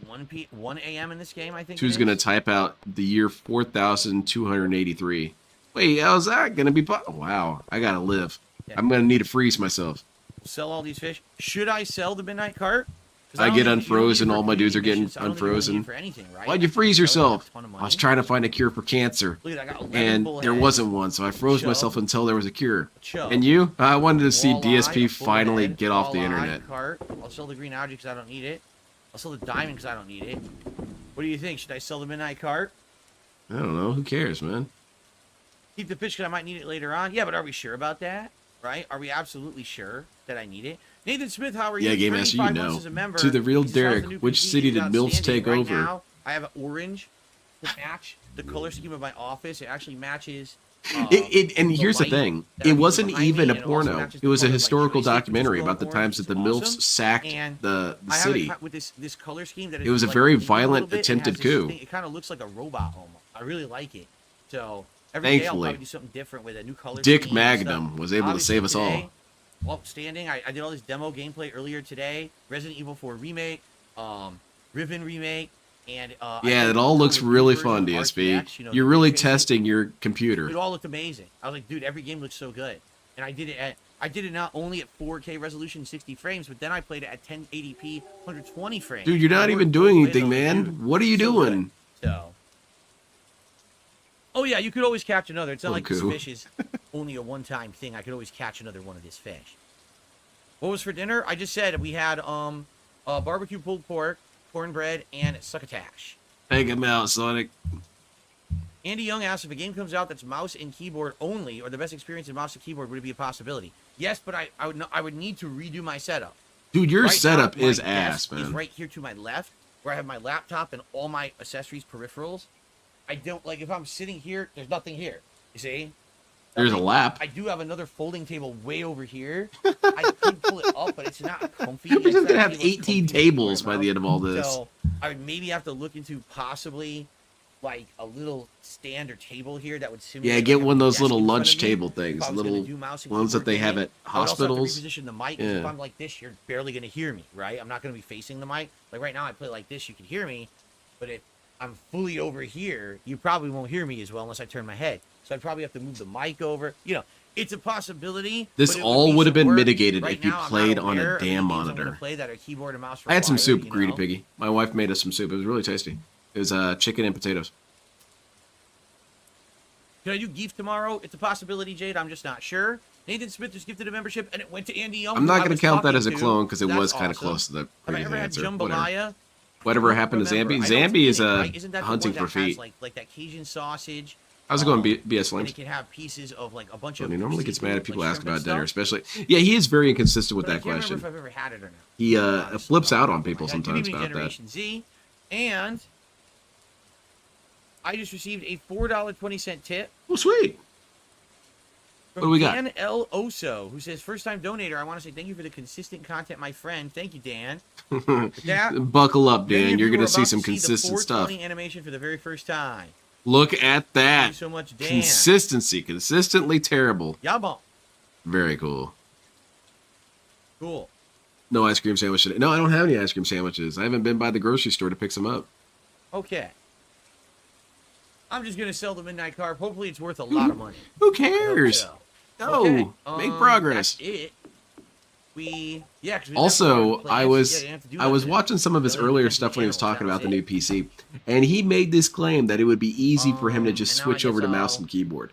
1 a.m. in this game, I think. Two's it gonna is? type out the year 4283. Wait, how's that gonna be? Wow, I gotta live. Yeah. I'm gonna need to freeze myself. Sell all these fish. Should I sell the midnight cart? 'Cause I don't get think you don't need it unfrozen, for all my dudes are community getting missions. I don't think you really need unfrozen. it for anything, right? Why'd you freeze That would have yourself? a ton of I was money. trying to find a cure for cancer, Look at that, I got 11 and there bullheads. wasn't one, so I froze Chub. myself until there was a cure. Chub. And you? I wanted to see Walleye, DSP a finally bullhead, get off the walleye, internet. Cart. I'll sell the green algae because I don't need it. I'll sell the diamond because I don't need it. What do you think? Should I sell the midnight cart? I don't know. Who cares, man? Keep the fish because I might need it later on. Yeah, but are we sure about that? Right? Are we absolutely sure that I need it? Nathan Smith, how are you? Yeah, Game Master, you 35 know. months as a member. To the real He sells Derek, the new which PC, city he's did MILFs outstanding. take Right over? Now, I have an orange to match the color scheme of my office. It actually matches. And here's the light thing. that It I'm wasn't behind even me, a and it also porno. matches It was the a color, like, historical joystick, which is documentary glowing about the orange, times which that the is MILFs awesome. sacked And the I have city. it with this color scheme that It was a like very bleeding little violent bit, and it attempted has this coup. thing- It kind of looks like a robot almost. I really like it. So every day I'll Thankfully, probably do something different with a new color Dick scheme and stuff. Magnum was able to Obviously save us all. today, outstanding. I did all this demo gameplay earlier today. Resident Evil 4 remake, Riven remake, and Yeah, it all looks really fun, DSP. RTX, You're the really new testing your computer. It all looked amazing. I was like, dude, every game looks so good. And I did it not only at 4K resolution, 60 frames, but then I played it at 1080p, 120 frames. Dude, you're not I even worked doing both ways. I anything, was like, man. dude, What are you so good. doing? So. Oh yeah, you could always catch another. It's not like this cool. fish is only a one-time thing. I could always catch another one of this fish. What was for dinner? I just said we had barbecue pulled pork, cornbread, and succotash. Take him out, Sonic. Andy Young asked if a game comes out that's mouse and keyboard only, or the best experience in mouse and keyboard, would it be a possibility? Yes, but I would need to redo my setup. Dude, your Right setup now, my is ass, desk is man. right here to my left, where I have my laptop and all my accessories, peripherals. I don't like if I'm sitting here. There's nothing here. You see? There's a lap. I do have another folding table way over here. I could pull it up, but it's not comfy. We're just It's gonna have actually 18 comfy tables right by the end of all this. So I would maybe have to look into possibly like a little stand or table here that would simulate. Yeah, get like, one of a those desk little in front lunch of me table if things, I was gonna little do mouse and ones that keyboard they have gaming. at I would also have to hospitals. reposition the mic 'cause Yeah. if I'm like this, you're barely gonna hear me, right? I'm not gonna be facing the mic. Like right now, I play like this, you can hear me, but if I'm fully over here, you probably won't hear me as well unless I turn my head. So I'd probably have to move the mic over. You know, it's a possibility. This but it all be would have some been work. mitigated Right if you now, I'm not played on aware a of the damn games I'm gonna monitor. play that are keyboard and mouse I had some required, soup, you Greedy know? Piggy. My wife made us some soup. It was really tasty. It was chicken and potatoes. Can I do Geef tomorrow? It's a possibility, Jade. I'm just not sure. Nathan Smith just gifted a membership, and it went to Andy Young. I'm who not I going was to count that talking as a to. clone because it That's was kind of awesome. close to the Have I previous ever had answer. Whatever. jambalaya? Whatever happened to Remember. Zambi? I don't Zambi is think, right? Isn't that the hunting one for that has, feet. like that Cajun sausage How's it going, BS And Flames? it can have pieces of like a bunch Well, of. he normally gets mad if people like ask shrimp and about dinner, stuff. especially. Yeah, he is very inconsistent with But I that can't question. remember if I've ever had it or not. He Honestly, flips out on I people got sometimes Good Evening about that. Generation Z, and I just received a $4.20 tip. Oh, sweet. From What do we got? Dan L. Oso, who says, first time donator, I want to say thank you for the consistent content, my friend. Thank you, Dan. That, Buckle up, many Dan. of You're you going are to see about some the consistent stuff. 420 animation for the very first time. Look at Thank that. you so much, Dan. Consistency. Consistently terrible. Yabba. Very cool. Cool. No ice cream sandwich today. No, I don't have any ice cream sandwiches. I haven't been by the grocery store to pick some up. Okay. I'm just going to sell the Midnight Carp. Hopefully it's worth a lot of money. Who I hope cares? so. No. Okay, Make progress. That's it. 'Cause we didn't have to Also, play I it. was Yeah, you didn't have to do I that, was man. watching some of his Really earlier empty stuff when he was channels, talking that about the was new PC, and he made this claim that it would be easy for him to just and now I switch over to guess mouse I'll- and keyboard.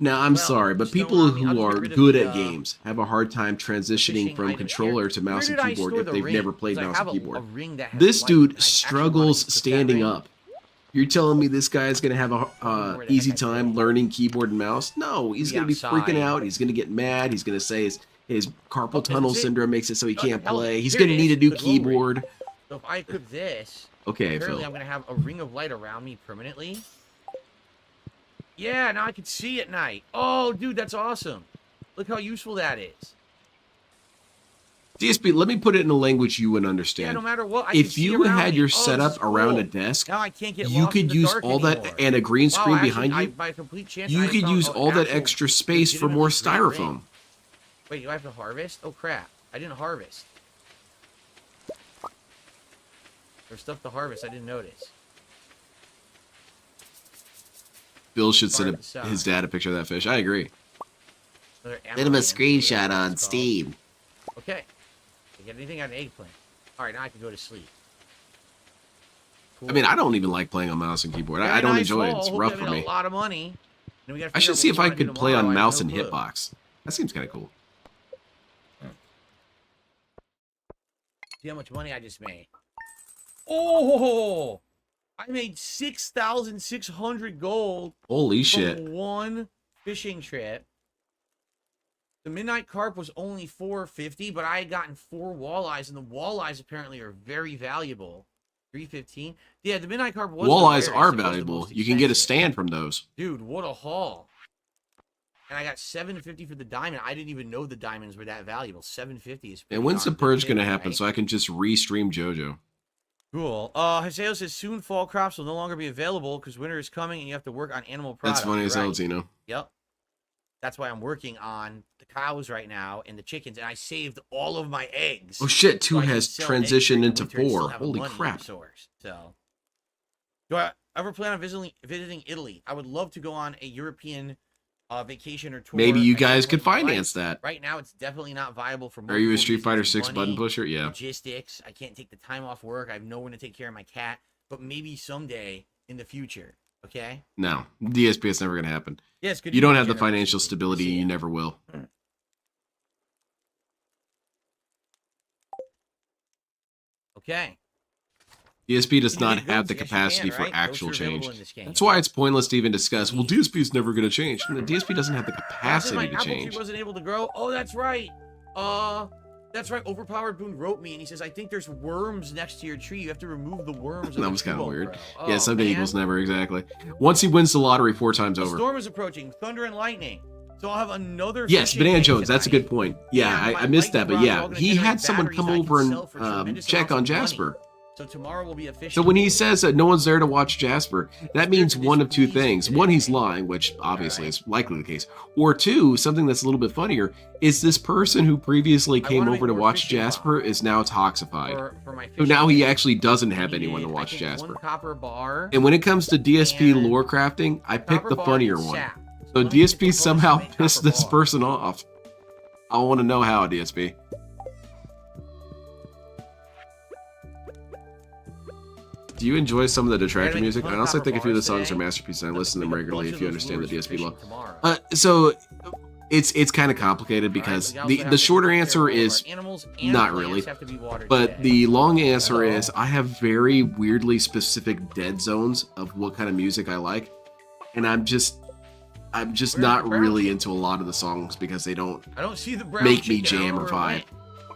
Now, I'm Well, sorry, but just don't people mind me. I'll who just are get rid of good the, at games have a hard time transitioning fishing from item controller here. to mouse Where and did I keyboard store if the they've ring? never played 'Cause I mouse have and a keyboard. ring that has This light, dude and I actually struggles wanted to put that standing ring. up. You're telling me this guy's gonna have a where the easy heck I put time it. learning keyboard and mouse? No, he's Be gonna be freaking outside. out. He's gonna get mad. He's gonna say his carpal Oh, tunnel is it? syndrome makes it so he Oh, can't hell, play. He's here it gonna need a is, new the glow ring. keyboard. So if I equip this, Okay, apparently Phil. I'm going to have a ring of light around me permanently. Yeah, now I can see at night. Oh, dude, that's awesome. Look how useful that is. DSP, let me put it in a language you would Yeah, understand. no matter what, I can If see you around had me. your Oh, this setup is around cool. a desk, Now I can't get you lost in could the use dark all that anymore. and a green screen Wow, behind actually, you. by complete chance, You I could found use an all that actual extra space for more legitimately great ring. styrofoam. Wait, do I have to harvest? Oh crap! I didn't harvest. There's stuff to harvest. I didn't notice. Bill should Far send to the side. his dad a picture of that fish. I agree. Another Send him a amaranth, screenshot whatever on it's called. Steam. Okay. I get anything out of an eggplant. All right, now I can go to sleep. I mean, I don't even like playing on mouse and keyboard. I don't enjoy it. It's rough for me. A lot of money. Then we gotta I figure should out see what if we I wanna do could play tomorrow. on I have mouse no and clue. hitbox. That seems kind of cool. See how much money I just made. Oh, I made 6,600 gold Holy shit. from one fishing trip. The midnight carp was only 450, but I had gotten 4 walleyes, and the walleyes apparently are very valuable. 315. Yeah, the midnight carp was the Walleyes rarest. are It was the valuable. most You can get a expensive. stand from those. Dude, what a haul. And I got 750 for the diamond. I didn't even know the diamonds were that valuable. 750 is pretty And when's the darn good purge too, going to happen right? so I can just restream JoJo? Cool. Haseo says soon fall crops will no longer be available because winter is coming and you have to work on animal products. That's funny as hell, Right. Tino. Yep. That's why I'm working on the cows right now and the chickens, and I saved all of my eggs. Oh shit, so 2 I can has sell eggs transitioned during the into winter and still 4. have a Holy money crap. source. So, do I ever plan on visiting Italy? I would love to go on a European vacation or tour. Maybe you at guys some could point in my finance life. that. Right now, it's definitely not viable for. Are you a multiple Street Fighter reasons. 6 button Money, pusher? Yeah. Logistics. I can't take the time off work. I have no one to take care of my cat. But maybe someday in the future. Okay. No. DSP, it's never going to happen. Yeah, it's good. You to don't be have the generous financial with it. stability. Yeah. You never will. Okay. DSP does Can you not make have the goats? Yes, you capacity can, for right? actual Goats are available change. in this game. That's why it's pointless to even discuss. Well, DSP is never going to change. The DSP doesn't have the Says capacity my to apple change. tree wasn't able to grow. Oh, that's right. That's right. Overpowered Boone wrote me, and he says, "I think there's worms next to your tree. You have to remove the worms." That was kind of weird. Oh, Yeah, someday man. equals never, exactly. Once he wins the lottery 4 times A over. storm is approaching. Thunder and lightning. So I'll have another. Yes, fishing Banana day Jones, that's a tonight. good point. Yeah, And I my missed that, lightning but rods are all yeah, gonna he generate had someone batteries come I can over sell for and tremendous check amounts on of money. Jasper. So tomorrow will be a fishing. So when he day. says that no one's there to watch Jasper, that means Condition one of 2 released things. today. One, he's lying, which obviously Alright. is likely the case. Or 2, something that's a little bit funnier, is this person who previously I came wanna over make to more watch fishing Jasper bombs is now toxified. for my So fishing now he day. actually doesn't have I anyone to needed, watch I think, Jasper. One copper bar. And when it comes to DSP and lore crafting, I picked copper the bar funnier and one. sap. So Let me get the DSP components somehow to make pissed copper this bar. person off. I want to know how, DSP. Do you enjoy some of the detractor make music? a I ton of also copper think a few of the bars songs are today. masterpieces. I listen to them Make a regularly bunch if of you those understand the lures for DSP law. fishing tomorrow. So it's kind of complicated because Alright, we also the have to shorter take care of answer all of our is animals and not plants really. have to be watered But today. the long answer is I have very weirdly specific dead zones of what kind of music I like. And I'm just I'm just Where's not the brown really chicken? into a lot of the songs because they don't I don't see the brown make me chicken. I don't jam know or where it vibe. went.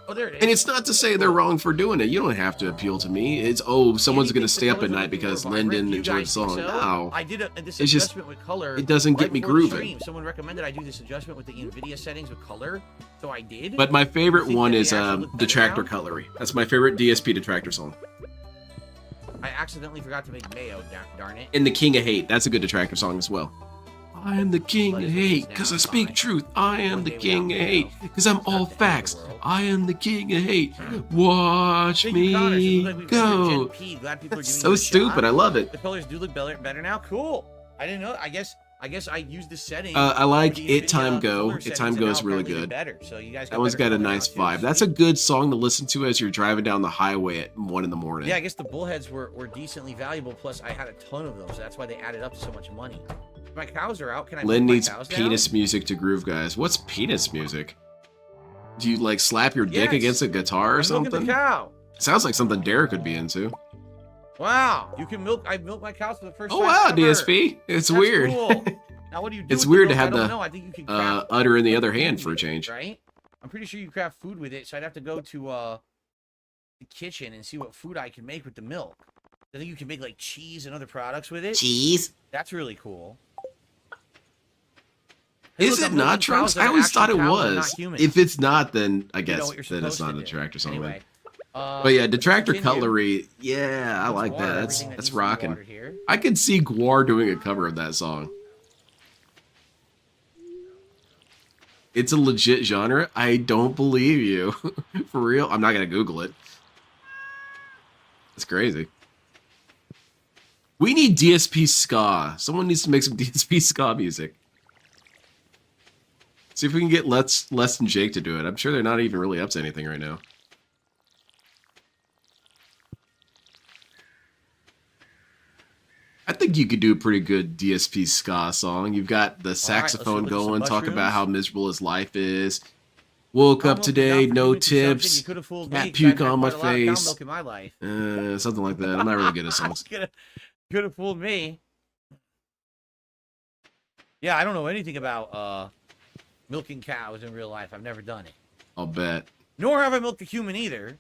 Oh, there it is. And it's not to say they're wrong for doing it. You don't have to appeal to me. It's, oh, someone's Andy going to thinks the stay up at colors are night looking because more vibrant. Lyndon Do you enjoyed the guys think song. so? No. I did this It's just- adjustment with color. it doesn't get right me before the grooving. stream. Someone recommended I do this adjustment with the NVIDIA settings with color, so I did. But my favorite think one that is they actually look better Detractor now? Cutlery. That's my favorite DSP Detractor song. I accidentally forgot to make mayo, darn it. And The King of Hate. That's a good Detractor song as well. I am the king of hate, because I speak truth. I am the king of hate, because I'm all facts. I am the king of hate. Watch Thank you, Connor. So it me looks like we've got go. Gen P. Glad people are That's giving so it a stupid. shot. I love it. The colors do look better now. Cool. I didn't know. I guess I used the setting. I like the It Time NVIDIA Go. color It settings, Time and Go is now really apparently good. they're better. So you guys That one's got a better color nice now, too. vibe. That's a good song to listen to as you're driving down the highway at 1 in the morning. Yeah, I guess the bullheads were decently valuable. Plus, I had a ton of them, so that's why they added up to so much money. My cows are out. Can I Lynn put my needs cows down? penis music to groove, guys. What's penis music? Do you like slap your dick Yes. against a guitar or I'm milking something? the cow. Sounds like something Derek could be into. Wow, you can milk. I milked my cows for the first Oh time. wow, ever. DSP. It's That's weird. Cool. Now, what do you do? It's with weird the to milk? have I don't the, know. I think you can craft udder in the other food hand with for a it, change. right? I'm pretty sure you craft food with it, so I'd have to go to the kitchen and see what food I can make with the milk. I think you can make like cheese and other products with it. Cheese. That's really cool. Hey, Is look, it I'm not milking Trunks? cows that I are always actually thought it cows and was. not humans. If it's not, then I You know guess what you're that it's supposed not to a do. Detractor song. Anyway, But yeah, Detractor continue. Cutlery. Yeah, I Let's like water that. everything that That's needs to be rocking. watered here. I could see Guar doing a cover of that song. It's a legit genre. I don't believe you. For real. I'm not gonna Google it. It's crazy. We need DSP ska. Someone needs to make some DSP ska music. See if we can get Les and Jake to do it. I'm sure they're not even really up to anything right now. I think you could do a pretty good DSP ska song. You've got the saxophone look at some going, talk about mushrooms. how miserable his life is. Woke up Cow milk is today, not for no human consumption. tips, You could have fooled cat me, 'cause puke I've had on my quite a lot of cow face. milk in my life. Something like that. I'm not really good at songs. Could have fooled me. Yeah, I don't know anything about milking cows in real life. I've never done it. I'll bet. Nor have I milked a human either.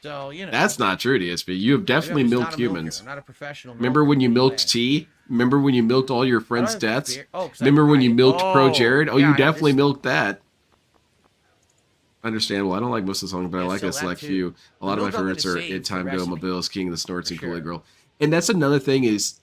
So, you know. That's not true, DSP. You have maybe I'm definitely just milked not a milker. humans. I'm not a professional Remember milker when you in any milked way. tea? Remember when you milked all your I don't friends' have deaths? beer- oh, 'cause I Remember when you cried. milked Pro Jared? Oh, yeah, I you have definitely this- milked that. Understandable. I don't like most of the songs, but I Yeah, like so a that select too. few. A lot The of my milk I'm favorites gonna are save It Time for Go, wrestling, Mobiles, King of the Snorts, for and Kool-Aid sure. Girl. And that's another thing is,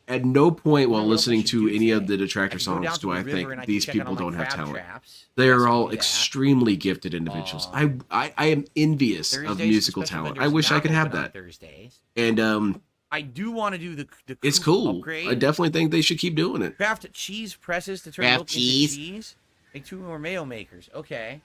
at no point while You know what else I listening should to do any of today? the I Detractor could go down songs to do the I river think and I could these check out people all my don't have crab talent. traps. They Yes, are I all can do that. extremely gifted individuals. Aw. I am envious of Thursdays, musical special talent. I vendors wish I not could have open on that. Thursdays. And I do want to do the it's coop cool. upgrade. I definitely think they should keep doing it. Craft cheese presses to turn Craft milk cheese. into cheese. Make 2 more mayo makers. Okay.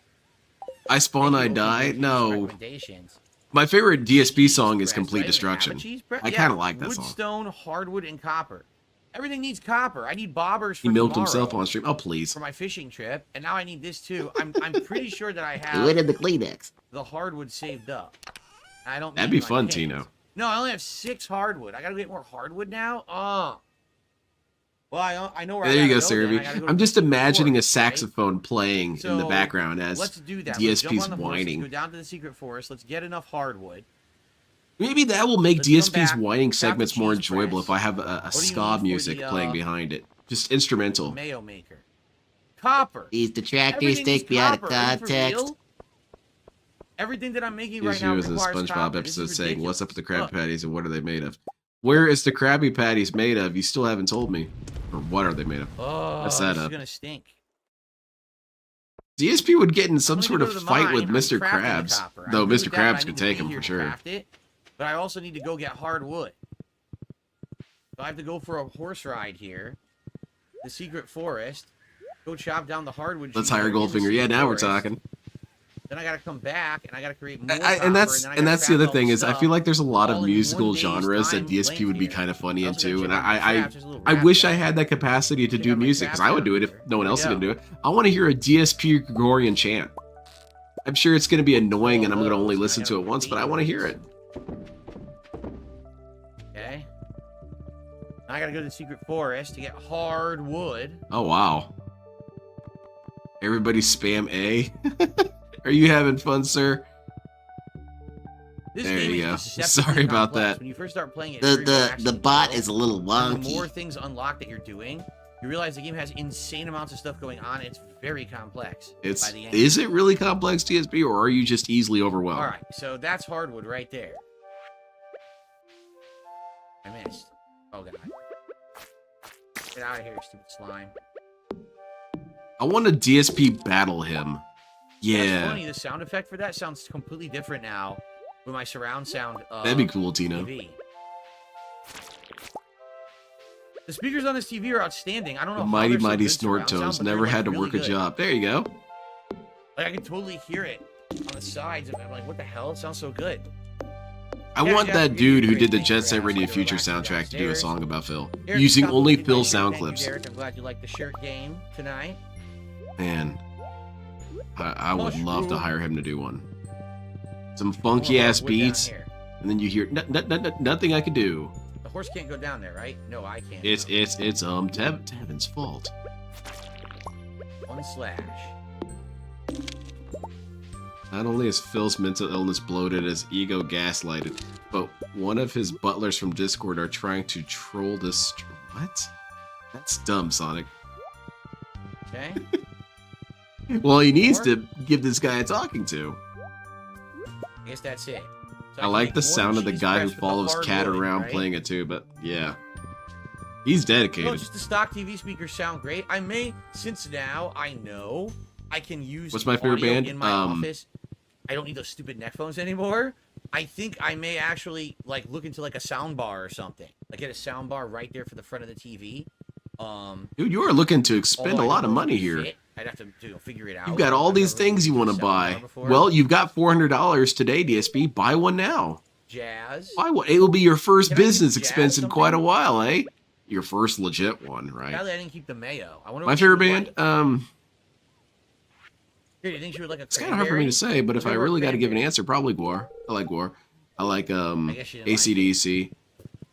I Spawn, I Thank you, Die. Open Reviews No. recommendations. My favorite DSP Cheese song is press. Complete Do I even have a Destruction. cheese press? I Yeah, kind of like that wood, song. stone, hardwood, and copper. Everything needs copper. I need bobbers for He milked tomorrow himself on stream. Oh, please. for my fishing trip, and now I need this too. I'm pretty sure that I Do it have in the Kleenex. the hardwood saved up. I don't. That'd need be my fun, cans. Tino. No, I only have 6 hardwood. I gotta get more hardwood now. Oh. Well, I know where. There I you go, gotta then. I Serby. gotta go I'm to just the imagining a forest, right? saxophone playing in the So, background as Let's do that. Let's jump DSP's on the horse, let's whining. go down to the secret forest. Let's get enough hardwood. Maybe that will make Let's come DSP's back, whining craft segments the more cheese enjoyable press. if I have a What do you ska need for music the, playing behind it. Just instrumental. Mayo maker. Copper. These detractors Everything needs take me out of copper. Are you for context. real? Everything that I'm making Here's right now you as a requires SpongeBob copper. This episode is saying, "What's up with the crab ridiculous. patties and what are they made of?" Where is the Krabby Patties made of? You still haven't told me. Or what are they made of? Oh, That's this that is up. gonna stink. DSP would get in I'm some gonna sort go of to the fight mine. with I'm Mr. crafting the Krabs. copper. I'm Though good Mr. with that, and Krabs I could need to take be him here for to sure. craft it, but I also need to go get hardwood. So I have to go for a horse ride here. The secret forest. Go chop down the hardwood. Let's trees hire that are in the Goldfinger. Yeah, secret now we're forest. talking. Then I gotta come back and I gotta create more. And that's then I and gotta that's the craft other all thing the is I stuff feel like there's a lot all of in musical one day's genres that time DSP would be length kind of funny here. I also gotta into, check and out my I crafts. There's a little I raft wish I down had that capacity to Check do out my music because craft I would do it if down no one there. else is Yeah. gonna do it. I want to hear a DSP Gregorian chant. I'm sure it's gonna be annoying and I'm gonna only Those, listen I to it gotta once, but I want to hear it. Okay. I gotta go to the secret forest to get hardwood. Oh, wow. Everybody spam A. Are you having fun, sir? This There game you is go. deceptively Sorry about complex. that. When you first start playing it, it's very The relaxing bot to is a little go. And the wonky. more things unlock that you're doing, you realize the game has insane amounts of stuff going on. It's very complex. By the end. Is it really complex, DSP, or are you just easily overwhelmed? All right, so that's hardwood right there. I missed. Oh god. Get out of here, stupid slime. I want to DSP battle him. That's Yeah. funny. The sound effect for that sounds completely different now with my surround sound. That'd be cool, Tino. TV. The speakers on this TV are outstanding. I don't know The how mighty, they're so mighty good snort surround sound, tones. but they're, Never like, had to really work a good. job. There you go. Like I can totally hear it on the sides of it. I'm like, what the hell? It sounds so good. I Yeah, want Jack, that you dude did who great. did the Thank Jet you Set for Radio asking Future to relax soundtrack to do a downstairs. song about Phil. Derek, Using stop only looking Phil like you. sound Thank you, clips. Derek. I'm glad you liked the shirt game tonight. Man, I would love to Mushroom. hire him to do one. Some I want funky ass hardwood down beats, here. and then you hear nothing I could do. The horse can't go down there, right? No, I can't. It's no. Tevin's fault. One slash. Not only is Phil's mental illness bloated, his ego gaslighted, but one of his butlers from Discord are trying to troll this. What? That's dumb, Sonic. Okay. Well, he needs Or- to give this guy a talking to. I guess that's it. So I can like make the one sound of the cheese guy who press with the follows Cat hardwood, around right? playing it too, but yeah. He's No, dedicated. just the stock TV speakers sound great. I may, since now I know I can use What's my favorite audio band? in my office. I don't need those stupid neck phones anymore. I think I may actually like look into like a sound bar or something. Like get a sound bar right there for the front of the TV. Dude, you are looking to expend although a I lot don't of know if money it'd here. fit. I'd have to figure it out. You've got all I've these never really things you used want a to sound bar buy. before. Well, you've got $400 today, DSP. Buy one now. Jazz. Buy one. It will be your first Can I give business Jazz expense in quite a something? while, eh? Your first legit one, right? Sadly, I didn't keep the mayo. I wonder My what she favorite would band? like. Here, do you think she would like a It's kind of hard for me to say, but if I Favorite really got to give an cranberry? answer, probably Guar. I like Guar. I like guess she didn't like AC/DC.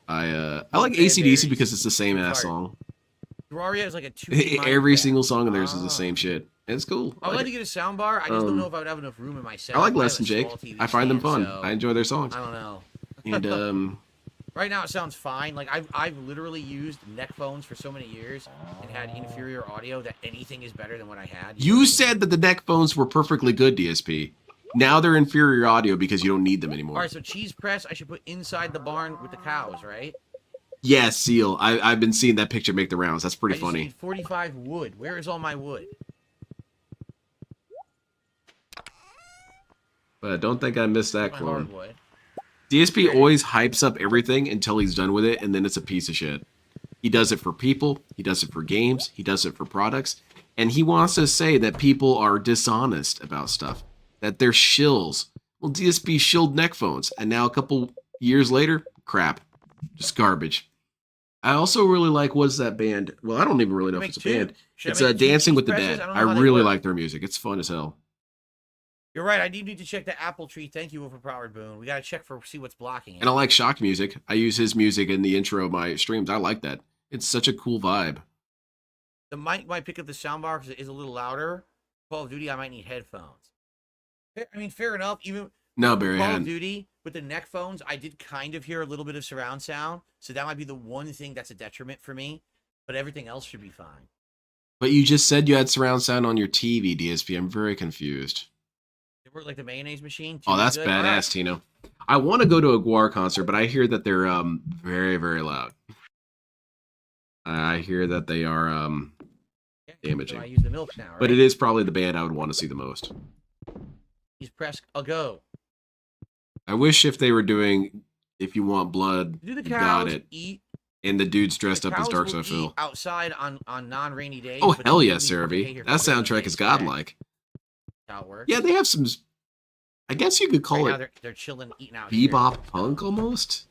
I like Cranberries. AC/DC because it's the same ass Sorry. song. Terraria is like a 2D Every Minecraft. single song of theirs is Ah. the same shit. It's cool. I would like it. to get a sound bar. I just don't know if I would have enough room in my set. I like have Less a Than Jake. small TV I find them stand, fun. so I enjoy their songs. I don't know. And Right now it sounds fine. Like I've literally used neck phones for so many years and had inferior audio that anything is better than what I had. you said that the neck phones were perfectly good, DSP. Now they're inferior audio because you don't need them anymore. All right, so cheese press I should put inside the barn with the cows, right? Yeah, Seal. I've been seeing that picture make the rounds. That's pretty I just funny. need 45 wood. Where is all my wood? But don't think I missed that My clone. hardwood. DSP always hypes up everything until he's done with it, and then it's a piece of shit. He does it for people, he does it for games, he does it for products, and he wants to say that people are dishonest about stuff, that they're shills. Well, DSP shilled neck phones, and now a couple years later, crap. Just garbage. I also really like, what's that band? Well, I don't even really know if Make it's a two. band. Should I It's make two Dancing cheese with the presses? Dead. don't I know how they really work. like their music. It's fun as hell. You're right. I do need to check the Apple Tree. Thank you, Overpowered Boon. We gotta check for see what's blocking it. And I like shock music. I use his music in the intro of my streams. I like that. It's such a cool vibe. The mic might pick up the soundbar because it is a little louder. Call of Duty, I might need headphones. I mean, fair enough. Even No, Barry, Call of Hand. Duty with the neck phones, I did kind of hear a little bit of surround sound, so that might be the one thing that's a detriment for me. But everything else should be fine. But you just said you had surround sound on your TV, DSP. I'm very confused. It worked like the mayonnaise machine. Oh, Too that's good? badass, All right. Tino. I want to go to a Guar concert, but I hear that they're very, very loud. I hear that they are Yeah, damaging. So I use the milk now, right? but it is probably the band I would want to see the most. He's press a go. I wish if they were doing If You Want Blood, Do the You cows Got It, eat? and the dude's dressed The up as cows Dark will Side Phil. eat outside on non-rainy days. Oh, but hell they yeah, need to Sarah pay B. here That for the soundtrack days, is correct? godlike. How it works. Yeah, they have some, I guess you could call Right now it they're chilling, eating out here. bebop punk almost.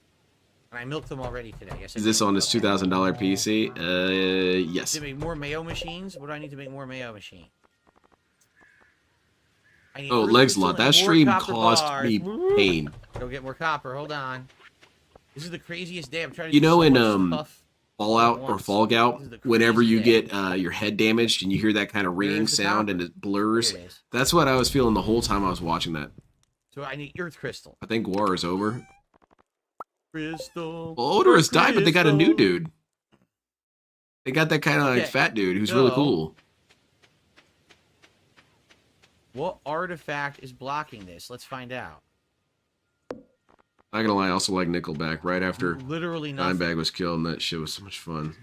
And I milked them already today. Yes, I Is this did. on his $2,000 PC? Yes. To make more mayo machines? What do I need to make more mayo machines? I need Oh, earth legs crystal lot. and That more stream copper caused bars. me pain. Go get more copper. Hold on. This is the craziest day. I'm trying to You do know, so in much stuff. Fallout or Fall Out, whenever you get your head damaged and you hear that kind of ringing sound and it blurs. That's what I was feeling the whole time I was watching that. So I need Earth Crystal. I think war is over. Crystal. Well, Odorous died, but they got a new dude. They got that kind of like fat dude who's really cool. What artifact is blocking this? Let's find out. Not gonna lie, I also like Nickelback. Right after literally nothing. Dimebag was killed, and that shit was so much fun.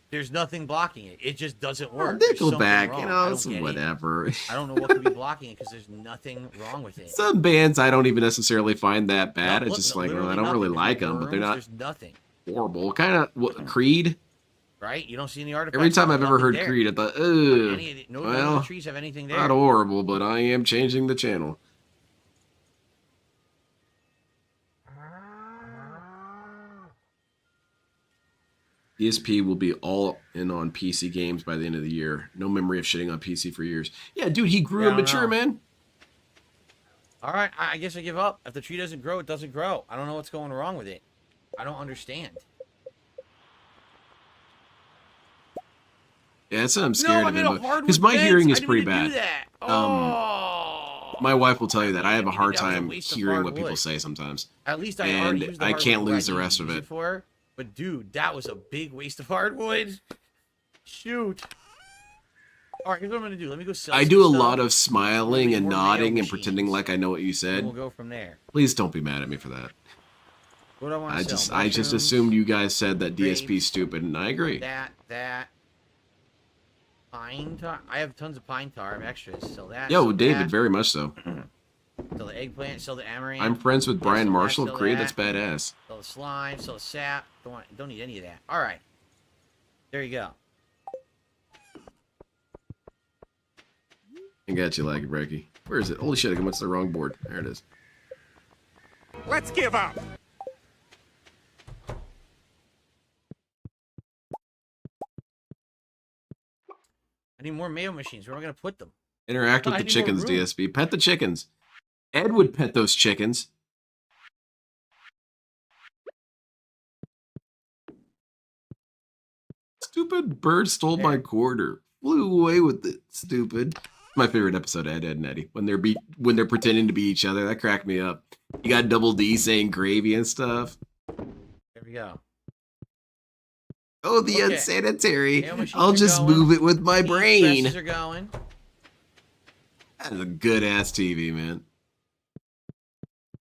There's nothing blocking it. It just doesn't work. Nickelback, you know, it's whatever. I don't know what could be blocking it because there's nothing wrong with it. Some bands I don't even necessarily find that bad. It's just like, well, I don't really like them, but they're not there's nothing. Horrible. Kind of Creed. Right? You don't see any artifacts. Every time I've ever heard Creed, I thought, ugh. None of the trees have anything there. Not horrible, but I am changing the channel. DSP will be all in on PC games by the end of the year. No memory of shitting on PC for years. Yeah, dude, he grew and mature, man. All right, I guess I give up. If the tree doesn't grow, it doesn't grow. I don't know what's going wrong with it. I don't understand. Yeah, that's what I'm scared of him. Because my hearing is pretty bad. My wife will tell you that I have a hard time hearing what people say sometimes. At least I can't lose the rest of it. But dude, that was a big waste of hardwood. Shoot. All right, here's what I'm gonna do. Let me go sell. I do a lot of smiling and nodding and pretending like I know what you said. We'll go from there. Please don't be mad at me for that. What do I want to sell? I just assumed you guys said that DSP is stupid, and I agree. That. Pine tar. I have tons of pine tar. I have extras. Sell that. Yo, David, very much so. Sell the eggplant. Sell the amaranth. I'm friends with Brian Marshall of Creed. That's badass. Sell the slime. Sell the sap. Don't need any of that. All right. There you go. I got you, Laggy Breaky. Where is it? Holy shit, I went to the wrong board. There it is. Let's give up. I need more mayo machines. Where am I going to put them? Interact with the chickens, DSP. Pet the chickens. Ed would pet those chickens. Stupid bird stole my quarter. Flew away with it, stupid. My favorite episode of Ed, and Eddie. When they're pretending to be each other. That cracked me up. You got Double D saying gravy and stuff. There we go. Oh, the unsanitary. I'll just move it with my brain. Are going. That is a good-ass TV, man.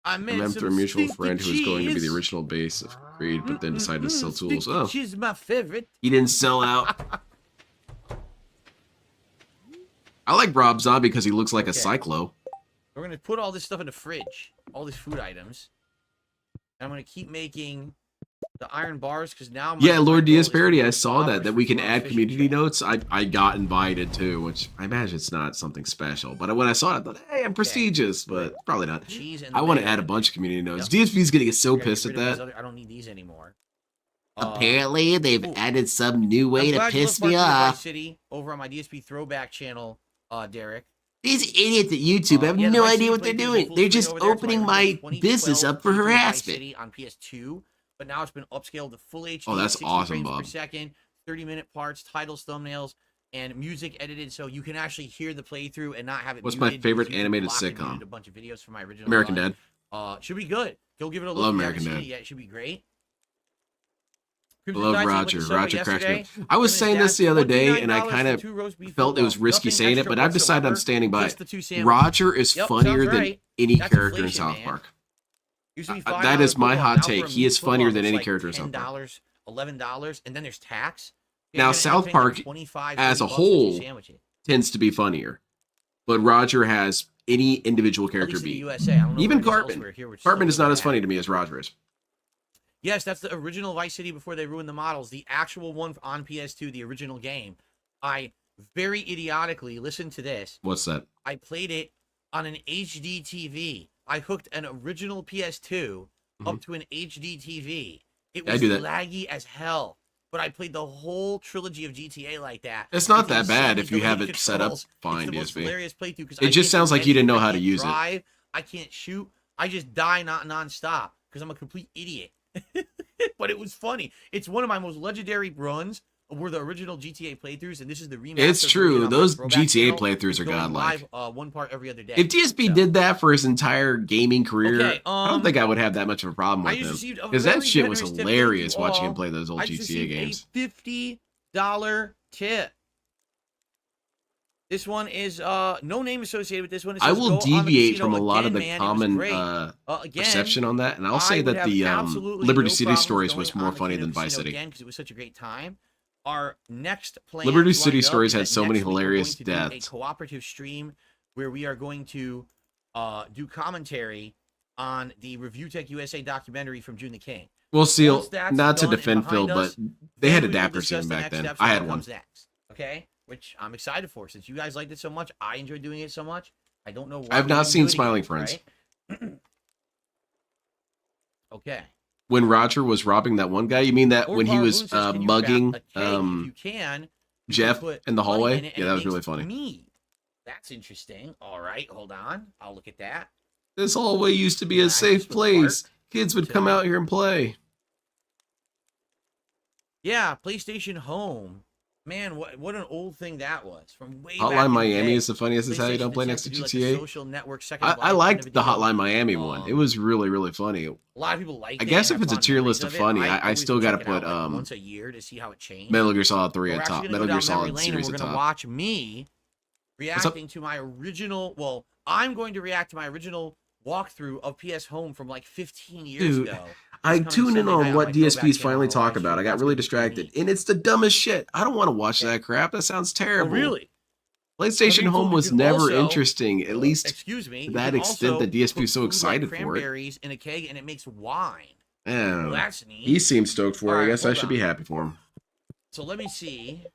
I remember a mutual friend who was going to be the original base of Creed, but then decided to sell tools. Oh, she's my favorite. He didn't sell out. I like Rob Zombie because he looks like a cyclo. We're going to put all this stuff in the fridge. All these food items. And I'm going to keep making the iron bars because now... Yeah, Lord Diasparity, I saw that we can add community notes. I got invited too, which I imagine it's not something special. But when I saw it, I thought, hey, I'm prestigious, but probably not. I want to add a bunch of community notes. DSP's going to get so pissed at that. I don't need these anymore. Apparently, they've added some new way to piss me off. City over on my DSP throwback channel, Derek. These idiots at YouTube have no idea what they're doing. They're just opening my business up for harassment. On PS2, but now it's been upscaled to full HD. Oh, that's 60 awesome, frames Bob. per second, 30-minute parts, titles, thumbnails, and music edited, so you can actually hear the playthrough and not have it. What's my favorite animated sitcom? A bunch of videos from my original American Dad. Should be good. Go give it a look. I love American Dad. Yeah, it should be great. I love Roger. Roger cracks me. I was saying this the other day, and I kind of felt it was risky saying it, but I've decided I'm standing by it. Roger is funnier than any character in South Park. That is my hot take. He is funnier than any character in South Park. $11, and then there's tax. Now, South Park, as a whole, tends to be funnier, but Roger has any individual character beat. Even Cartman. Cartman is not as funny to me as Roger is. Yes, that's the original Vice City before they ruined the models. The actual one on PS2, the original game. I very idiotically, listen to this. What's that? I played it on an HD TV. I hooked an original PS2 up to an HD TV. It was laggy as hell. But I played the whole trilogy of GTA like that. It's not that bad if you have it set up fine, DSP. Hilarious playthrough because it just sounds like you didn't know how to use it. I can't shoot. I just die non-stop because I'm a complete idiot. but it was funny. It's one of my most legendary runs. Were the original GTA playthroughs, and this is the remaster. It's true. Those Throwback GTA channel. playthroughs are Going godlike. live, one part every other day. If DSP did that for his entire gaming career, Okay, I don't think I would have that much of a problem with him. Because that shit was hilarious watching him play those old GTA games. A $50 tip. This one is no name associated with this one. It I says, will "Go on the deviate casino from a lot of again, the man. It was common great." Again, perception on that, and I'll say I would that have the absolutely Liberty no City problems stories going was more on the funny Kino than Vice Casino City. again, because it was such a great time. Our next plan Liberty City lined up Stories is had that so many next week we're hilarious going to do deaths. A cooperative stream where we are going to do commentary on the Review Tech USA documentary from June the King. Well, see, Once that's not to done and defend Phil, behind but us, they had then we will adapters discuss even the back next then. steps I and had what one. comes next. Okay, which I'm excited for. Since you guys liked it so much, I enjoyed doing it so much. I don't know why I have we not won't seen do it Smiling again, Friends. right? Okay. When Roger was robbing that one guy, you mean that Or when he Power was Boone says, "Can you mugging craft a cake? If you can, you can Jeff put in the honey hallway? in it, and Yeah, it that was makes really funny. mead." That's interesting. All right, hold on. I'll look at that. This hallway used to be Yeah, a I safe just would place. bark Kids would to- come out here and play. Yeah, PlayStation Home. Man, what an old thing that was from way back Hotline in the Miami day. is the funniest as how you don't PlayStation play attempts next to do, like, a GTA. social network Second I Life kind liked of the deal. Hotline Miami one. It was really, really funny. A lot of people like. I guess if it's a tier list of funny, I always still got to check it out, put like, once a year to see how it changed. Metal Gear Solid 3 We're at actually top. gonna Metal go Gear down memory Solid lane, series and at we're gonna top. watch me reacting to my original. Well, I'm going to react to my original walkthrough of PS Home from like 15 years Dude, ago. I It's coming tune in Sunday on night what my DSPs throwback finally channel. talk about. I got That's really gonna be distracted. neat. And it's the dumbest shit. I don't want to watch that crap. That sounds Oh, terrible. really? PlayStation Let me Home tell you, was you can never also- interesting, at least Excuse me. to you that can extent also that DSP put is so food excited like for it. cranberries in a keg, and it makes wine. Yeah. Well, that's neat. He seems stoked for it. I Alright, guess I hold should on. be happy for him. So let me see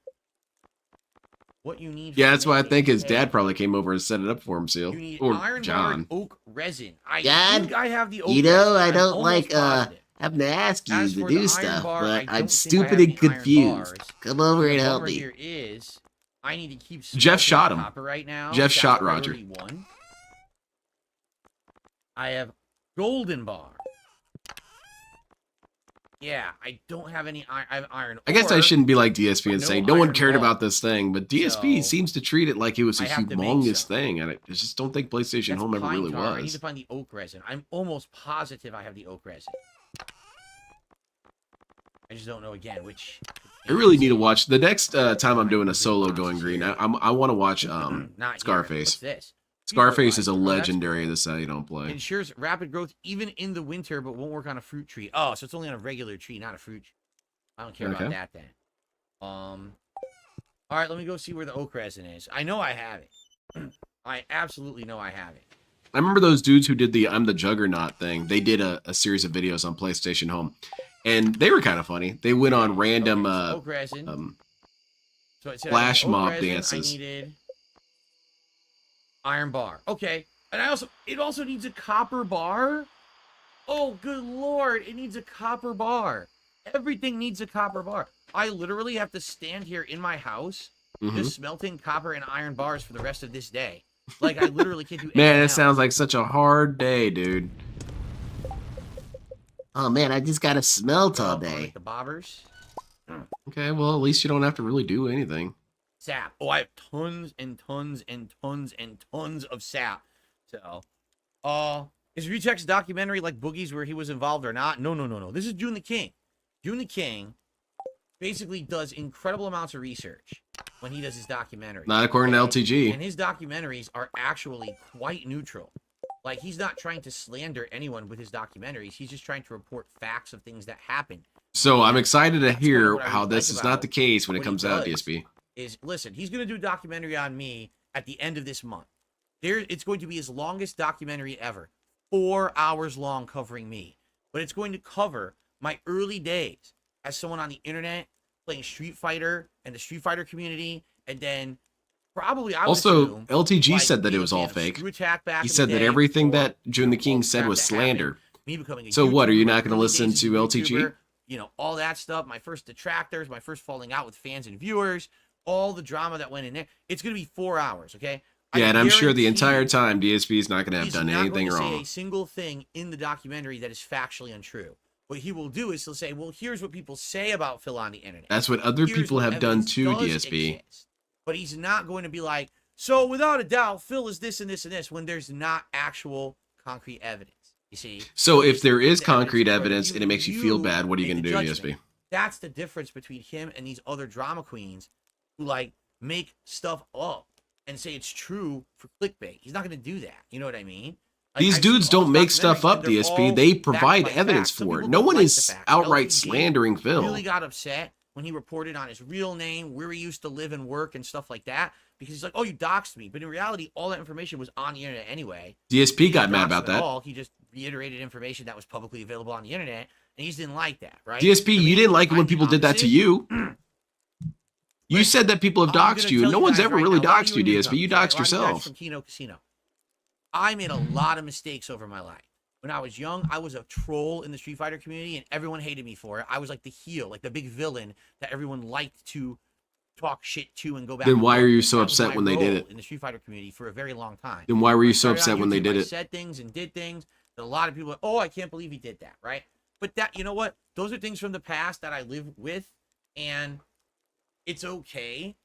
what you need. Yeah, for that's why I making think his a dad keg. probably came over and set it up for him, Seal. You need Or iron John. oak resin. I Dad, think I have the oak You know, resin. I I'm don't almost like positive. having to ask you As to for do the iron stuff, bar, I but don't I'm think I stupid have and the iron confused. bars. Come over The and help bummer me. here is I need to keep Jeff shot smelting him. copper right now. Jeff That's shot Roger. priority 1. I have golden bar. Yeah, I don't have any iron. I have iron. I guess I ore. shouldn't be like DSP and no say no one iron cared bar. about this thing, but DSP So, seems to treat it like it was a I have to make humongous some. thing, and I just don't think PlayStation That's Home ever pine really tar. I need was. to find the oak resin. I'm almost positive I have the oak resin. I just don't know again which. I really need to watch the next time I'm doing a solo going green. I want to watch Not here. What's Scarface. this? Scarface is a Oh, that's legendary. cool. This how you don't play. Ensures rapid growth even in the winter, but won't work on a fruit tree. Oh, so it's only on a regular tree, not a fruit tree. I don't care Okay. about that then. All right, let me go see where the oak resin is. I know I have it. I absolutely know I have it. I remember those dudes who did the I'm the Juggernaut thing. They did a series of videos on PlayStation Home, and they were kind of funny. They went on random Okay, so oak resin. So it said flash oak mob resin, dances. I needed iron bar. Okay, and it also needs a copper bar. Oh, good lord! It needs a copper bar. Everything needs a copper bar. I literally have to stand here in my house just smelting copper and iron bars for the rest of this day. Like I literally can't do. Man, anything it else. sounds like such a hard day, dude. Oh man, I just gotta smelt all I'll day. make the bobbers. Okay, well at least you don't have to really do anything. Sap. Oh, I have tons and tons and tons and tons of sap. So, is Rutech's documentary like Boogie's where he was involved or not? No. This is June the King. June the King basically does incredible amounts of research when he does his documentary. Not according to LTG. And his documentaries are actually quite neutral. Like, he's not trying to slander anyone with his documentaries. He's just trying to report facts of things that happen. So I'm excited to That's hear what I how really this like is not about the case when it what he comes out, does. DSP. Listen, he's going to do a documentary on me at the end of this month. It's going to be his longest documentary ever. 4 hours long covering me. But it's going to cover my early days as someone on the internet playing Street Fighter and the Street Fighter community, and then probably I would Also, assume, LTG like, said that it being a was fan all of fake. Screw Attack back He in said the that day, everything or, that June the all King the said crap was that happened, slander. me becoming a So what, are you YouTuber, not gonna early listen days as to a LTG? YouTuber, you know, all that stuff, my first detractors, my first falling out with fans and viewers, all the drama that went in there. It's going to be 4 hours, okay? I Yeah, and I'm sure the guarantee entire time DSP is not going to have he's done not anything going to wrong. say a single thing in the documentary that is factually untrue. what he will do is he'll say, well, here's what people say about Phil on the internet. That's what other Here's people what have done evidence too, does DSP. exist. But he's not going to be like, so without a doubt, Phil is this and this and this, when there's not actual concrete evidence. You see? So if there is The concrete in front of evidence and it makes you feel bad, what are you make going to the do, judgment. DSP? That's the difference between him and these other drama queens who like make stuff up and say it's true for clickbait. He's not going to do that. You know what I mean? Like, These I've dudes seen all don't his make stuff documentaries, up, and they're DSP. all They backed provide by evidence facts. Some for it. people No don't one like is the facts. outright LP slandering Phil. really got upset when he reported on his real name, where he used to live and work and stuff like that, because he's like, oh, you doxed me. But in reality, all that information was on the internet anyway. DSP got He mad didn't about dox him at that. all. He just reiterated information that was publicly available on the internet, and he just didn't like that, right? DSP, For you me, didn't like it when I'm the people did that to opposite. you. You Listen, said that people have I'm doxed gonna you. tell No one's guys ever right really now, a lot of doxed you, in your DSP. You groups, right? doxed A lot of you guys yourself. from Kino Casino. I made a lot of mistakes over my life. When I was young, I was a troll in the Street Fighter community, and everyone hated me for it. I was like the heel, like the big villain that everyone liked to talk shit to and go back. Then and why forth are you with. so That was upset my when they did role it? in the Street Fighter community for a very long time? Then why were you I so started upset on when they YouTube, did I it? said things and did things that a lot of people, oh, I can't believe he did that, right? But that, you know what? Those are things from the past that I live with, and it's okay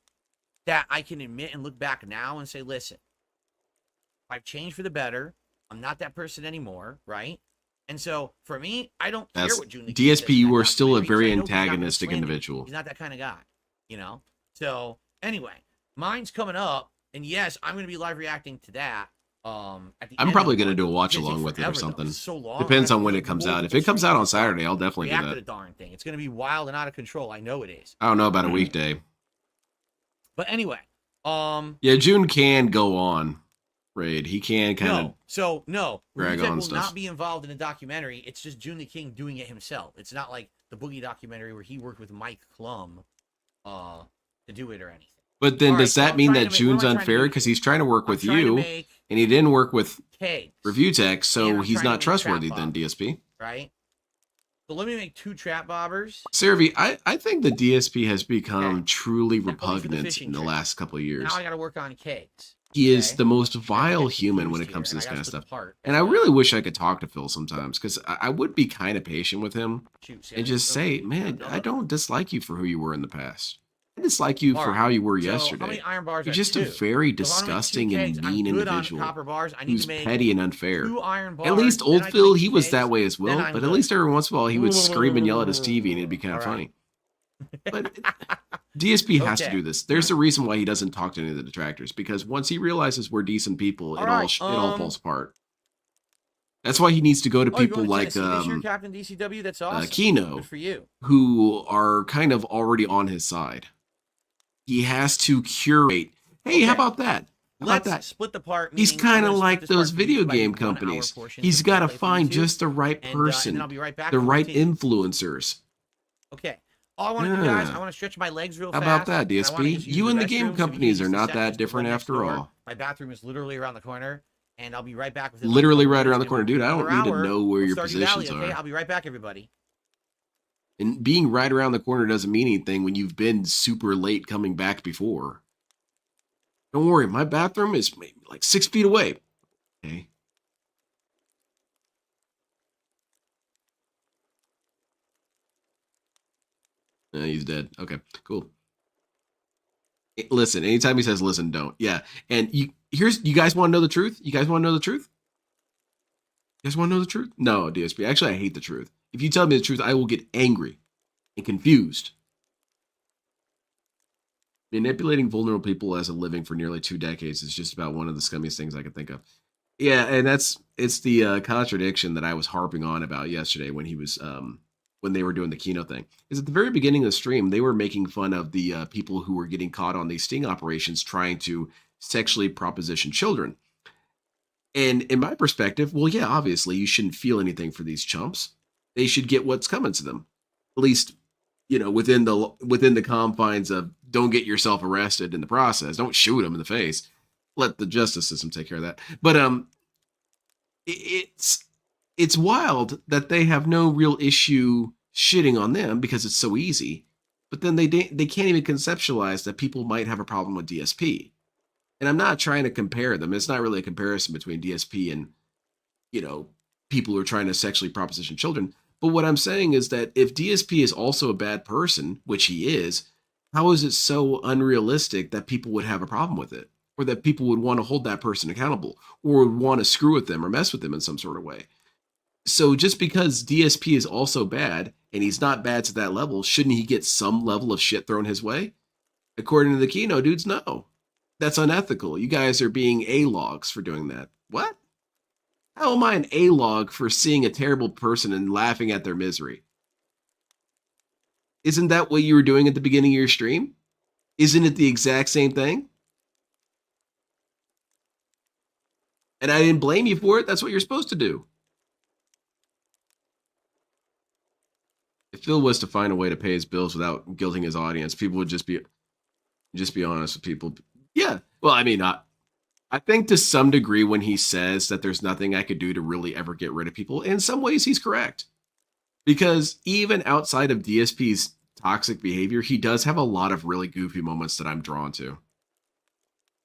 that I can admit and look back now and say, listen, I've changed for the better. I'm not that person anymore, right? And so for me, I don't care That's what June the King says DSP. in You that are still a documentary, very because I know he's not gonna antagonistic slander me. individual. He's not that kind of guy, you know? So anyway, mine's coming up, and yes, I'm going to be live reacting to that. At the I'm end probably of going to one. do a watch It's gonna along take with it or forever, though. something. It's so long. Depends I'm on gonna when have it to comes do out. If multiple it comes out on streams to Saturday, I'll definitely do react to the that. darn thing. It's going to be wild and out of control. I know it is. I don't know about a weekday. But anyway, Yeah, June can go on raid. He can kind of. No, drag Rujek on will stuff. not be involved in a documentary. It's just June the King doing it himself. It's not like the Boogie documentary where he worked with Mike Klum to do it or anything. But then All right, does so that I'm mean trying that to make- what June's am I trying to unfair do because here? he's trying to work I'm with trying to you make and he didn't work with kegs, Review Tech, And so I'm he's trying to not make trustworthy trap then, bob. DSP? right? So let me make 2 trap bobbers. Servi, I think the DSP has become Okay. truly Only for the repugnant fishing in the trip. last couple of years. Now I got to work on kegs. He is okay? the most I get vile human when it confused comes to here, this and I kind of gotta split stuff. the part And as I well. really wish I could talk to Phil sometimes because I would be kind of patient with him Shoot, see, and I just didn't- say, okay, man, no, I don't dislike you for who you were in the past. I dislike you All for right, how you were so How yesterday. many iron bars? You're are just 2? a very So if I wanna make 2 disgusting and kegs, I'm mean good on individual copper bars. I need who's to make petty and unfair. 2 iron bars. At least then old I can Phil, make he was 2 that kegs, way as well, then I'm but at good. least every once in a while he would scream and yell at his TV and it'd be kind of All right. funny. But DSP has to Okay. do this. There's a reason why he doesn't talk to any of the detractors because once he realizes we're decent people, All it all right, it all falls apart. That's why he needs to go to Oh, you're people going like to Tennessee this year, Captain DCW? That's awesome. Kino, Good for you. who are kind of already on his side. He has to curate. Hey, how Okay. about that? How about Let's that? split the part. He's meaning I'm kind of gonna split like this those part for video YouTube. I game need 1 hour companies. portion He's to got to play for find YouTube, just the right and then person, I'll be right back the to right continue. influencers. Okay. All I want to do, guys, Yeah. I want to stretch my legs real How fast. about that, and I wanna DSP? just use You and the restroom, game so if you companies give are me not just a that second, different right next after door. all. My bathroom is literally around the corner, and I'll be right back with Literally right around the corner. Dude, I don't need to know where your StarDew positions Valley, okay? are. I'll be right back, everybody. And being right around the corner doesn't mean anything when you've been super late coming back before. Don't worry, my bathroom is maybe like 6 feet away. Okay. He's dead. Okay, cool. Listen, anytime he says listen, don't. Yeah. And you guys want to know the truth? You guys want to know the truth? You guys want to know the truth? No, DSP. Actually, I hate the truth. If you tell me the truth, I will get angry and confused. Manipulating vulnerable people as a living for nearly 2 decades is just about one of the scummiest things I can think of. Yeah, and it's the contradiction that I was harping on about yesterday when he was when they were doing the Kino thing. Is at the very beginning of the stream, they were making fun of the people who were getting caught on these sting operations trying to sexually proposition children. And in my perspective, well, yeah, obviously you shouldn't feel anything for these chumps. They should get what's coming to them. At least, within the confines of don't get yourself arrested in the process. Don't shoot them in the face. Let the justice system take care of that. But it's wild that they have no real issue shitting on them because it's so easy. But then they can't even conceptualize that people might have a problem with DSP. And I'm not trying to compare them. It's not really a comparison between DSP and, people who are trying to sexually proposition children. But what I'm saying is that if DSP is also a bad person, which he is, how is it so unrealistic that people would have a problem with it? Or that people would want to hold that person accountable, or would want to screw with them or mess with them in some sort of way? So just because DSP is also bad, and he's not bad to that level, shouldn't he get some level of shit thrown his way? According to the Kino dudes, no. That's unethical. You guys are being A-logs for doing that. What? How am I an A-log for seeing a terrible person and laughing at their misery? Isn't that what you were doing at the beginning of your stream? Isn't it the exact same thing? And I didn't blame you for it. That's what you're supposed to do. If Phil was to find a way to pay his bills without guilting his audience, people would just be honest with people. Yeah. Well, I mean, I think to some degree when he says that there's nothing I could do to really ever get rid of people, in some ways he's correct. Because even outside of DSP's toxic behavior, he does have a lot of really goofy moments that I'm drawn to.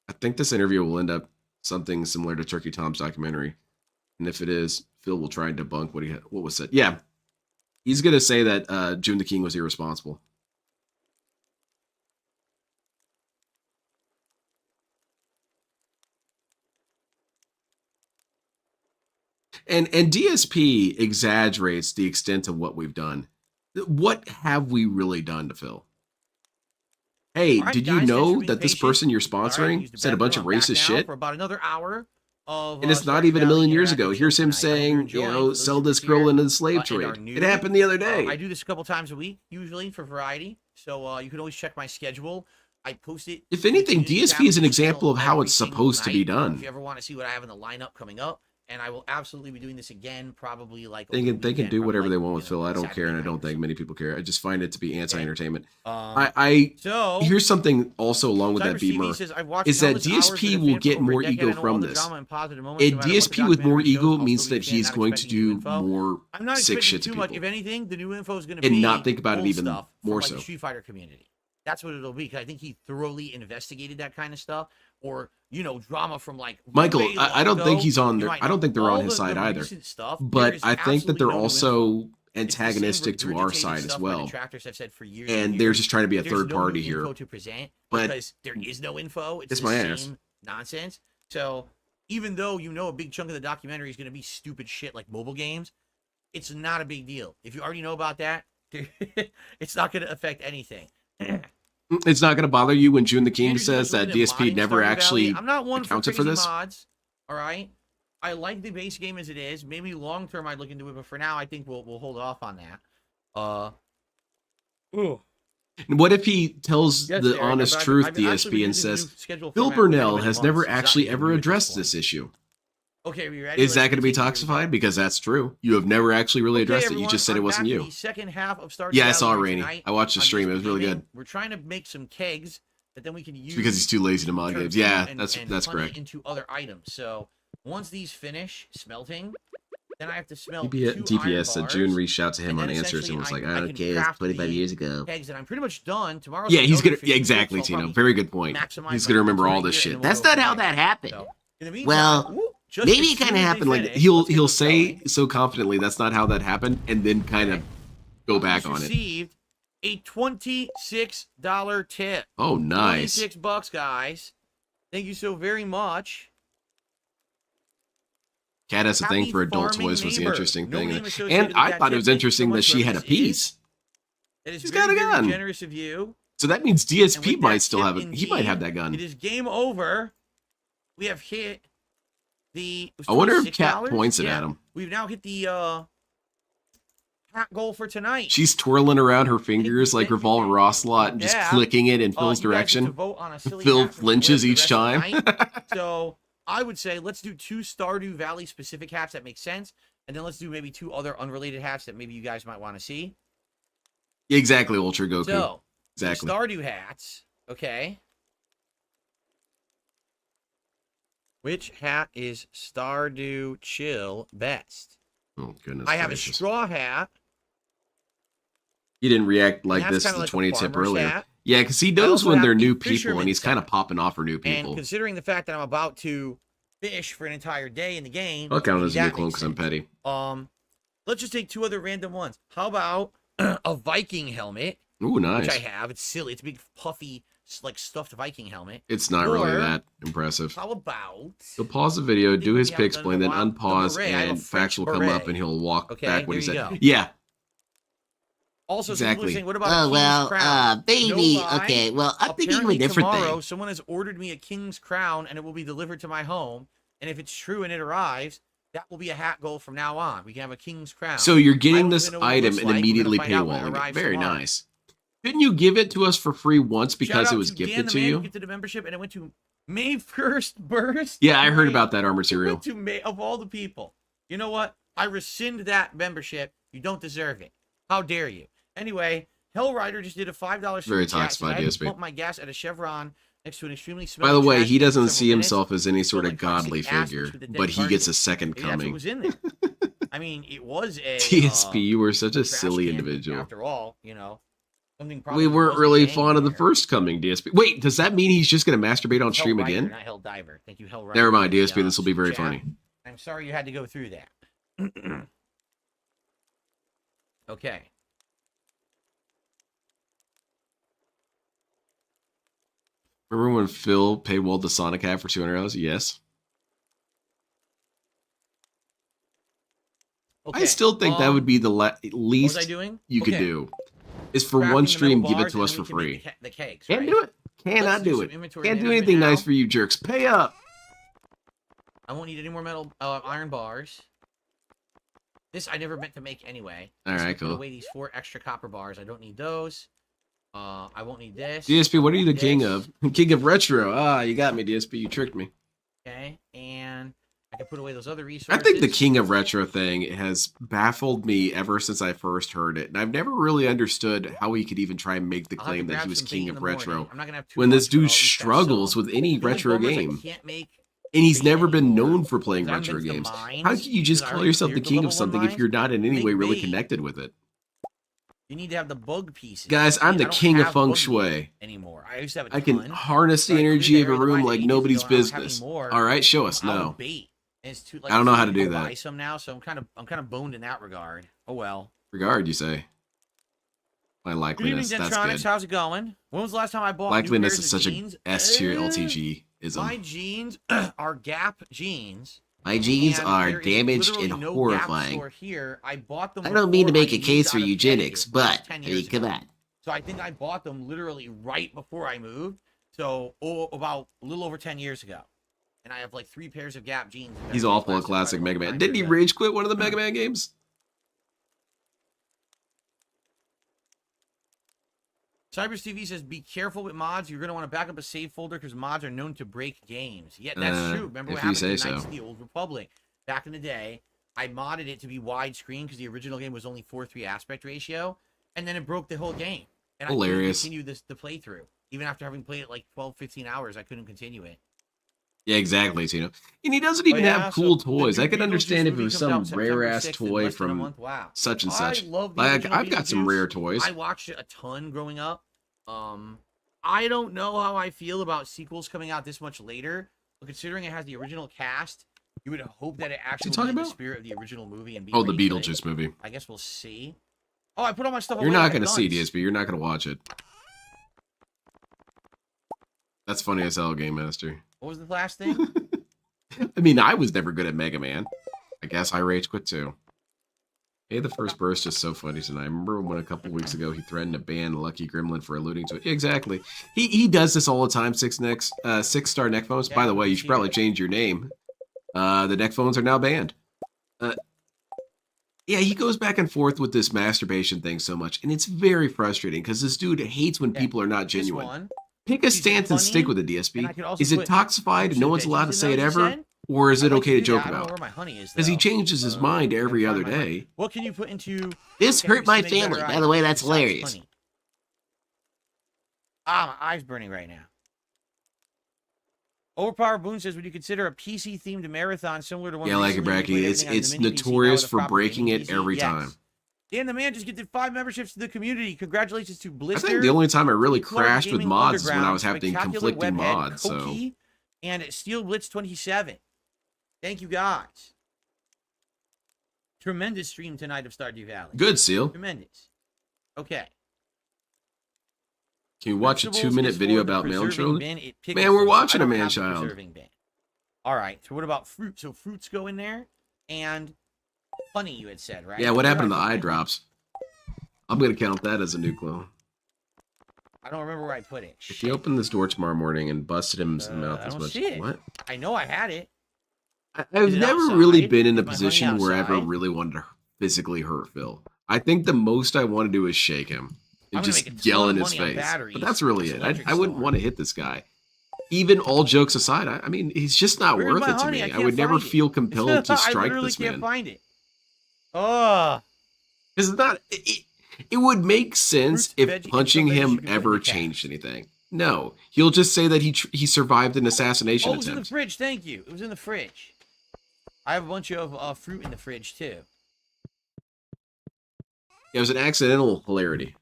I think this interview will end up something similar to Turkey Tom's documentary. And if it is, Phil will try and debunk what was said. Yeah. He's going to say that June the King was irresponsible. And DSP exaggerates the extent of what we've done. What have we really done to Phil? Hey, All right, did you guys, know thanks for that being this patient. person you're All right, sponsoring use the said a bunch of bathroom. I'm back racist now shit? for about another hour of, And it's not StarDew even a Valley million years interactive ago. show Here's him tonight. I hope you're saying, enjoying. For sell those this of you girl here, into the slave and are trade. new, It happened the other day. I do this a couple times a week, usually for variety. So you can always check my schedule. I post it. If anything, to the DSP is an channel example of how every it's single supposed to be night. done. If you ever want to see what I have in the lineup coming up, and I will absolutely be doing this again, probably like They over can the weekend, do whatever probably, they like, want with Phil. I don't Saturday care, and I night don't or think something. many people care. I just find it to be anti-entertainment. So Here's something also along with that, Cyrus TV Beamer, says, I've watched is that countless hours DSP of will fan get for over more a decade. ego I know all from the this. drama and positive moments, And no matter what the DSP with more documentary shows, ego I'll means still be a that fan, he's not going to expecting new do info. more I'm not sick expecting shit to too much. people. If anything, the new info is going to And be not think about it old even stuff more from, like, so. the Street Fighter community. That's what it'll be, because I think he thoroughly investigated that kind of stuff, or drama from like Michael, way long I don't think ago. he's on You there. might I don't know think they're all on his the side either. recent stuff. There But is I think that absolutely they're no new info. also It's the same antagonistic to our regurgitated side stuff as my well. detractors have said for years And and they're years. just trying to be a There's third no party new here. info to present, But because there is no info. It's it's the my same ass. nonsense. So even though a big chunk of the documentary is going to be stupid shit like mobile games, it's not a big deal. If you already know about that, it's not going to affect anything. It's not going to bother you when June the King Andrew's says that interested in DSP modding never Stardew actually Valley. I'm not one accounted for crazy this. mods. All right, I like the base game as it is. Maybe long term I'd look into it, but for now I think we'll hold off on that. What if he tells Yes, the Derek, honest I've truth, actually been DSP, and using the says new schedule Phil format for many, Burnell many has months. never It's not actually even ever new at this addressed point. this issue? Okay, we ready? Is that Let's going to be continue. toxified? Because that's true. You have never actually really Okay, addressed it. everyone, You just said it I'm wasn't back you. for the second half of Stardew Yeah, I Valley saw here Rainy. tonight. I watched the I'm stream. just It was really gaming. good. We're trying to make some kegs that then we can use. It's because he's too lazy to mod turn games. them Yeah, and that's turn it correct. into other items. So once these finish smelting, then I have to smelt DPS said June reached out to him on Answers and was like, I don't care, it's 25 years ago. Kegs that I'm pretty much done. Tomorrow. Yeah, he's gonna. Yeah, exactly, Tino. Very good point. He's gonna remember all this shit. That's not how that happened. Well, maybe it kind of happened. Like he'll say so confidently that's not how that happened, and then kind of go back on it. Received a $26 tip. Oh, nice. $26, guys. Thank you so very much. Cat has a thing Happy for adult farming toys was the neighbor. interesting No thing. name associated And with I that thought it tip. was Thank you interesting so that much, she had a whoever this is. piece. That is She's very, got a very gun. generous of you. So that means And DSP with might that still tip, have it. He might have that gun. It is game over. We have hit the. I wonder if Cat $26? points it Yeah. at him. We've now hit the hat goal for tonight. She's twirling around her fingers like Revolver Ocelot and just Yeah. flicking it in Phil's You guys get to direction. vote on a silly Phil hat from flinches the each rest of the time. night. So I would say let's do 2 Stardew Valley specific hats that make sense, and then let's do maybe 2 other unrelated hats that maybe you guys might want to see. Exactly, Ultra Goku. So Exactly. Stardew hats. Okay. Which hat is Stardew Chill best? Oh, goodness I have gracious. a straw hat. He didn't react like that's this to kinda the like a 20 tip farmer's earlier. hat. Yeah, because he I knows also when have they're a new people, fisherman's and he's kind of hat. popping off for new And people. considering the fact that I'm about to fish for an entire day in the game, I'll count it as a new that clone makes because I'm sense. petty. Let's just take 2 other random ones. How about a Viking helmet? Ooh, nice. Which I have. It's silly. It's a big, puffy, like stuffed Viking helmet. It's not really Or, that impressive. How about? He'll pause the video, do his pick haven't done explain, it in then a while. unpause, The beret. I have a and French Fax will come beret. up and he'll walk Okay, back what he there you said. go. Yeah. Also, Exactly. saying, what about Oh, a well, King's Crown? baby. No lie. Okay, well, I'm thinking of a Apparently different tomorrow, thing. someone has ordered me a King's Crown, and it will be delivered to my home. And if it's true and it arrives, that will be a hat goal from now on. We can have a King's Crown. So you're I getting don't this even know what it item looks and like. We're gonna immediately find out when it paywalling it. arrives Very tomorrow. nice. Didn't you give it to us for free once Shout because out it was to Dan gifted the to man who you? gifted the membership, and it went to May 1st burst. Yeah, I heard May- about that armor It cereal. went to May, of all the people. You know what? I rescind that membership. You don't deserve it. How dare you? Anyway, Hellrider just did a $5 super Very chat. toxic by I had to DSP. pump my gas at a Chevron next to an extremely By smelly the way, trash he can for doesn't several see minutes. himself as any sort Felt of like toxic godly acid figure, with a dead but he carcass. gets a second Maybe that's what coming. was in there. I mean, it was a DSP, you were such a trash silly can, individual. After all, you know, something probably We weren't wasn't really hanging fond of the there. first coming, DSP. Wait, does that mean he's just going to masturbate on Hell stream Rider, again? Not Hell Diver. Thank you, Hell Rider. Never mind, for the, DSP, this will be very chat. funny. I'm sorry you had to go through that. Okay. Remember when Phil paywalled the Sonic hat for $200? Yes. Okay. I still think that would be the What was I least doing? you could Okay. do. Is for Crafting one the stream, metal give it bars, to and us then for we can make free. the kegs, Can't right? do it. Let's Cannot do do some it. inventory Can't do management anything now. nice for you jerks. Pay up. I won't need any more metal iron bars. This I never meant to make anyway. All Just right, put cool. away these 4 extra copper bars. I don't need those. I won't need this. DSP, what are you the king This. of? King of retro. Ah, you got me, DSP. You tricked me. Okay, and I can put away those other resources. I think the king of retro thing has baffled me ever since I first heard it. And I've never really understood how he could even try and make the I'll have to claim that grab he was some bait king in of the morning. retro I'm not gonna have too when this much, but I'll dude at least have struggles some. with any The only retro bummer is I game. can't make And he's bait never been anymore, known for playing 'cause I haven't retro been to the games. mines, How can you just because I call already yourself the cleared the king of level 1 something if mines. you're not in any Make way really bait. connected with it? You need to have the bug pieces. Guys, See, I'm I the don't king of have feng bug shui. anymore. I used to have a I can ton, harness but the I cleared energy that of a area of the room mine like ages nobody's ago, and I don't have any business. more All right, show us out of now. bait. And it's too, like, I don't know how to cheap do buy that. some now, so I'm kind of boned in that regard. Oh well. Regard, you say? My Good evening, likeliness, that's Dentronics. good. How's it going? When was the last time I bought new Likeliness pairs is of such jeans? a S tier My LTG-ism. jeans are Gap jeans. My jeans and are there is damaged literally and no Gap horrifying. store here. I bought them. I don't mean to before make I a case moved for out of eugenics, Connecticut, but, 10 I mean, years come ago. on. So I think I bought them literally right before I moved. So about a little over 10 years ago. And I have like 3 pairs of Gap jeans. that He's have awful at lasted classic quite a Mega long Man. time. Didn't he They're good. rage quit one of the Mega Man games? Cybers TV says, be careful with mods. You're going to want to back up a save folder because mods are known to break games. Yeah, that's true. Remember if what you happened say to so. Knights of the Old Republic? Back in the day, I modded it to be widescreen because the original game was only 4:3 aspect ratio, and then it broke the whole game. And Hilarious. I couldn't continue the playthrough. Even after having played it like 12, 15 hours, I couldn't continue it. Yeah, exactly, Tino. And he doesn't even have cool toys. I could understand if it was some rare-ass toy from such and such. I love the Like, original I've got some Beetlejuice. rare toys. I watched it a ton growing up. I don't know how I feel about sequels coming out this much later, but considering it has the original cast, you would hope that it actually talking will be in the about? spirit of the original movie and be Oh, the pretty good. Beetlejuice movie. I guess we'll see. Oh, I put all my stuff You're away not like going to see guns. DSP. You're not going to watch it. That's funny as hell, Game Master. What was the last thing? I mean, I was never good at Mega Man. I guess I rage quit too. Hey, the first burst is so funny tonight. I remember when a couple weeks ago he threatened to ban Lucky Gremlin for alluding to it. Exactly. He does this all the time. 6-star neck phones. Yeah, By the way, you should see probably that. change your name. The neck phones are now banned. Yeah, he goes back and forth with this masturbation thing so much, and it's very frustrating because this dude hates when Okay, people are not This genuine. one. Pick a He's stance and funny, stick with it, and DSP. I could also Is it put toxified and no one's veggies allowed to in say there, it you ever? said? Or is I'd it like okay to do joke that. I don't know about? where my honey is, Because he though. changes his mind every Gotta other find my day. honey. What can you put into? This cannabis hurt my to make better family. By eyes the way, that's besides hilarious. honey? Ah, my eye's burning right now. Overpower Boone says, would you consider a PC-themed marathon similar to one? Yeah, like it, E Bracky. It's notorious for breaking it every time. Dan the Man just gifted 5 memberships to the community. Congratulations to I Blister. think the only time I really Clark crashed with Gaming mods is when I Underground, was having Spectacular conflicting Webhead, mods. So Koki, and Steel Blitz 27. Thank you guys. Tremendous stream tonight of Stardew Valley. Good, Seal. Tremendous. Okay. Can you watch a Vegetables 2-minute is video for the about preserving man-child? bin. It pickles Man, we're them, so watching I a don't have the man-child. preserving bin. All right. So what about fruit? So fruits go in there, and honey, you had said, right? Yeah, what happened to the Where did I eye put it? drops? I'm going to count that as a new clue. I don't remember where I put it. If you open this door tomorrow morning and busted him in the mouth I as don't much... see it. What? I know I had it. I've Is it never outside? really been in a Is my honey position where I ever outside? really wanted to physically hurt Phil. I think the most I want to do is shake him I'm and gonna just make a ton yell of in his money on face. batteries But that's really this it. electric I wouldn't storm. want to hit this guy. Even all jokes aside, I mean, he's just not Where's worth my it to honey? me. I I can't would never find it. feel compelled to I strike literally this can't man. find it. Oh, Because it's not. It would make sense Fruits, if veggie, and punching some veggies you him can put in ever the changed cast. anything. No, he'll just say that he survived an assassination Oh, it was in the attempt. fridge. Thank you. It was in the fridge. I have a bunch of fruit in the fridge too. It was an accidental hilarity.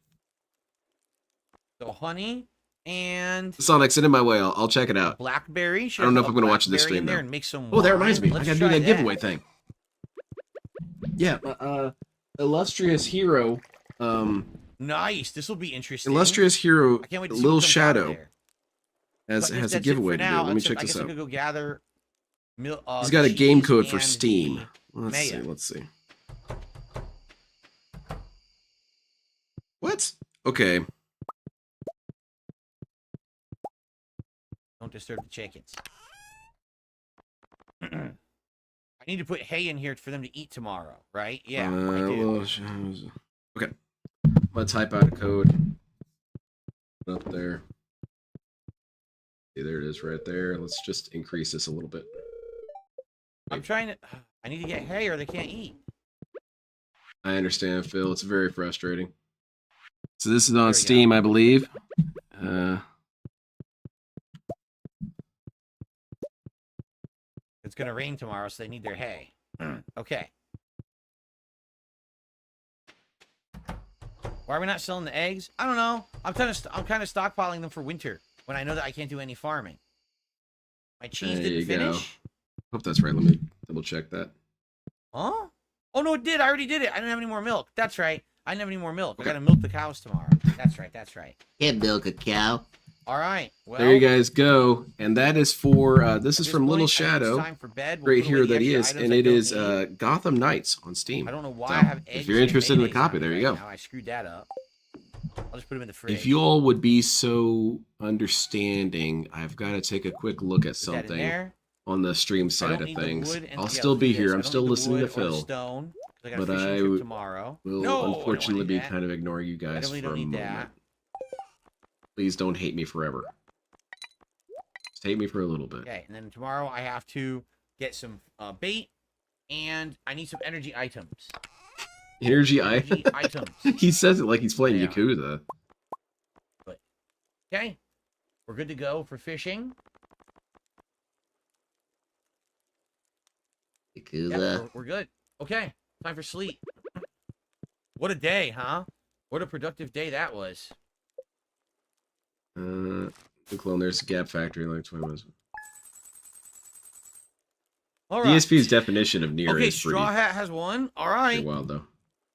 So honey and Sonic, send it my way. I'll check it out. blackberry. I don't know if I'm going to watch this stream, in there though. and make some. Oh, that wine. reminds me. Let's I gotta do try that giveaway thing. Yeah, illustrious hero, Nice. This will be interesting. illustrious hero, I can't wait to see Little what comes out of Shadow there. has But I guess a that's it giveaway for to do. now, Let me except check I this guess I out. could go gather. He's got a game cheese code for and Steam. the Let's see. mayo. Let's see. What? Okay. Don't disturb the chickens. I need to put hay in here for them to eat tomorrow, right? Yeah, I do. Okay. I'm gonna type out a code up there. Okay, there it is right there. Let's just increase this a little bit. I'm trying to. I need to get hay or they can't eat. I understand, Phil. It's very frustrating. So this is There on we Steam, go. I believe. It's gonna rain tomorrow, so they need their hay. Okay. Why are we not selling the eggs? I don't know. I'm kind of stockpiling them for winter when I know that I can't do any farming. My cheese There you didn't go. finish. Hope that's right. Let me double check that. Huh? Oh no, it did. I already did it. I didn't have any more milk. That's right. I didn't have any more milk. Okay. I gotta milk the cows tomorrow. That's right. That's right. Can't milk a cow. All right. Well, There you guys go. And that is for, this is at from this Little point, I think it's Shadow. time for bed. We'll Great put away hero the that he extra is. items And I it don't is need. Gotham Knights on Steam. I don't know why So, I have if eggs. you're and interested in the mayonnaise on copy, me there you right go. Now. I screwed that up. I'll just put them in the fridge. If you all would be so understanding, I've got to take a quick look at Put that in something there. on the stream I side don't of need the things. wood and- I'll yeah, still let's be do this. here. I I'm don't still need the listening to wood or the Phil. stone, 'cause I got a But fishing I trip tomorrow. will No, I don't unfortunately wanna be do that. kind of ignoring you I guys definitely for don't a need moment. that. Please don't hate me forever. Just hate me for a little bit. Okay, and then tomorrow I have to get some bait, and I need some energy items. Energy items. He says it like he's playing Yeah. Yakuza. Okay, we're good to go for fishing. Yep, we're good. Okay, time for sleep. What a day, huh? What a productive day that was. The clone, there's a Gap Factory like 20 minutes. All right. DSP's definition of near Okay, is pretty, Straw Hat has won. All pretty right. wild, though.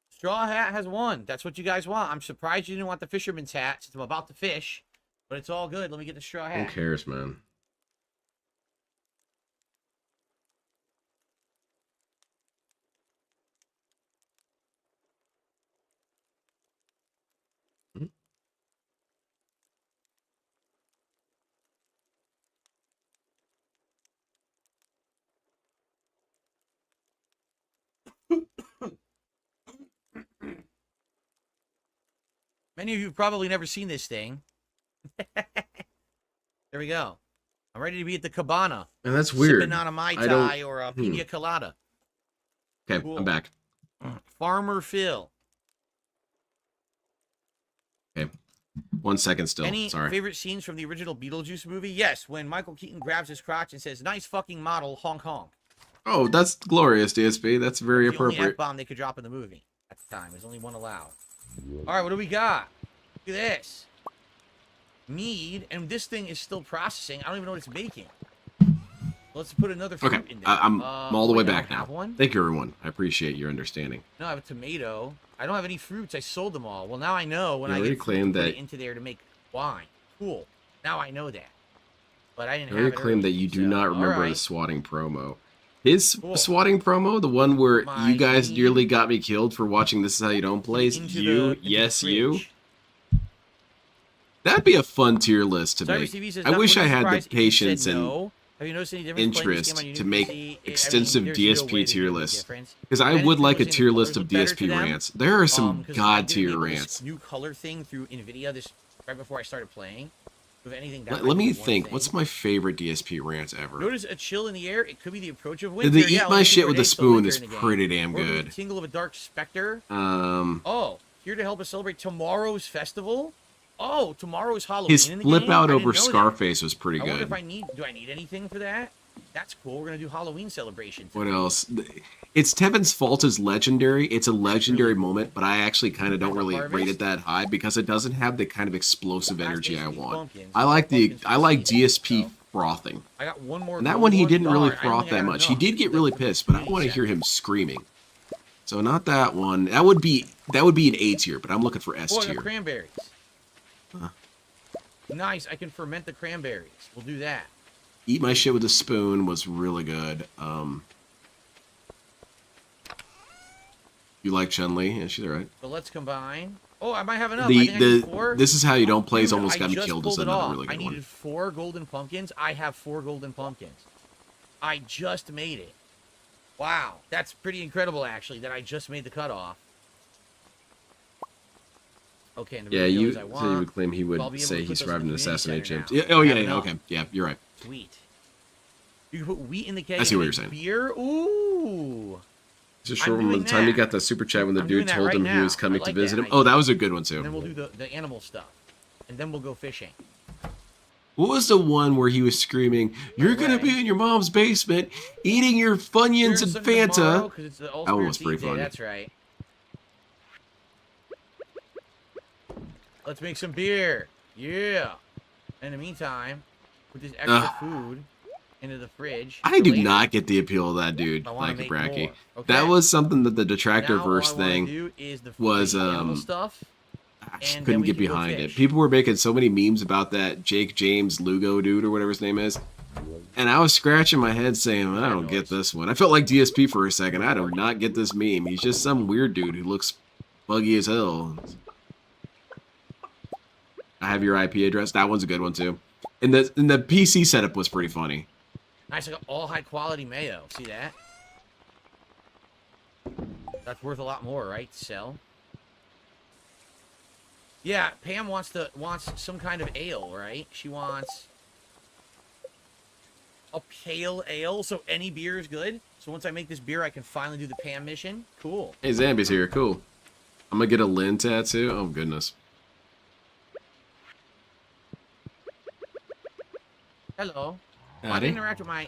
Straw Hat has won. That's what you guys want. I'm surprised you didn't want the fisherman's hat since I'm about to fish, but it's all good. Let me get the straw Who hat. cares, man? Many of you have probably never seen this thing. There we go. I'm ready to be at the cabana. And that's weird. Sipping on a Mai I don't- Tai or a pina colada. Okay, Cool. I'm back. Farmer Phil. 1 second still. Any Sorry. favorite scenes from the original Beetlejuice movie? Yes, when Michael Keaton grabs his crotch and says, "Nice fucking model, honk honk." Oh, that's glorious, DSP. That's very The only appropriate. F-bomb they could drop in the movie at the time. There's only one allowed. All right, what do we got? Look at this. Mead, and this thing is still processing. I don't even know what it's making. Let's put another fruit Okay, in there. I'm all the way wait, I back don't now. have one? Thank you, everyone. I appreciate your understanding. No, I have a tomato. I don't have any fruits. I sold them all. Well, now I know when You I already get fruit to claimed put that- it into there to make wine. Cool. Now I know that. But I didn't I have already it claimed that earlier, you do so, not remember alright. the swatting promo. His Cool. swatting promo, the one where My you guys team- nearly got me killed for watching This Is How You Don't Plays. Into You, the yes, you. fridge. That'd be a fun tier list to Cyber make. TV says, I wish I wouldn't be had the surprised if you said patience and no. Have you noticed any difference playing this game interest on your to new make PC? extensive there's no way DSP to tier know the lists. difference. Because I If would anything, like a noticing tier the list colors of look better DSP to them. rants. There are some 'Cause I god did tier enable this rants. new color thing through NVIDIA this right before I started playing. If anything, that Let might me be one think. thing. What's my favorite DSP rants ever? Notice a chill in the air. It could be the approach of winter. The Yeah, eat only my 2 shit more with a days till spoon winter is in the game. pretty damn Or the good. tingle of a dark specter. Um, Oh, here to help us celebrate tomorrow's festival. Oh, tomorrow's Halloween. his in the flip game? out I over didn't know that. Scarface was pretty I wonder good. if do I need anything for that? That's cool. We're gonna do Halloween celebration. What else? It's Tevin's Fault is legendary. It's a legendary moment, but I actually kind of don't really rate it that high because it doesn't have the kind of explosive That's energy I basically want. pumpkins. I like Pumpkins I like for the season, DSP so. frothing. I got one more. And that gold one he didn't really Darn, I froth only that got much. He enough did get for really the pissed, but I want to community hear him screaming. So not that one. That would be an A tier, but I'm looking for S center. Oh, I tier. got cranberries. Huh. Nice. I can ferment the cranberries. We'll do that. Eat My Shit with a Spoon was really good. You like Chun-Li? Yeah, she's alright. So let's combine. Oh, I might have enough. I think I need 4. This Is How You Don't Play has Dude, almost got me just killed. pulled Is it another off. really I good needed one. 4 golden pumpkins. I have 4 golden pumpkins. I just made it. Wow, that's pretty incredible, actually, that I just made the cutoff. Okay, and the Yeah, videos you I said want. you would claim he I'll would be able say to he put those survived in an the community assassination center attempt. now. Yeah, oh I yeah, have yeah, enough. okay, yeah, you're right. Sweet. You can put wheat in the keg. I see and what you're make saying. Beer. Ooh. It's a I'm short one. doing The time he that. got the super chat when the I'm doing dude that told right him he now. was coming I to like visit that him. Oh, that idea. was a good one And then too. we'll do the animal stuff, and then we'll go fishing. What was the one where he was screaming, "You're gonna way. be in your mom's basement eating your Funyuns Here's and some tomorrow, Fanta"? 'cause it's the All That one was Spirits Eve pretty Day, funny. That's right. Let's make some beer. Yeah. In the meantime, put this extra food into the fridge. I for do later. not get the appeal of that dude, I wanna like make Bracky. more. Okay. That was something that the Now detractor all verse I wanna thing do is the was, animal stuff. I and then couldn't we get can go behind it. fish. People were making so many memes about that Jake James Lugo dude or whatever his name is. And I was scratching my head saying, I don't get this one. I felt like DSP for a second. I do not get this meme. He's just some weird dude who looks buggy as hell. I have your IP address. That one's a good one too. And the PC setup was pretty funny. Nice, I got all high quality mayo. See that? That's worth a lot more, right? To sell. Yeah, Pam wants some kind of ale, right? She wants a pale ale, so any beer is good. So once I make this beer, I can finally do the Pam mission. Cool. Hey, Zambi's here. Cool. I'm gonna get a Lynn tattoo. Oh goodness. Hello. I Howdy. didn't interact with my.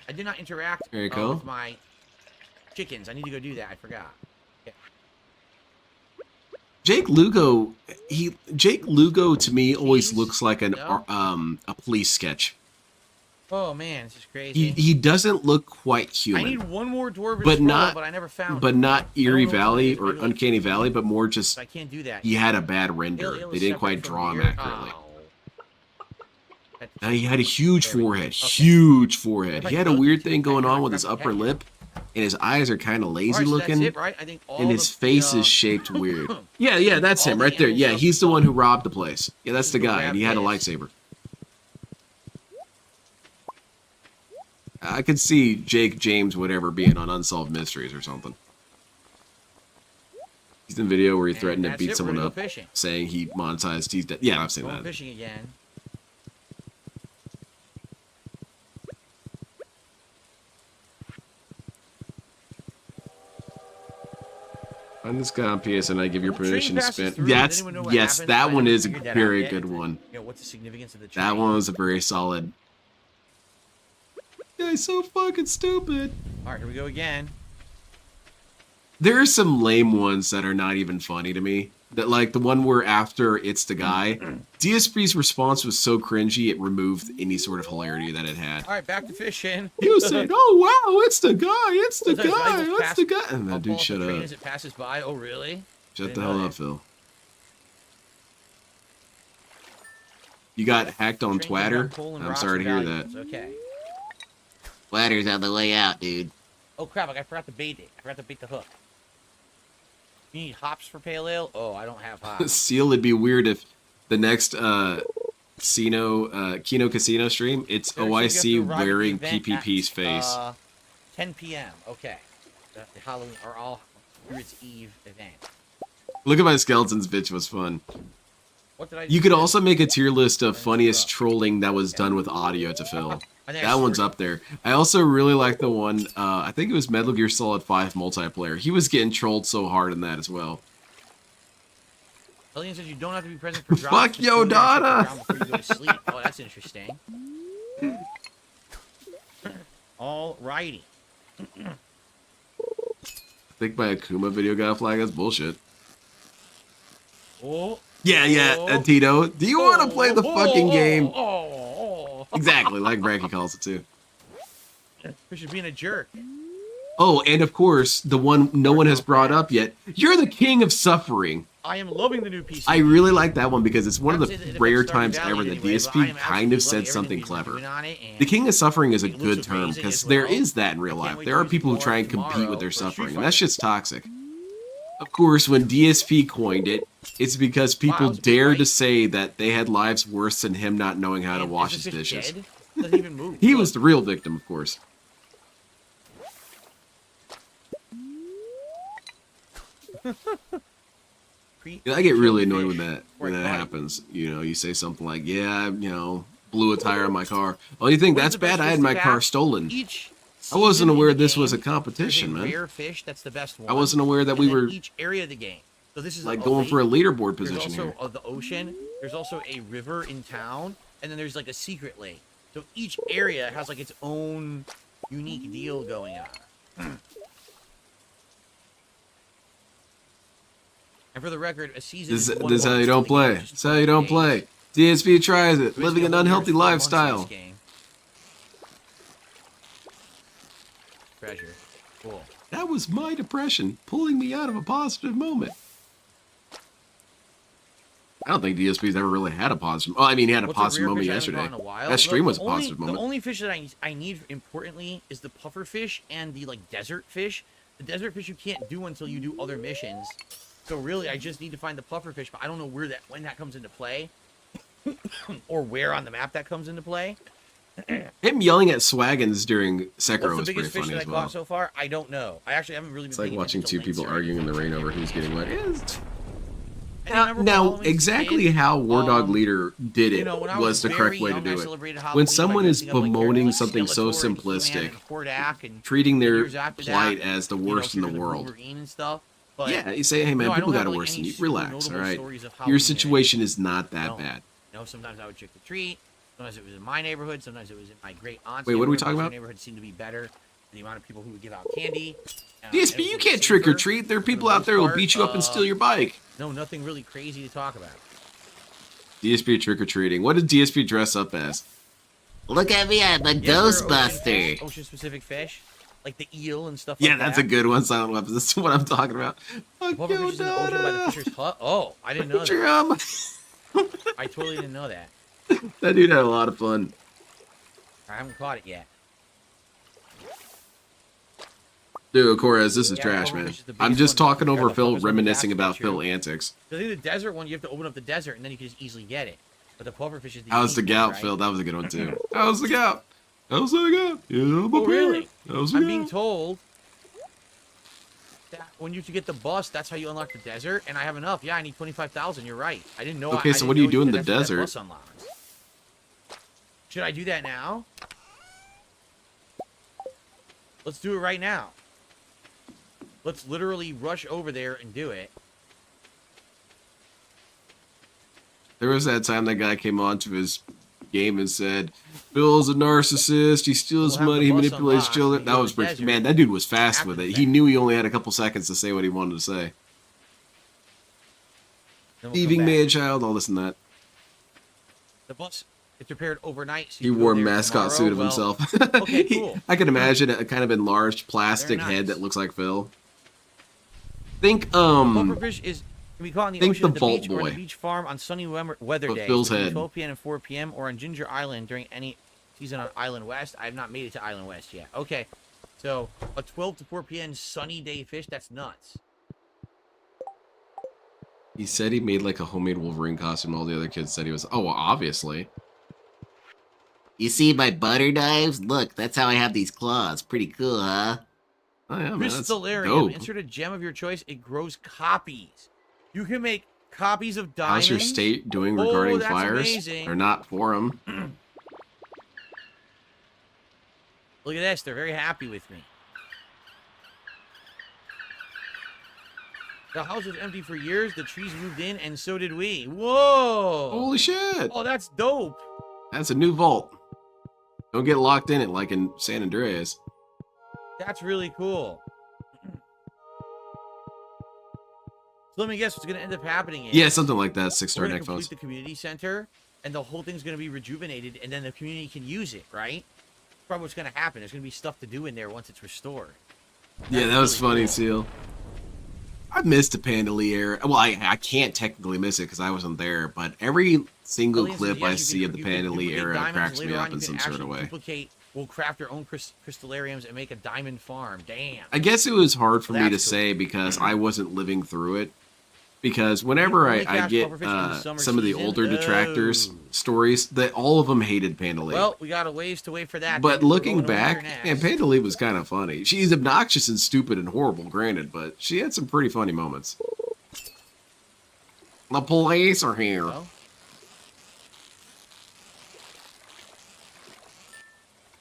I did not interact There you go. with my chickens. I need to go do that. I forgot. Okay. Jake Lugo, Jake Lugo to me always Cheese? looks like No? a police sketch. Oh man, this is crazy. He doesn't look quite I human, need one more dwarven but scroll, not but I never found but it. not I don't Eerie know what it Valley is. or Maybe like Uncanny Valley, but more just I can't do that. he had a bad Ale render. is They didn't quite separate from draw him beer? accurately. Oh. Now, he had a huge There we go. forehead, Okay. huge forehead. If I He had a close weird it, thing I going can on with his grab the upper head. lip, and his eyes are kind of lazy Alright, so looking, that's it, right? I think all and his the, face is shaped weird. Yeah, that's all him the right there. animals Yeah, of he's the the one song. who robbed the place. Yeah, that's the Go guy, grab and he had a this. lightsaber. I could see Jake James whatever being on Unsolved Mysteries or something. He's in the video where he And threatened to that's beat it, we're someone gonna up, go fishing. saying he monetized. He's dead. Yeah, I've seen Going that. fishing again. Find this guy on PSN. I give your Well, the train permission to passes spin. through. Does That's anyone know what yes, happened? that I one haven't is a figured that out very yet. good It's a- one. You know, what's the significance of the train? That one was a very solid. Guy's so fucking stupid. All right, here we go again. There are some lame ones that are not even funny to me. That like the one where after it's the guy, DSP's response was so cringy it removed any sort of hilarity that it had. All right, back to fishing. He was saying, "Oh wow, it's the guy, it's the Sometimes guy, rivals it's pass the guy," and that up dude off shut the train up. as it passes by. Oh really? Shut Didn't the know hell that. up, Phil. You got hacked on Trains Twitter? around pulling I'm rocks sorry to and hear that. valuables. Okay. Ladder's on the way out, dude. Oh crap! I forgot to bait it. I forgot to bait the hook. You need hops for pale ale? Oh, I don't have hops. Seal, it'd be weird if the next Kino Casino stream, it's Derek says you OIC have to arrive at the wearing event PPP's at, face. 10 p.m. Okay. The Halloween or All Spirits Eve event. Look at my skeletons, bitch was fun. What did I? You do could today? also make a tier list of funniest up. trolling that was done with audio to fill. I think I That one's scored up there. I also really like the one, I think it was Metal Gear Solid 5 multiplayer. He was getting trolled so hard in that as well. Alien says you don't have to be present for drops. Fuck just go there and check the Yodada! ground before you go to sleep. Oh, that's interesting. Alrighty. I think my Akuma video got a flag. That's bullshit. Oh. Yeah, Tito. Do you want to play the fucking game? Oh. Exactly, like Bracky calls it too. Fish is being a jerk. Oh, and of course, the one no one has brought up yet. You're the king of suffering. I am loving the new PC. I really like that one because it's one of Haven't the said it rare about times StarDew ever Valley that anyway, but I DSP am kind of absolutely said loving something everything he's been clever. doing on it, and The king of suffering is a it looks good term amazing because as there well. is that in real I can't life. wait There to are use people who more try and compete tomorrow with their for Street suffering, and Fighter. that's just toxic. Of course, when DSP coined it, it's because people it's dare to bright. say that they had lives worse than him not knowing how to And wash is his the fish dishes. dead? Doesn't even move. He Look. was the real victim, of course. I get really annoyed when that happens. You know, you say something like, "Yeah, blew a tire on my car." Oh, you think What is that's the best bad? I had fish my to car catch? stolen. Each I wasn't season in aware the this was a game, competition, there's a man. rare fish that's the best one. I wasn't aware that and we then were each area of the game. So this is like a going for a lake. leaderboard There's position also here. the ocean. There's also a river in town, and then there's like a secret lake. So each area has like its own unique deal going on. And for the record, a season. This is one is how month you in don't the game, play. which is This is how you don't 20 days. play. DSP tries it, Basically, living an a whole unhealthy year's 4 months in this lifestyle. game. Treasure. Cool. That was my depression pulling me out of a positive moment. I don't think DSP's ever really had a positive. Oh, I mean, he had a What's positive rare moment fish I haven't yesterday. caught in a while? That stream The was a positive The moment. only fish that I need importantly is the puffer fish and the like desert fish. The desert fish you can't do until you do other missions. So really, I just need to find the puffer fish, but I don't know when that comes into play, or where on the map that comes into play. Him yelling at Swaggins during Sekiro What's was the pretty biggest fish funny that I as well. caught so far? I don't know. I actually haven't really been. It's like paying watching attention two to links people or arguing in the anything. rain over who's getting wet. I Now, exactly how War Dog Leader did it when I was the correct very way to young, I do it. celebrated Halloween When by someone is dressing up like bemoaning characters like something so Skeletor and simplistic, He-Man and Hordak and treating their years after plight that, as the you know, worst in the Fear world. Wolverine and stuff. But, Yeah, you say, hey man, I people don't got have, it like, worse than any you. super Relax, notable all right? stories of Halloween Your or situation is not I that don't- bad. You know, sometimes I would trick or treat. Sometimes it was in my neighborhood. Sometimes it was in my great aunt's. Wait, what are we neighborhood, talking because her about? Neighborhood seemed to be better. The amount of people who would give out candy. And it DSP, was you a can't little trick or safer. treat. There are For the people out most there who will part, beat you up and steal your bike. No, nothing really crazy to talk about. DSP trick-or-treating. What did DSP dress up as? Look at me, I'm a Ghostbuster. Ocean specific fish, like the eel and stuff. Yeah, like that's that. a good one, Silent Weapons. That's what I'm talking about. Fuck Puffer you, fish is in the ocean by the Dada. fisher's hut. Oh, I didn't know that. Drum. I totally didn't know that. That dude had a lot of fun. I haven't caught it yet. Dude, Corez, this is Yeah, trash, pufferfish man. is the I'm biggest just one. talking Yeah, over the Phil, pufferfish is the reminiscing best about picture. Phil antics. I think the desert one, you have to open up the desert, and then you can just easily get it. But the pufferfish is the How's the unique one, gout, right? Phil? That was a good one, too. How's the gout? How's the gout? Yeah, my Oh, really? parent. How's the I'm gout? being told that when you get the bus, that's how you unlock the desert, and I have enough. Yeah, I need 25,000. You're right. I didn't know. Okay, I so didn't what do you know do in could- the that's what that desert? bus unlocks. Should I do that now? Let's do it right now. Let's literally rush over there and do it. There was that time that guy came on to his game and said, Phil's a narcissist, he steals We'll have money, he the bus manipulates unlocked children. and That go was to the pretty, desert man, that dude was fast after with the it. fact. He knew he only had a couple seconds to say what he wanted to say. Then we'll come thieving back. man-child, all this and that. The bus is prepared overnight. So He you can go wore a there mascot tomorrow. suit of Well, himself. Okay, cool. I can imagine a kind of enlarged plastic Very head nice. that looks like Phil. Think, Pufferfish can be caught in the think ocean the at the Vault beach or in Boy. the beach farm on sunny weather But days Phil's between head. 12 p.m. and 4 p.m. or on Ginger Island during any season on Island West. I have not made it to Island West yet. Okay, so a 12 to 4 p.m. sunny day fish, that's nuts. He said he made like a homemade Wolverine costume. All the other kids said he was. Oh, well, obviously. You see my butter knives? Look, that's how I have these claws. Pretty cool, huh? Oh yeah, man, that's Crystallarium. dope. Insert a gem of your choice. It grows copies. You can make copies of diamonds. How's your state doing Oh, regarding that's fires? amazing. They're not for him. Look at this. They're very happy with me. The house was empty for years. The trees moved in, and so did we. Whoa! Holy shit! Oh, that's dope. That's a new vault. Don't get locked in it like in San Andreas. That's really cool. So let me guess what's going to end up happening is Yeah, something like that. we're 6-star going neck to complete phones. the community center, and the whole thing's going to be rejuvenated, and then the community can use it, right? Probably what's going to happen. There's going to be stuff to do in there once it's restored. Yeah, That's that was really funny, cool. Seal. I missed the Pandalea era. Well, I can't technically miss it because I wasn't there, but every single Alien says, clip yes, I you see can- of the you can Pandalea duplicate era diamonds, cracks and me later up on in you some can sort of actually way. Duplicate. We'll craft our own crystallariums and make a diamond farm. Damn. I guess it was hard for me to That's cool. say because I wasn't living through it. Because whenever only I catch get pufferfish in the summer some of the season? older detractors Oh. stories, that all of them hated Pandalea. Well, we got a ways to wait for that. But We're looking going over back, here man, next. Pandalea was kind of funny. She's obnoxious and stupid and horrible, granted, but she had some pretty funny moments. The police are here. Well,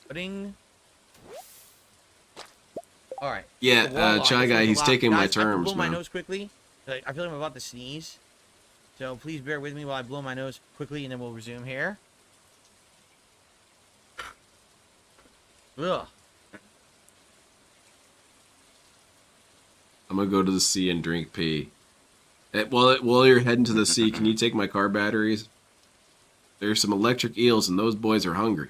putting. All right. Yeah, The warlock Chai is Guy, looking he's loud. taking my Guys, I have to terms, blow my man. nose quickly. I feel like I'm about to sneeze. So please bear with me while I blow my nose quickly, and then we'll resume here. Ugh. I'm gonna go to the sea and drink pee. While you're heading to the sea, can you take my car batteries? There's some electric eels, and those boys are hungry.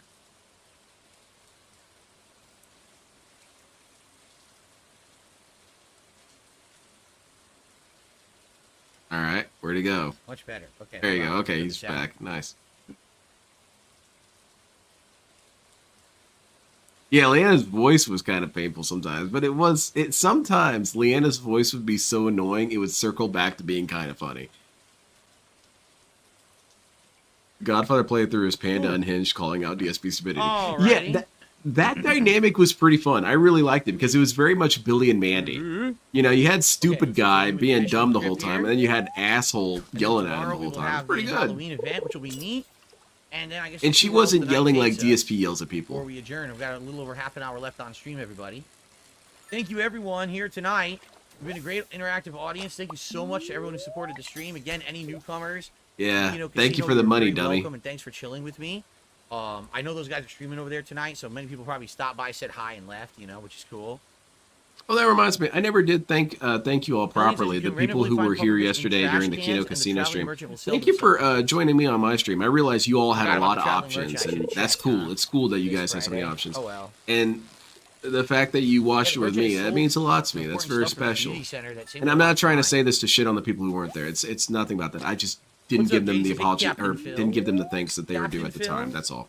All right, where'd he go? Much better. Okay. There you hold go. on. Okay, Get he's this out. back. Nice. Yeah, Leanna's voice was kind of painful sometimes, but sometimes Leanna's voice would be so annoying it would circle back to being kind of funny. Godfather played through his Panda Ooh. Unhinged calling out DSP stupidity. Alrighty. Yeah, that dynamic was pretty fun. I really liked it because it was very much Billy and Mandy. Mhm. You know, you had stupid Okay, so guy we being finish dumb the the whole trip time, here. and then you had asshole And then yelling at him tomorrow the we whole will time. It was have pretty the good. Halloween event, which will be neat. And then I guess And we'll she see what else wasn't the night yelling like takes us DSP yells at Before people. we adjourn, we've got a little over half an hour left on stream, everybody. Thank you, everyone, here tonight. You've been a great interactive audience. Thank you so much to everyone who supported the stream. Again, any newcomers, Yeah, Kino thank you Casino, for the you're money, very dummy. welcome, and thanks for chilling with me. I know those guys are streaming over there tonight, so many people probably stopped by, said hi, and left, which is cool. Oh, that reminds me. I never did thank you all Alien says properly. you The can people who randomly were find here pufferfish in yesterday trash during the cans, Kino and the Casino traveling stream. merchant will sell Thank them you for something. joining me on my stream. I realized you all had Forgot a about lot the of traveling options, merchant. I and should that's check, cool. huh? It's cool that you This guys have so many Friday. options. Oh, well. And the fact that you watched it Yeah, with the merchant me, that sold means a lot to me. some That's important very stuff for the special. community center that seemed And I'm to not work trying to fine. say this to shit on the people who weren't there. It's nothing about that. I just didn't What's give up, them the Jason? Hey, apology Captain or Phil. didn't give them the thanks that they were due Captain at the Phil. time. That's all.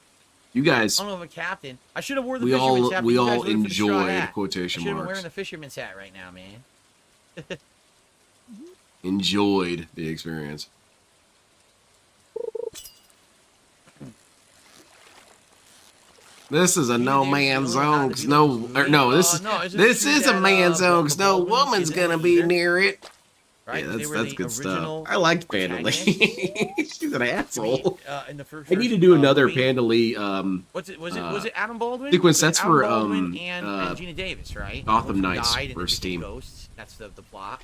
You guys, I don't know if a captain. I should have wore the we fisherman's all hat. but we you guys all looking for the straw enjoyed hat. I quotation should have been marks. wearing the fisherman's hat right now, man. Enjoyed the experience. This is a no man's zone, 'cause this is a man's zone, 'cause no woman's gonna be near it. Right? Yeah, They that's were the good stuff. original I liked protagonists. Pandalea. She's an asshole. In the first I need to do another movie. Pandalea Was it Adam Baldwin? sequence. Was it That's Adam for, Baldwin and Gina Davis, right? Gotham The one who Knights died and for they became Steam. Ghosts. That's the plot.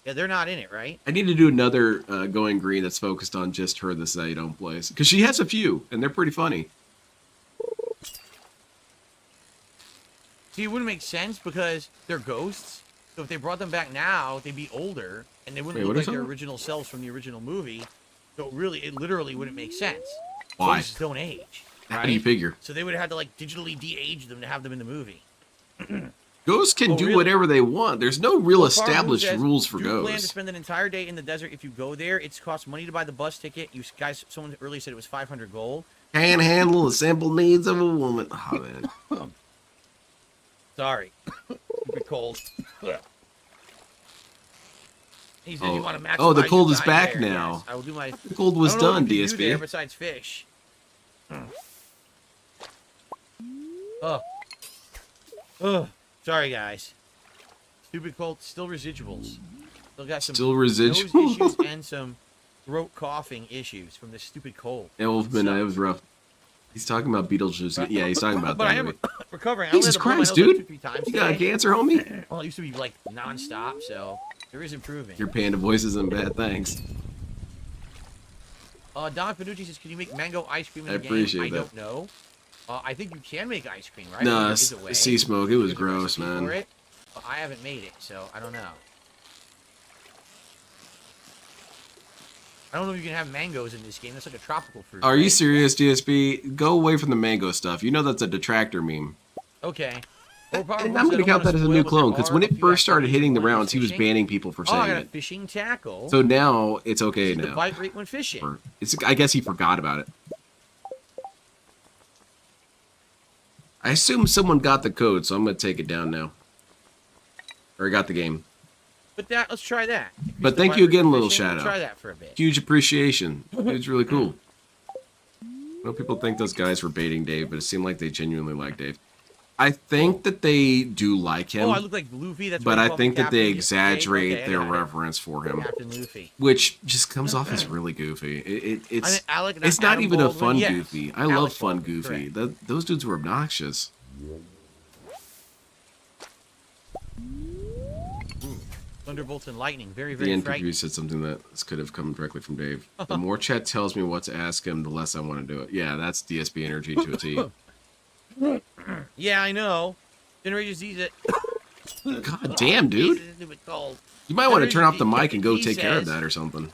Yeah, they're not in it, right? I need to do another Going Green that's focused on just her, the Saidon plays, because she has a few and they're pretty funny. See, it wouldn't make sense because they're ghosts. So if they brought them back now, they'd be older, and they wouldn't Wait, look what like are their some- original selves from the original movie. So it literally wouldn't make sense. Why? Those don't age. How do you Right? figure? So they would have had to like digitally de-age them to have them in the movie. Ghosts can Oh, do really? whatever they want. There's no real Well, Farm established says, rules for do plan to ghosts. spend an entire day in the desert if you go there. It's costs money to buy the bus ticket. You guys, someone earlier said it was 500 gold. Can't handle the simple needs of a woman. Oh, man. Sorry, stupid cold. He said you want to maximize Oh, the your cold is time back there. now. Yes, I will do my. The cold was I don't know done, what you can do there DSP. besides fish. Oh. Oh. Sorry, guys. Stupid cold. Still residuals. Still got some Still nose residual. issues and some throat coughing issues from this stupid cold. It was rough. He's talking about Beetlejuice. Yeah, he's talking about But that I am movie. recovering. I Jesus only had to Christ, blow my nose dude. like 2-3 times You got today. cancer, homie? Well, it used to be like non-stop, so there is improving. Your panda voice isn't bad, thanks. Don Finucci says, can you make mango ice cream in I the game? appreciate I that. don't know. I think you can make ice cream, right? Nah, There is a way. sea smoke. It was There's a gross, recipe for man. it, but I haven't made it, so I don't know. I don't know if you can have mangoes in this game. That's like a tropical fruit. Are you right? serious, DSP? Go away from the mango stuff. You know that's a detractor meme. Okay. And I'm going to count that as a new clone, because when it first started hitting the rounds, he was banning people for Oh, I saying got a it. fishing tackle. So now it's okay the now. bite rate when fishing. I guess he forgot about it. I assume someone got the code, so I'm going to take it down now. Or I got the game. But let's try that. But The thank bite you rate again, when little fishing, we'll shadow. Try that for a bit. Huge appreciation. It's really cool. I know people think those guys were baiting Dave, but it seemed like they genuinely like Dave. I think that they do like him, Oh, I look like Luffy. That's but why I call think me that they Captain exaggerate Okay, I their got it. reverence for him, Captain Luffy. which just comes off as really goofy. It's Alec, it's not Adam even a Baldwin, fun yes. goofy. I love Alec fun Baldwin, goofy. correct. Those dudes were obnoxious. Thunderbolts and lightning. Very, The very end frightening. preview said something that could have come directly from Dave. The more chat tells me what to ask him, the less I want to do it. Yeah, that's DSP energy to a T. Yeah, I know. Generation sees it. God damn, dude. You might want to turn off the mic and go take care of that or something.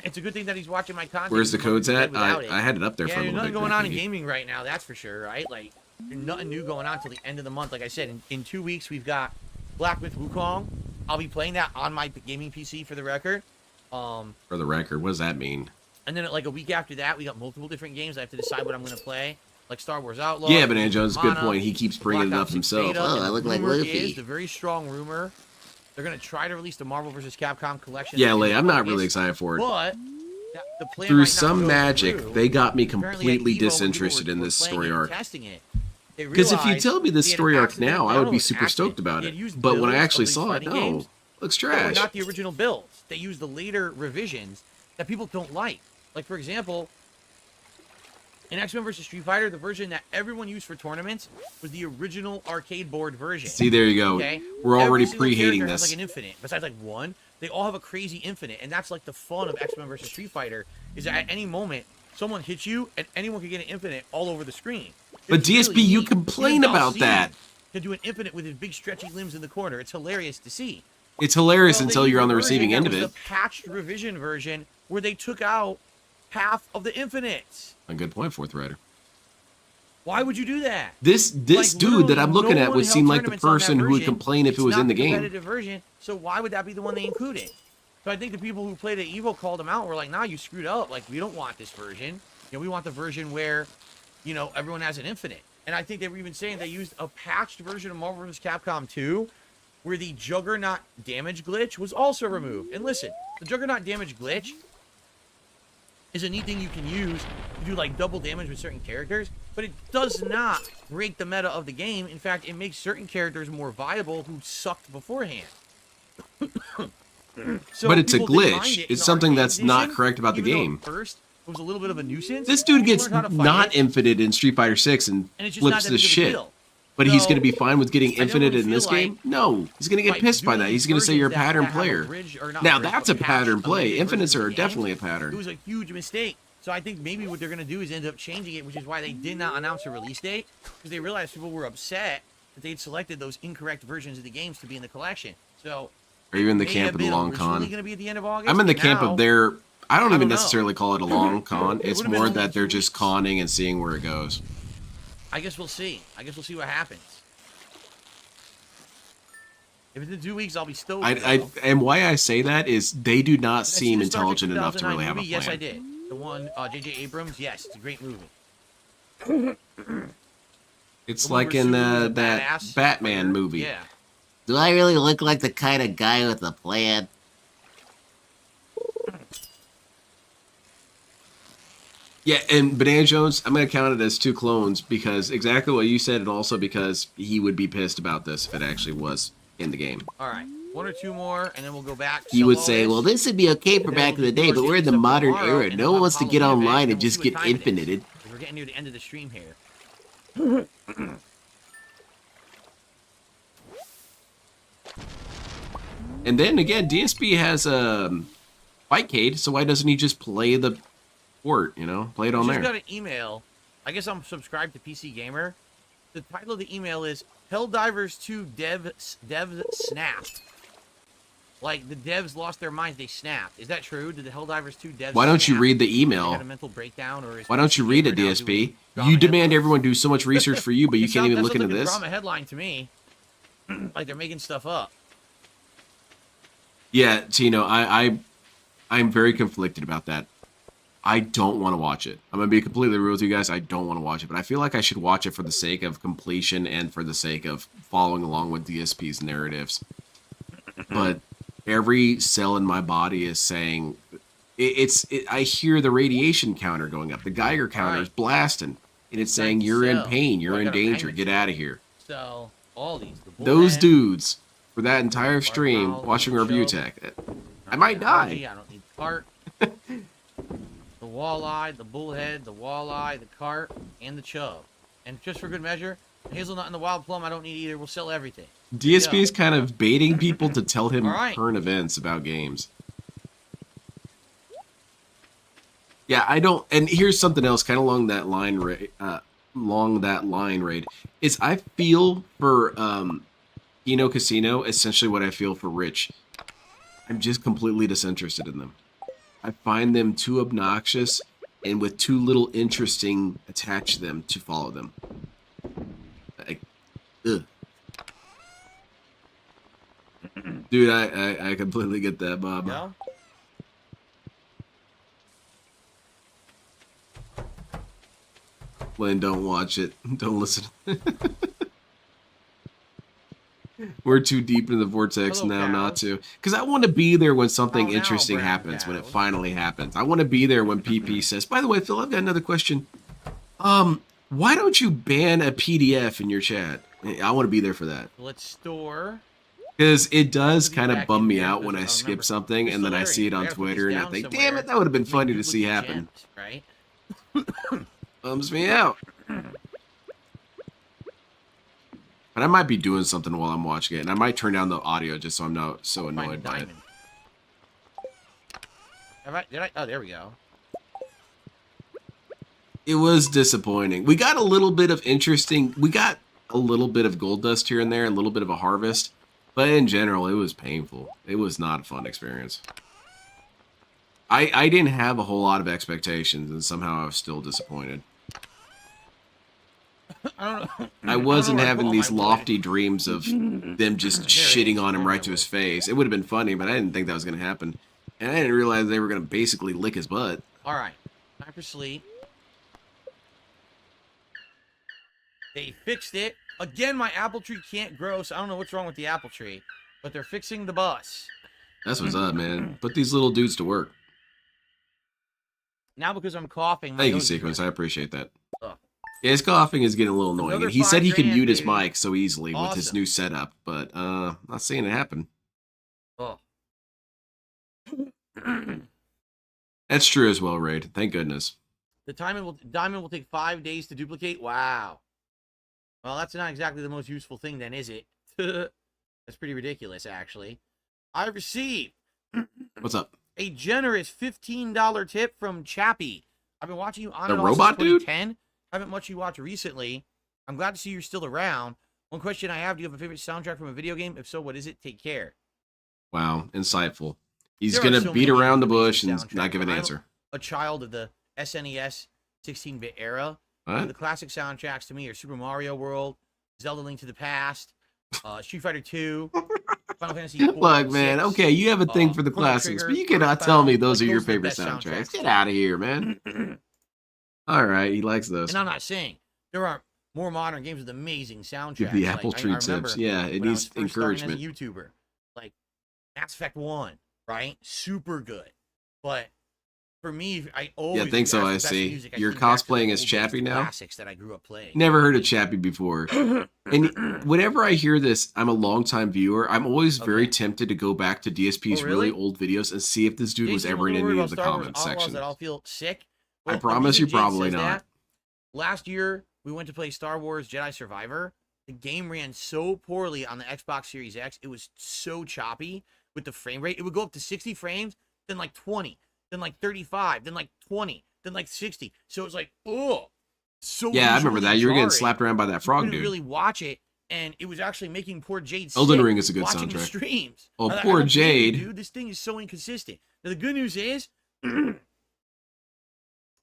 It's a good thing that he's watching my content. Where's the codes at? Without it. I had it up there Yeah, for a there's little nothing bit. going on in Greg. gaming right now, that's for sure, right? Like, there's nothing new going on until the end of the month. Like I said, in 2 weeks, we've got Black Myth Wukong. I'll be playing that on my gaming PC for the record. For the record, what does that mean? And then like a week after that, we got multiple different games. I have to decide what I'm going to play. Like Star Wars Outlaw. Yeah, Banana Jones, good Mana, point. He keeps bringing it Black up Ops 6 himself. Beta, Oh, and I the look like rumor Luffy. is, the very strong rumor, they're going to try to release the Marvel vs. Capcom collection. Yeah, in Lay, I'm not August, really excited for it. But the plan Through right now some goes magic, through. they got me Apparently at completely Evo, when people disinterested were in this playing story it and arc. testing it, they Because if you realized tell me this they had story arc accidental now, I would be download super accident. stoked about They had it. used But when I builds actually of these saw it, fighting no. games Looks that were trash. not the original builds. They used the later revisions that people don't like. Like, for example, in X-Men vs. Street Fighter, the version that everyone used for tournaments was the original arcade board version. See, there you go. Okay? We're already Every single pre-hating character has, this. like an infinite. Besides like one, they all have a crazy infinite, and that's like the fun of X-Men vs. Street Fighter. Is that at any moment someone hits you, and anyone can get an infinite all over the screen. But It's DSP, really you neat. complain Even about Dalsim that. can do an infinite with his big stretchy limbs in the corner. It's hilarious to see. It's hilarious Well, they until you're used on the a receiving version end of that it. was the patched revision version where they took out half of the infinites. A good point, Fourth Rider. Why would you do that? This Like, dude that I'm literally looking no at one would held seem like the tournaments on that person who would version. complain if It's it was not in the game. competitive version, so why would that be the one they included? So I think the people who played at Evo called them out and were like, nah, you screwed up. Like, we don't want this version. You know, we want the version where, you know, everyone has an infinite. And I think they were even saying they used a patched version of Marvel vs. Capcom 2 where the Juggernaut damage glitch was also removed. And listen, the Juggernaut damage glitch is a neat thing you can use to do like double damage with certain characters, but it does not break the meta of the game. In fact, it makes certain characters more viable who sucked beforehand. So But it's a people didn't mind glitch. it in It's the something arcade that's not edition, correct about the even though at game. First, it was a little bit of a nuisance. This dude People gets learned how to fight not it, infinite in Street Fighter 6 and and it's just flips not that the big of a shit. deal. But he's So, going to be fine with getting I infinite generally in this feel like game? No. He's going to get by pissed by doing that. He's these going to say you're a versions that pattern have a player. bridge- or not Now, bridge, that's a but patch pattern play. eliminated Infinites versions of are the game. definitely a It pattern. was a huge mistake. So I think maybe what they're going to do is end up changing it, which is why they did not announce a release date, because they realized people were upset that they'd selected those incorrect versions of the games to be in the collection. So So Are you in the may camp have of the been long originally con? gonna be at the end of August. I'm in the but camp now, of their. I don't I even don't know. necessarily call it a long con. It It's would've been more only that they're 2 just weeks. conning and seeing where it goes. I guess we'll see. I guess we'll see what happens. If it's in 2 weeks, I'll be stoked. And why I say that is they do not Did I see seem the Star Trek intelligent enough to really 2009 have a movie? plan. Yes, I did. The one, J.J. Abrams. Yes, it's a great movie. It's The one like where in Superman's a that badass Batman fighter. movie. Yeah. Do I really look like the kind of guy with a plan? Yeah, and Banana Jones, I'm going to count it as 2 clones because exactly what you said, and also because he would be pissed about this if it actually was in the game. All right, 1 or 2 more, and then we'll go back. He sell would all say, this. well, this would be okay for And then back in we'll the do day, but we're in the stuff modern tomorrow, era. and No we'll one have wants to a get Halloween event, online and and we'll just see get what time it is, infinited. 'cause we're getting near the end of the stream here. And then again, DSP has Fightcade, so why doesn't he just play the port, you know? Play it on I just there. got an email. I guess I'm subscribed to PC Gamer. The title of the email is Helldivers 2 devs snapped. Like, the devs lost their minds, they snapped. Is that true? Did the Helldivers 2 devs Why don't you snap? read the They had a email? mental breakdown, or is Why don't you PC read it, Gamer now DSP? doing drama You demand headlines? everyone do so much research for you, but you It can't sounds- even that look sounds into like a this? drama headline to me. Like they're making stuff up. Yeah, Tino, I'm very conflicted about that. I don't want to watch it. I'm gonna be completely real with you guys. I don't want to watch it, but I feel like I should watch it for the sake of completion and for the sake of following along with DSP's narratives. But every cell in my body is saying, I hear the radiation counter going up. The Geiger counter is Right. blasting, and it's Trying saying to you're in sell. pain, you're Well, I in gotta bang danger, the get shit. out of here. So all these, the Those bullhead, dudes for that entire Bark stream Miles, watching the review show. tech. I don't might need die. algae, I don't need cart. The walleye, the bullhead, the walleye, the cart, and the chub. And just for good measure, hazelnut and the wild plum I don't need either. We'll sell everything. DSP is kind of baiting people to tell him All right. current events about games. Yeah, I don't. And here's something else, kind of along that line, Raid. Is I feel for Kino Casino essentially what I feel for Rich. I'm just completely disinterested in them. I find them too obnoxious and with too little interesting attached to them to follow them. Ugh. Dude, I completely get that, Bob. No? Lynn, don't watch it. Don't listen. We're too deep in the vortex Hello, now not cows. to. Because I want to be there when something Oh, now interesting brown happens, when it cows. finally happens. I want to be there when PP says, by the way, Phil, I've got another question. Why don't you ban a PDF in your chat? I want to be there for that. Let's store. Because it does Be kind of back bum in me here, out when because I I'll skip remember. something and then I see it on I gotta put this Twitter and I down think, somewhere. damn it, that would have been Make funny to see duplicate happen. gems, right? Bums me out. But I might be doing something while I'm watching it, and I might turn down the audio just so I'm not so Find a annoyed by it. diamond. Did I? Oh, there we go. It was disappointing. We got a little bit of gold dust here and there, a little bit of a harvest, but in general, it was painful. It was not a fun experience. I didn't have a whole lot of expectations, and somehow I was still disappointed. I don't know. I wasn't know where to having put these all my wood. lofty dreams of them just shitting on him right to his face. It would have been funny, but I didn't think that was going to happen. And I didn't realize they were going to basically lick his butt. All right, time for sleep. They fixed it. Again, my apple tree can't grow, so I don't know what's wrong with the apple tree. But they're fixing the bus. That's what's up, man. Put these little dudes to work. Now because I'm coughing. my Thank you, nose is Sequence. I running. appreciate that. Ugh. Yeah, his coughing is getting a little annoying. Another And he said he can $5,000, mute his baby. mic so easily with his Awesome. new setup, but not seeing it happen. Oh. That's true as well, Raid. Thank goodness. The diamond will take 5 days to duplicate. Wow. Well, that's not exactly the most useful thing, then, is it? That's pretty ridiculous, actually. I received What's up? a generous $15 tip from Chappie. I've been watching you on The and off robot since dude? 2010. Haven't much you watch recently. I'm glad to see you're still around. One question I have: do you have a favorite soundtrack from a video game? If so, what is it? Take care. Wow, insightful. He's There are gonna so beat many around the amazing bush and soundtracks. not give an I'm answer. a child of the SNES 16-bit era. What? The classic soundtracks to me are Super Mario World, Zelda Link to the Past, Street Fighter 2, Final Fantasy 4. Look, man. Okay, you have a thing for the Chrono classics, Trigger, but you cannot tell me Earthbound, those like, are your those are the favorite best soundtracks. soundtracks. Get out of here, man. All right, he likes those. And I'm not saying there are more modern games with amazing soundtracks. Give the Like, apple I treat remember tips. Yeah, it when I needs was first starting encouragement. as a YouTuber, like Mass Effect 1, right? Super good. But for me, I always think so, as the I best see. music, I You're think back to the cosplaying as old Chappie days now? classics that I grew up playing. Never heard of Chappie before. And whenever I hear this, I'm a longtime viewer. I'm always very Okay. tempted to go back to DSP's Oh, really really? old videos and see if this dude was Jason, ever in don't worry any about of the Star Wars comment Outlaws section. that I'll feel sick. I The promise reason you Jake probably says not. that, last year, we went to play Star Wars Jedi Survivor. The game ran so poorly on the Xbox Series X. It was so choppy with the frame rate. It would go up to 60 frames, then like 20, then like 35, then like 20, then like 60. So it was like, oh, so Yeah, I remember visually that. You were getting jarring. slapped around by that You frog couldn't dude. really watch it, and it was actually making poor Jade Elden sick Ring is a good watching the soundtrack. streams. Oh, I'm like, I poor don't blame you, Jade. dude. This thing is so inconsistent. Now, the good news is, if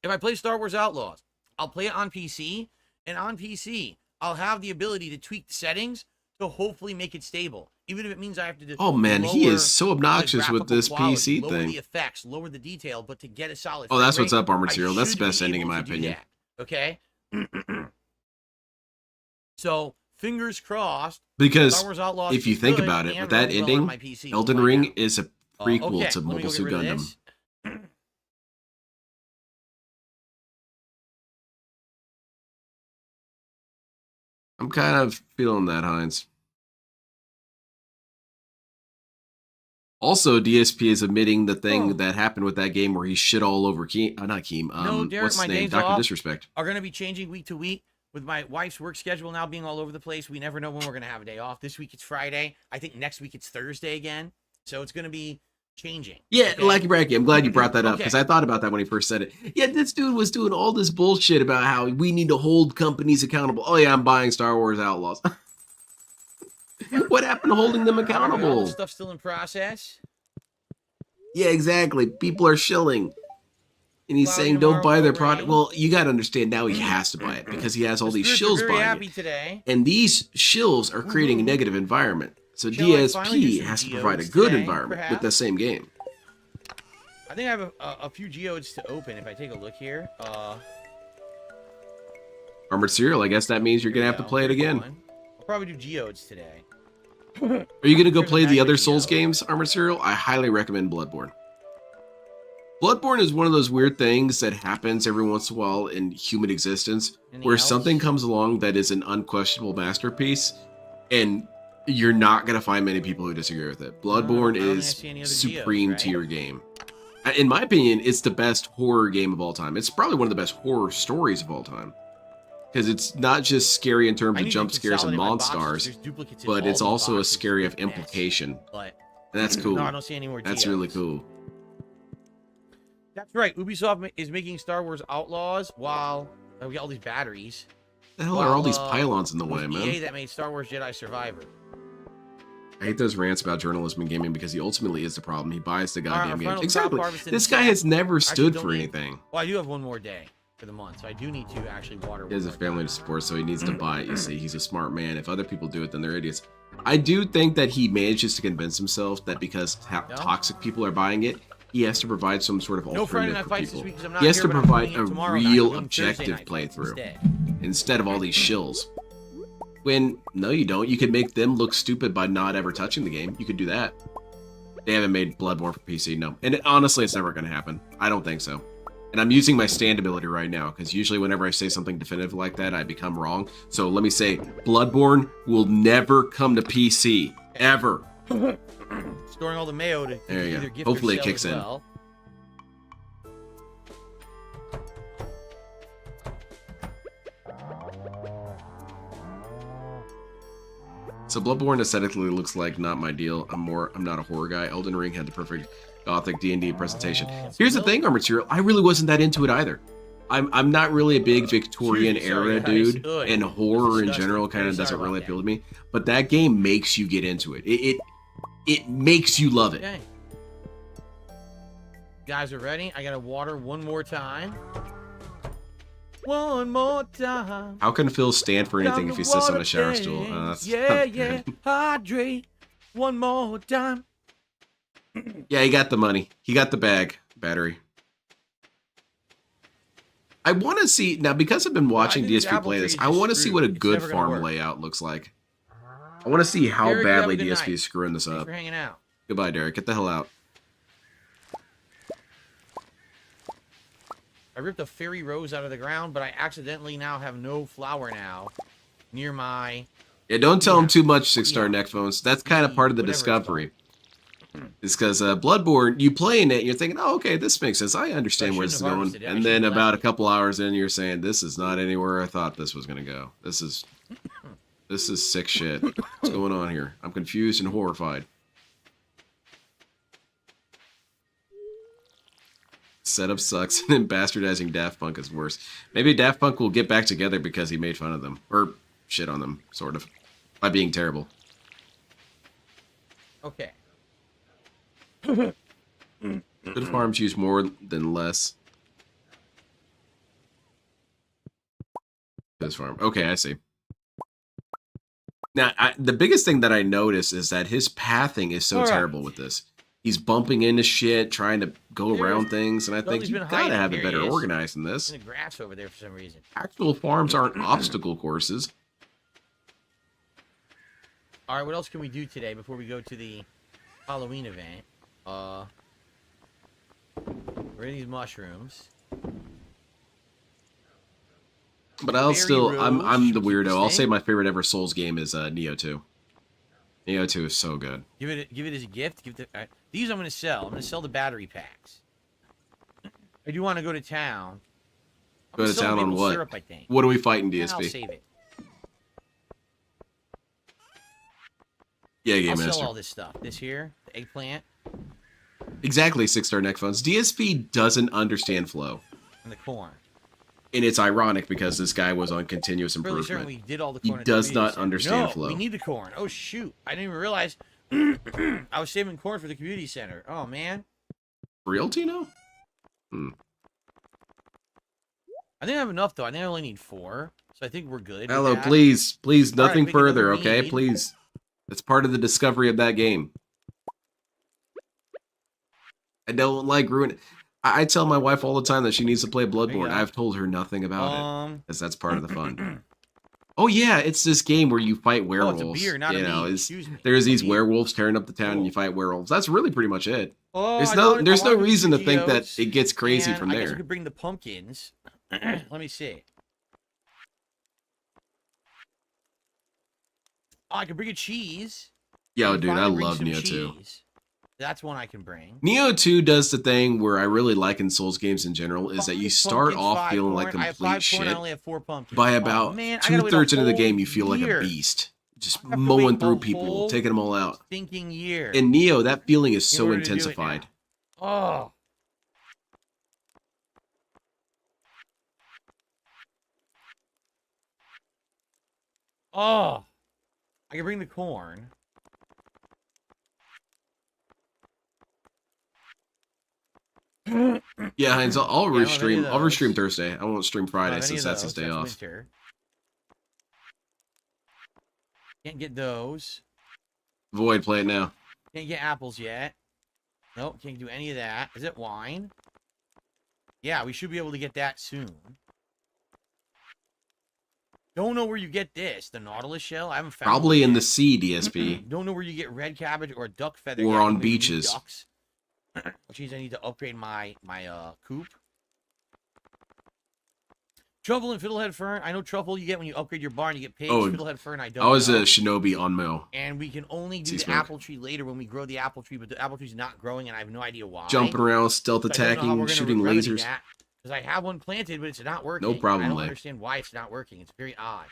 I play Star Wars Outlaws, I'll play it on PC, and on PC, I'll have the ability to tweak the settings to hopefully make it stable. Even if it means I have to Oh man, he lower is so the obnoxious with graphical this quality, PC lower thing. the effects, lower the detail, but to get a solid Oh, that's frame what's rate, up, Armored I Serial. That's the should best be ending in able my to do opinion. that, okay? So, fingers crossed. Star Because Wars Outlaws if you is think good about it, and with that runs well on ending, my PC. We'll Elden find Ring out. is a prequel Okay, to let me Mobile go Suit get rid of Gundam. this. I'm kind of feeling that, Heinz. Also, DSP is admitting the thing that happened with that game where he shit all over Keem. Not Keem. No, Derek, what's my his name? days Dr. off Disrespect. are going to be changing week to week with my wife's work schedule now being all over the place. We never know when we're going to have a day off. This week it's Friday. I think next week it's Thursday again. So it's going to be changing. Yeah, okay? Lucky Bracky. I'm glad you brought that up Okay. because I thought about that when he first said it. Yeah, this dude was doing all this bullshit about how we need to hold companies accountable. Oh yeah, I'm buying Star Wars Outlaws. What happened to holding them All accountable? this stuff's still in process. Yeah, exactly. People are shilling. And he's Cloudy saying don't tomorrow, buy their no product. rain. Well, you got to understand now he has to buy it because he has all The these spirits are shills very buying happy it. today. And these shills are creating a negative environment. So Shall I finally do DSP some has to provide a geodes good today, environment with perhaps? the same game. I think I have a few geodes to open if I take a look here. Armored Serial, I guess that means you're Here going to we have to go. play it Here's again. one. I'll probably do geodes today. Are you going to go Here's a play the magnet other Souls geo. games, Armored Serial? I highly recommend Bloodborne. Bloodborne is one of those weird things that happens every once in a while in human existence Anything where else? something comes along that is an unquestionable masterpiece and you're not going to find many people who disagree with it. Bloodborne I don't think I is see any other supreme geos, right? tier game. In my opinion, it's the best horror game of all time. It's probably one of the best horror stories of all time. Because it's not just scary in terms I of need to jump scares and consolidate my boxes. monsters, There's duplicates in but all it's these also a boxes. scary of It's a mess. implication. But And that's cool. no, I don't see any more That's geodes. really cool. That's right. Ubisoft is making Star Wars Outlaws while we got all these batteries. The hell are all these While, pylons in the it way, was man? EA that made Star Wars Jedi Survivor. I hate those rants about journalism in gaming because he ultimately is the problem. He buys the Our goddamn final games. crop Exactly. harvest in This the guy chat. has never Actually, stood don't for need- anything. Well, I do have one more day for the month, so I do need to actually water. He has a one more family time. to support, so he needs to buy it. You see, he's a smart man. If other people do it, then they're idiots. I do think that he manages to convince himself that because No? toxic people are buying it, he has to provide some sort of No Friday alternative Night for Fights this people. week because I'm not He has here, to but I'm provide doing it a tomorrow night. I'm real doing Thursday objective night playthrough instead of all these shills. When, no you don't. You could make them look stupid by not ever touching the game. You could do that. They haven't made Bloodborne for PC, no. And honestly, it's never going to happen. I don't think so. And I'm using my stand ability right now, because usually whenever I say something definitive like that, I become wrong. So let me say, Bloodborne will never come to PC. Ever. Storing all the mayo to There you either go. gift Hopefully or it sell kicks as in. well. So Bloodborne aesthetically looks like not my deal. I'm not a horror guy. Elden Ring had the perfect gothic D&D presentation. Here's the thing, Armored Serial. I really wasn't that into it either. I'm not really a big Victorian Excuse me, sorry, era guys. dude, Ugh, and this is horror in disgusting. general kind Very of doesn't sorry really about appeal to me. But that game makes you get into it. It makes you love it. Okay. Guys are ready. I gotta water one more time. One more time. How can Phil stand for anything Time if he to sits on a water shower stool? things. That's Yeah, not yeah. good. Hydrate. One more time. Yeah, he got the money. He got the bag. Battery. I want to see now because I've been watching think this DSP apple play tree this. is I just want to see screwed. what a It's good never gonna farm work. layout looks like. I want to see how Derek, you have a badly good DSP night. is screwing this Thanks up. for hanging out. Goodbye, Derek. Get the hell out. I ripped a fairy rose out of the ground, but I accidentally now have no flower now near my... Yeah, don't tell him Yeah. too much, 6-star Yeah. neck phones. That's kind of part of the Whatever it's discovery. It's because Bloodborne, you playing it, you're thinking, oh, okay, this makes sense. I understand I where this is shouldn't have going. harvested it. I And should then have about left a it. couple hours in, you're saying, this is not anywhere I thought this was going to go. This is sick shit. What's going on here? I'm confused and horrified. Setup sucks, and then bastardizing Daft Punk is worse. Maybe Daft Punk will get back together because he made fun of them. Or shit on them, sort of. By being terrible. Okay. Good farms use more than less. This farm. Okay, I see. Now, the biggest thing that I notice is that his pathing is so All right. terrible with this. He's bumping into shit, trying to go There's- around things, and I think Somebody's you been gotta hiding. have it Here better he is. organized than this. In the grass over there for some reason. Actual farms aren't obstacle courses. All right, what else can we do today before we go to the Halloween event? Where are these mushrooms? But I'll Berry still, I'm the Rose, keep weirdo. this I'll thing. say my favorite ever Souls game is Neo 2. Neo 2 is so good. Give it as a gift. These I'm gonna sell. I'm gonna sell the battery packs. I do want to go to town. I'm Go gonna to sell town on maple what? Syrup, I think. What are we fighting, And I'll DSP? save it. Yeah, Game I'll Master. sell all this stuff. This here, the eggplant, Exactly, 6-star neck phones. DSP doesn't understand flow. and the corn. And it's ironic because this guy was on continuous Really improvement. certain we did all the He corn. at the does community not center. understand No, flow. we need the corn. Oh shoot! I didn't even realize I was saving corn for the community center. Oh man. Real Tino? I think I have enough though. I think I only need 4, so I think we're good. with Hello, that. please, All right, nothing pick another further, okay? need. Please. That's part of the discovery of that game. I don't like ruin. I tell my wife all the time that she needs to play There you Bloodborne. go. I've told her nothing about it, because that's part of the fun. Oh, Oh yeah, it's this game where you fight werewolves. it's a beer, not a you know, mead. it's, Excuse me. there's these Mead. werewolves tearing up the town, and Cool. you fight werewolves. That's really pretty much it. Oh, There's I no, wanted- there's I no wanted to do reason to think that geodes, it gets crazy and from I guess I there. could bring the pumpkins. Let me see. Oh, I could bring a cheese. Yo, can dude, I finally bring love some Neo 2. cheese. That's one I can bring. Neo 2 does the thing where I really like in Souls games in general is that you 5 start pumpkins, off 5 feeling like corn. I have complete 5 corn, I shit. only have 4 pumpkins. By Oh, about man, I gotta wait a 2/3 into the whole game, you feel like a year. beast. Just I have to mowing wait through a people, whole taking them all out. Stinking year. In Neo, that feeling is in so order to do it now. intensified. Oh. Oh. I can bring the corn. Yeah, Heinz, I'll Yeah, I don't have any restream. of I'll those. restream Thursday. I won't stream Don't Friday have any since of that's his those, day off. Winter. Can't get those. Void, play it now. Can't get apples yet. Nope, can't do any of that. Is it wine? Yeah, we should be able to get that soon. Don't know where you get this. The Nautilus shell? I haven't found Probably it in yet. the sea, DSP. Don't know where you get red cabbage or duck feather. Or yet. on Maybe new beaches. Ducks. Which means I need to upgrade my coop. Truffle and fiddlehead fern. I know truffle you get when you upgrade your barn. You get pigs. Oh, Fiddlehead fern I don't I was know. a shinobi on Mo. And we can only do Sea the smoke. apple tree later when we grow the apple tree, but the apple tree's not growing, and I have no idea why. Jumping around, stealth So I don't know how attacking, we're gonna shooting remedy lasers. that, because I have one planted, but it's not working. No problem, I don't Lay. understand why it's not working. It's very odd.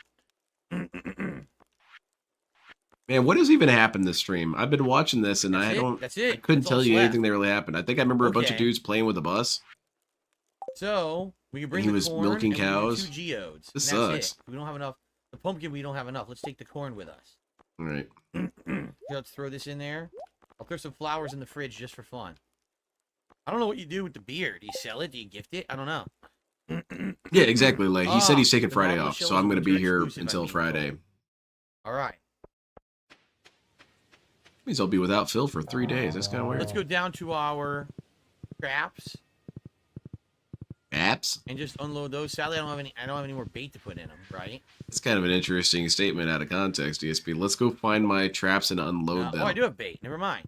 Man, what has even happened this stream? I've been watching this and That's I it. don't. That's it. I couldn't That's all tell you that's anything that really happened. I think I remember a bunch of Okay. dudes playing with a bus. So we can bring He the was corn milking and we can get cows. 2 geodes. This and that's sucks. it. We don't have enough. The pumpkin, we don't have enough. Let's take the corn with us. All right. Here, let's throw this in there. I'll throw some flowers in the fridge just for fun. I don't know what you do with the beer. Do you sell it? Do you gift it? I don't know. Yeah, exactly, Lay. He said he's taking the Friday Marble off, Shell so is I'm a going to be winter here exclusive, until I'm being Friday. told. All right. Means I'll be without Phil for 3 days. That's kind of weird. Let's go down to our traps Apps? and just unload those. Sadly, I don't have any more bait to put in them, right? It's kind of an interesting statement out of context, DSP. Let's go find my traps and unload them. Oh, I do have bait. Never mind.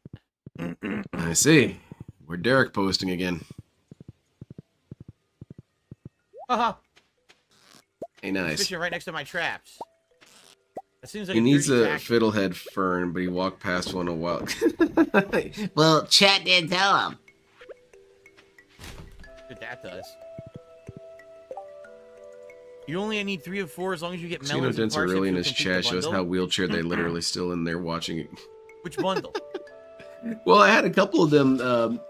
I see. We're Derek posting again. Haha. Hey, nice. Fishing right next to my traps. That seems like He needs dirty a tactic. fiddlehead fern, but he walked past one a while. Well, chat didn't tell him. What that does. You only need 3 of 4 as long as you get Kino melons and Dents parsnips. really in you'll his complete the chat shows bundle. how wheelchair they literally still in there watching it. Which bundle? Well, I had a couple of them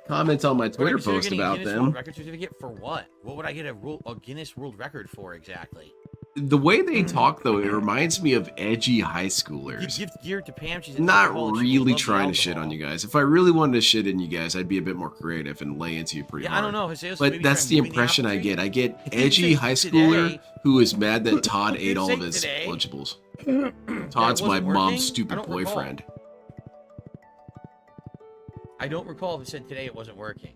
comments on my Would I Twitter consider post getting a about Guinness them. World Record certificate for what? What would I get a Guinness World Record for exactly? The way they talk, though, it reminds me of edgy high You schoolers. gift gear to Pam. She's an Not alcoholic, she will really love the trying to shit alcohol. on you guys. If I really wanted to shit in you guys, I'd be a bit more creative and lay into you pretty Yeah, hard. I don't know. Jose's But maybe that's try the moving impression I apple get. tree. I get It didn't edgy say high today. schooler who is mad that Todd It ate didn't all say of his today. Lunchables. That Todd's my wasn't working? mom's I stupid don't recall. boyfriend. I don't recall if it said today it wasn't working.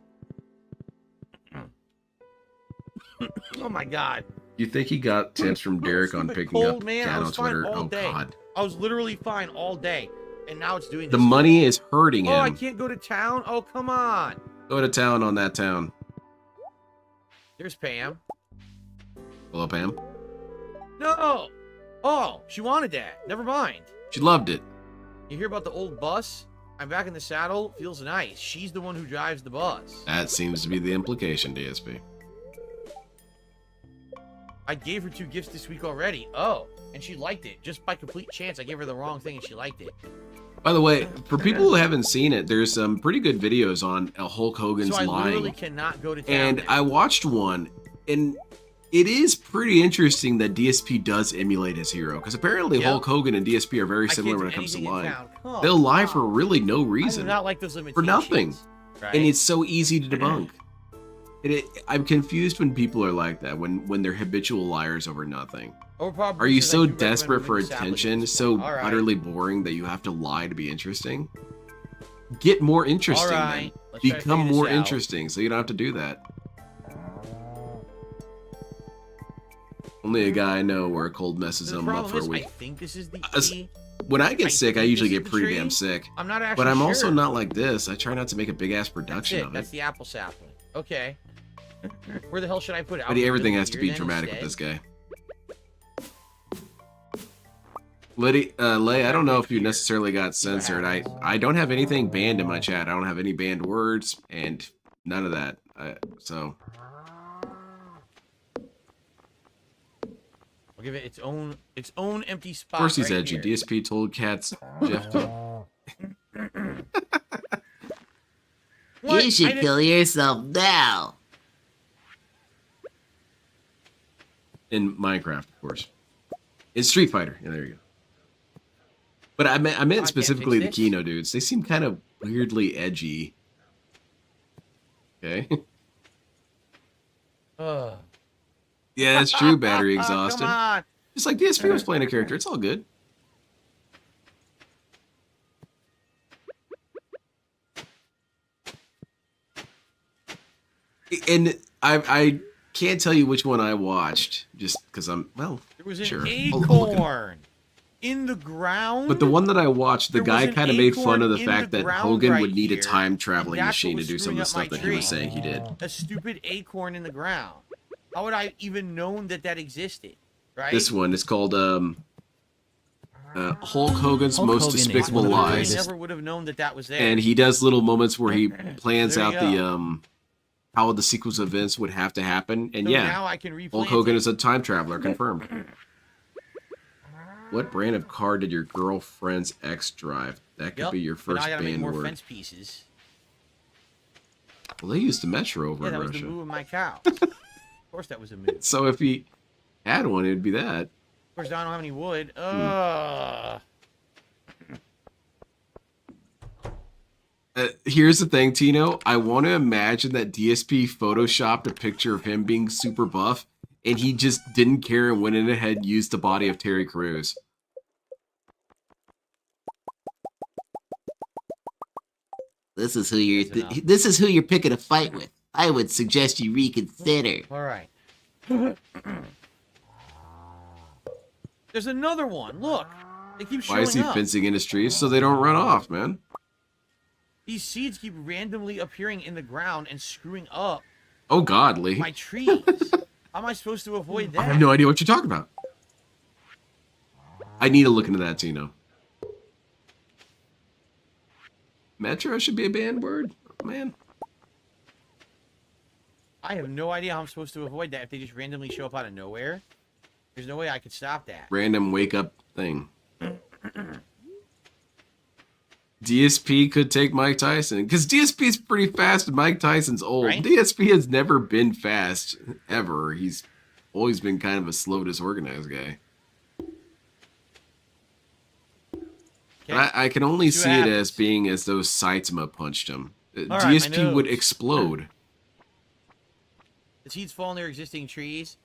Oh my god. You think he got tips from Derek on Stupid picking cold up man, I cat on was fine Twitter? all Oh, day. God. I was literally fine all day. And now it's doing The this. money is hurting Oh, I him. can't go to town? Oh, come on. Go to town on that town. There's Pam. Hello, Pam. No. Oh, she wanted that. Never mind. She loved it. You hear about the old bus? I'm back in the saddle. Feels nice. She's the one who drives the bus. That seems to be the implication, DSP. I gave her 2 gifts this week already. Oh, and she liked it. Just by complete chance, I gave her the wrong thing and she liked it. By the way, for people who haven't seen it, there's some pretty good videos on Hulk Hogan's So I literally lying. cannot go to town. And now. I watched one, and it is pretty interesting that DSP does emulate his hero. Because apparently Yep. Hulk Hogan and DSP are very I similar can't when do it comes to anything in lying. town. Come They'll lie on. for really no I do reason. not like those limitations. nothing. Right? And it's so easy to debunk. I'm confused when people are like that, when they're habitual liars over nothing. Or probably Are you because I so do recommend desperate for removing saplings at attention, this so point. All right. utterly boring that you have to lie to be interesting? Get more interesting, All then. right. Let's try to Become figure more this out. interesting, so you don't have to do that. Only a guy I know where a cold messes The him up problem for a is, I week. think this is the As- key. When I get I sick, I think usually this is get the pretty tree. damn sick. I'm not actually But I'm sure. also not like this. I try not to make a big ass That's production it. of That's it. the apple sapling. Okay. Where the hell should I put it? But everything has to Here be then dramatic with instead? this guy. Lay, I don't know if you Here. necessarily got censored. I don't have anything banned in my chat. I don't have any banned words and none of that. So I'll give it its own empty spot. of course he's right edgy. here. DSP told cats Jeff to. What? You I should didn't- kill yourself now. In Minecraft, of course. In Street Fighter. Yeah, there you go. But I meant can't specifically the fix this. Kino dudes. They seem kind of weirdly edgy. Okay. Ugh. Yeah, that's true. Battery exhausted. Come on. Just like DSP was playing a character. It's all good. And I can't tell you which one I watched, just because I'm, well, There was an sure. acorn I'll look it up. in the ground. But the one that I watched, the There guy was an kind of made acorn fun of the in fact the that ground Hogan right would need here, a time and traveling that's machine what to was do some of the screwing stuff up that my he was tree. saying he did. A stupid acorn in the ground. How would I even known that that existed? Right. This one is called Hulk Hogan's Hulk Most Hogan is Despicable one of the I Lies. greatest- never would have known that that was there. And he does little moments where he plans There out you the go. how the sequence of events would have to happen. And So yeah, now I can replay Hulk it. Hogan is a time traveler, confirmed. What brand of car did your girlfriend's ex drive? That could Yep. be your But now first I gotta make banned more word. fence pieces. Well, they used the Metro over Yeah, in that was the Russia. moo of my cow. Of course, that was a moo. Of So if he had one, it'd be that. course, I don't have any wood. Here's the thing, Tino. I want to imagine that DSP photoshopped a picture of him being super buff, and he just didn't care and went in ahead and used the body of Terry Crews. This is who you're picking a fight with. I would suggest you reconsider. All right. There's another one. Look, they keep showing Why is he up. fencing in his trees so they don't run off, man? These seeds keep randomly appearing in the ground and screwing up Oh God, Lee. my trees. How am I supposed to avoid that? I have no idea what you're talking about. I need to look into that, Tino. Metro should be a banned word, man. I have no idea how I'm supposed to avoid that if they just randomly show up out of nowhere. There's no way I could stop that. Random wake up thing. DSP could take Mike Tyson because DSP is pretty fast and Mike Tyson's old. Right? DSP has never been fast ever. He's always been kind of a slow, disorganized guy. Okay. I can only See see what it happens. as being as though Saitama punched him. right, my DSP would nose. explode. The seeds fall in their existing trees.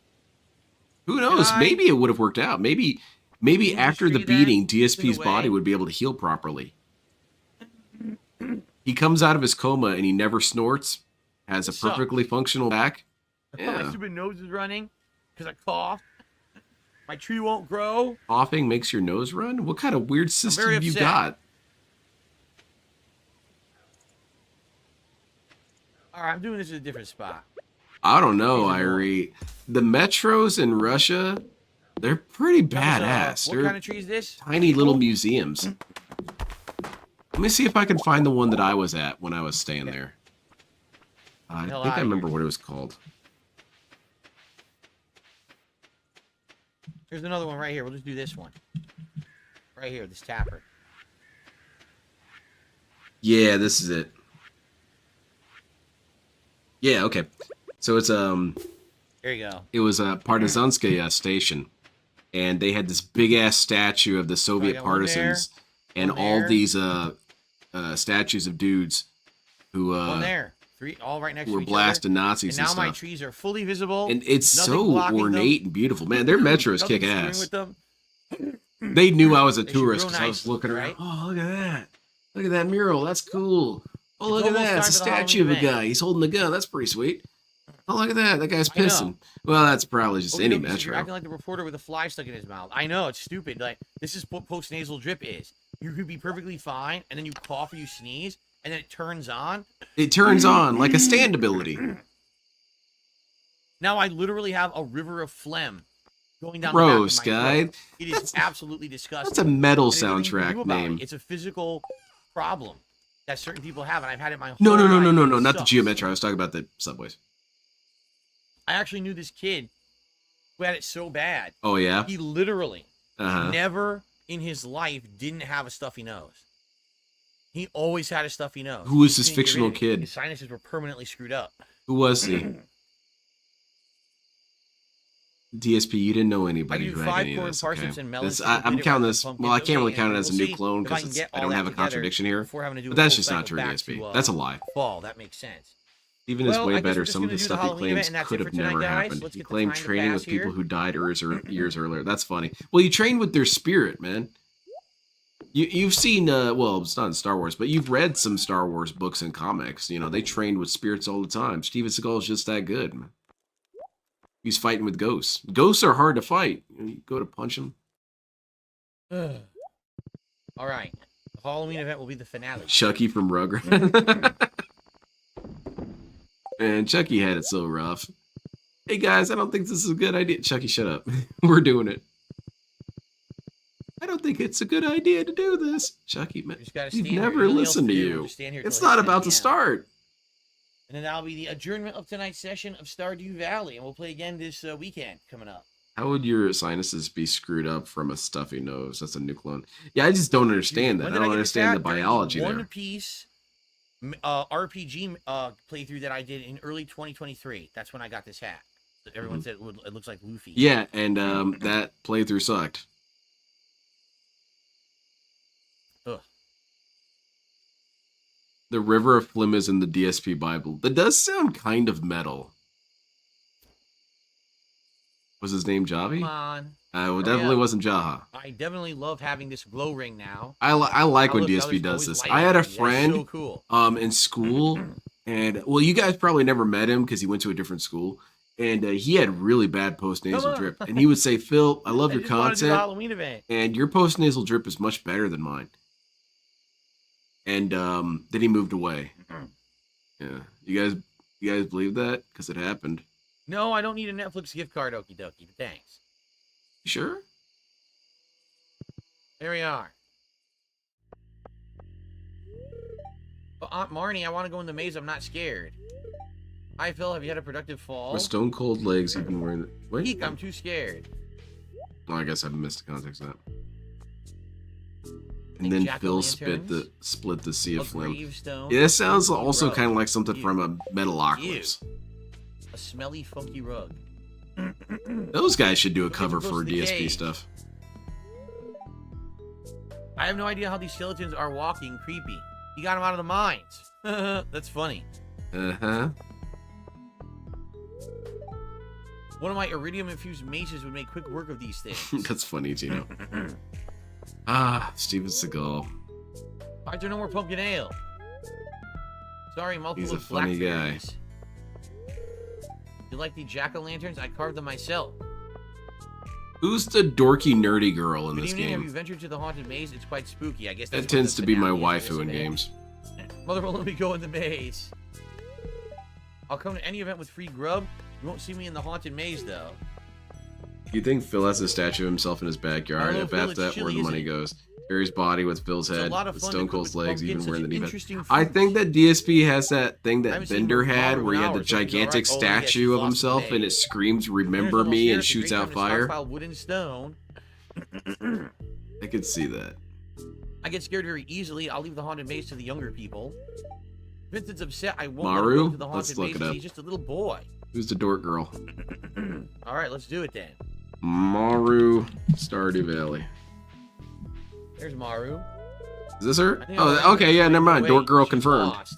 Who knows? I- Maybe it would have worked out. Maybe you after the just treat that, beating, put it DSP's body away? would be able to heal properly. He comes out of his coma and he never snorts. Has a Sucks. perfectly functional back. My Yeah. stupid nose is running because I cough. My tree won't grow. Coughing makes your nose run? What kind of weird system very you upset. got? All right, I'm doing this in a different spot. I don't know, These are more- Irie. The metros in Russia, they're pretty That was, badass. what They're kind of tree is this? tiny little Maple? museums. Let me see if I can find the one that I was at when I was staying there. I Hell think I outta remember here. what it was called. There's another one right here. We'll just do this one. Right here, this tapper. Yeah, this is it. Yeah, okay. So it's There you go. it was a Partizanskaya station, and they had this big ass statue of the Soviet got one there, partisans, and one all there. these statues of dudes who One there. Three, all right next who were to each blasting other. Nazis And and now my stuff. trees are fully visible. And it's nothing so blocking them. ornate and beautiful, man. Their metros Nothing kick screwing ass. with them. They knew I was a They should grow tourist because I was nice, looking around. right? Oh, look at that! Look at that mural. That's cool. Oh, look at almost that! It's a time for the statue of a Halloween guy. event. He's holding a gun. That's pretty sweet. Oh, look at that! That guy's I know. pissing. Well, that's probably just Okay, any no, because you're metro. acting like the reporter with a fly stuck in his mouth. I know, it's stupid. Like, this is what post-nasal drip is. You could be perfectly fine, and then you cough or you sneeze, and then it turns on. It turns on like a stand ability. Now I literally have a river of phlegm going down Gross, the back of my guy. throat. It is absolutely disgusting. That's a metal And there's nothing you can do soundtrack about it. name. It's a physical problem that certain people have, and I've had it my whole No, life. not the Sucks. Geo Metro. I was talking about the subways. I actually knew this kid who had it so bad. Oh yeah. He literally Uh-huh. never in his life didn't have a stuffy nose. He always had a stuffy nose. Who was He this couldn't get rid fictional of it. kid? His sinuses were permanently screwed up. Who was he? DSP, you didn't know I anybody can do who had 5 any of corn, this. parsnips, Okay? and melons. This, I'm to counting it this. rather than Well, I pumpkins. can't really Okay, count it and as a we'll new see clone if I because can it's get I all don't that have a together contradiction here. before having to do But a that's full just not cycle true, back DSP. to, That's a lie. Fall. That makes sense. Even is Well, way I guess we're better. just Some of gonna the do the stuff he Halloween claims event, and that's could it have for tonight, never guys. happened. Let's He get the claimed time to training pass with people here. who died years earlier. That's funny. Well, you trained with their spirit, man. You've seen, well, it's not in Star Wars, but you've read some Star Wars books and comics. You know, they trained with spirits all the time. Steven Seagal is just that good, man. He's fighting with ghosts. Ghosts are hard to fight. You go to punch them. All right. The Halloween event will be the finale. Chucky from Rugrats. Man, Chucky had it so rough. Hey guys, I don't think this is a good idea. Chucky, shut up. We're doing it. I don't think it's a good idea to do this. Chucky, man, You just gotta we've stand here. never Nothing else listened to do. you. Just stand here It's till not 10 about to p.m. start. And then that'll be the adjournment of tonight's session of Stardew Valley, and we'll play again this weekend coming up. How would your sinuses be screwed up from a stuffy nose? That's a new clone. Yeah, I just don't understand that. When I did don't get this understand the hat? During biology One there. Piece RPG playthrough that I did in early 2023. That's when I got this hat. Everyone said it looks like Luffy. Yeah, and that playthrough sucked. Ugh. The River of Flim is in the DSP Bible. That does sound kind of metal. Was his name Javi? Come on. It definitely wasn't Jaha. I definitely love having this glow ring now. I like when look, DSP does always this. light I had a up. That's friend so cool. in school, and well, you guys probably never met him because he went to a different school, and he had really bad post nasal drip, and he would say, "Phil, I love your just wanted to do the content, Halloween event. and your post nasal drip is much better than mine." And then he moved away. Yeah, you guys believe that? Because it happened. No, I don't need a Netflix gift card, okie dokie, but thanks. You sure? There we are. But Aunt Marnie, I want to go in the maze. I'm not scared. Hi, Phil. Have you had a productive fall? With stone cold legs, even wearing the... Wait. Eek, I'm too scared. Well, I guess I missed the context of that. And then Phil split the sea of Flim. Yeah, this sounds also kind of like something from a Metalocalypse. A smelly, funky rug. Those guys should do a cover for DSP stuff. I have no idea how these skeletons are walking. Creepy. You got them out of the mines. That's funny. Uh-huh. One of my iridium-infused maces would make quick work of these things. That's funny, Gino. Steven Seagal. Why is there no more pumpkin ale? Sorry, mouthful He's a of funny guy. blackberries. You like the jack-o'-lanterns? I carved them myself. Who's the dorky, nerdy girl in Good this evening. Have game? you ventured to the haunted maze? It's quite spooky. I guess That that's tends what the to be my finale is, waifu in isn't it? games. Mother won't let me go in the maze. I'll come to any event with free grub. You won't see me in the haunted maze, though. You think Phil has a statue of himself in his backyard? Hello, If Phil, that's it's that where chilly, the money isn't it? goes. Harry's body with Phil's It's a head, lot of with fun to Stone cook Cold's with legs, pumpkins, even such wearing the knee pad. interesting I fruits. think that DSP has that thing I that haven't seen Bender Mario had, in where he had the hours. Hope he's all gigantic right. Oh, yes, statue he's of lost himself, today. and it screams, Winter's "Remember almost me," here. and It's a shoots great out time to fire. stockpile wood and stone. I could see that. I get scared very easily. I'll leave the haunted maze to the younger people. Vincent's upset. I won't Maru? let him go to the Let's haunted look maze. it 'Cause up. He's just a little boy. Who's the dork girl? All right, let's do it then. Maru, Stardew Valley. There's Maru. Is this her? I think I'm Oh, okay, yeah, never mind. Wait, Dork girl she's confirmed. lost.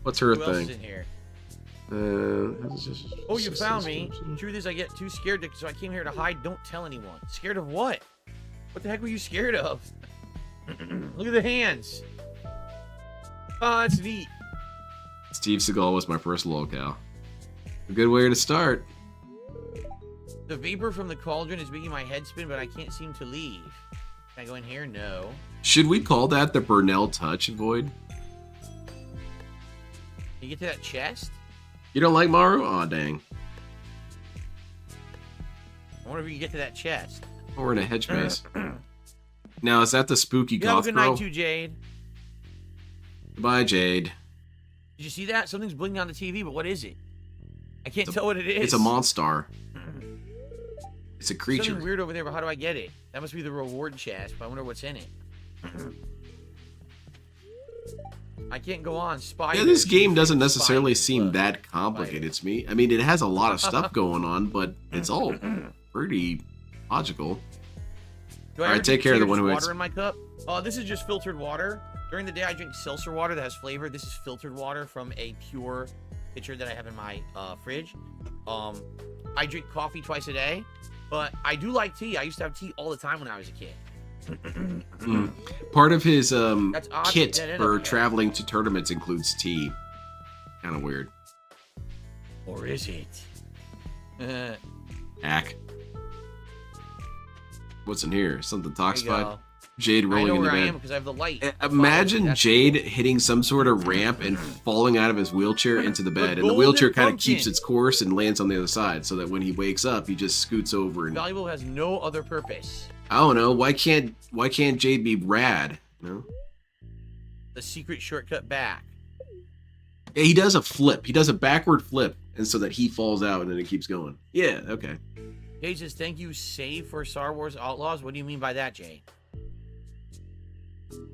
What's her Who else is thing? in here? Oh, You found me. Truth is, I get too scared, so I came here to hide. Don't tell anyone. Scared of what? What the heck were you scared of? Look at the hands. Oh, that's neat. Steve Seagal was my first locale. A good way to start. The vapor from the cauldron is making my head spin, but I can't seem to leave. Can I go in here? No. Should we call that the Burnell touch, Void? Can you get to that chest? You don't like Maru? Aw, dang. I wonder if you can get to that chest. Oh, we're in a hedge maze. Now, is that the spooky You have a goth good girl? night too, Jade. Goodbye, Jade. Did you see that? Something's blinking on the TV, but what is it? I can't tell what it is. It's a monster. It's a creature. Something weird over there, but how do I get it? That must be the reward chest, but I wonder what's in it. I can't go on. Spider. Yeah, this game doesn't necessarily Spider. seem Look. that complicated to me. I mean, it has a lot of stuff going on, but it's all pretty logical. Do I All right, ever take drink care of the Cheers one who water hits- in my cup? This is just filtered water. During the day, I drink seltzer water that has flavor. This is filtered water from a pure pitcher that I have in my fridge. I drink coffee twice a day, but I do like tea. I used to have tea all the time when I was a kid. Part of his That's odd, kit dead end for up there. traveling to tournaments includes tea. Kind of weird. Or is it? Hack. What's in here? Something There you toxified? go. Jade I rolling know in the where I am bed. because I have the light. Imagine That's Jade cool. hitting some sort of ramp and falling out of his wheelchair into the bed, and the golden wheelchair kind of pumpkin. keeps its course and lands on the other side, so that when he wakes up, he just scoots over and Valuable has no other purpose. I don't know. Why can't Jade be rad? No. The secret shortcut back. Yeah, he does a flip. He does a backward flip, and so that he falls out and then it keeps going. Yeah. Okay. Jade says, "Thank you, save for Star Wars Outlaws." What do you mean by that, Jade?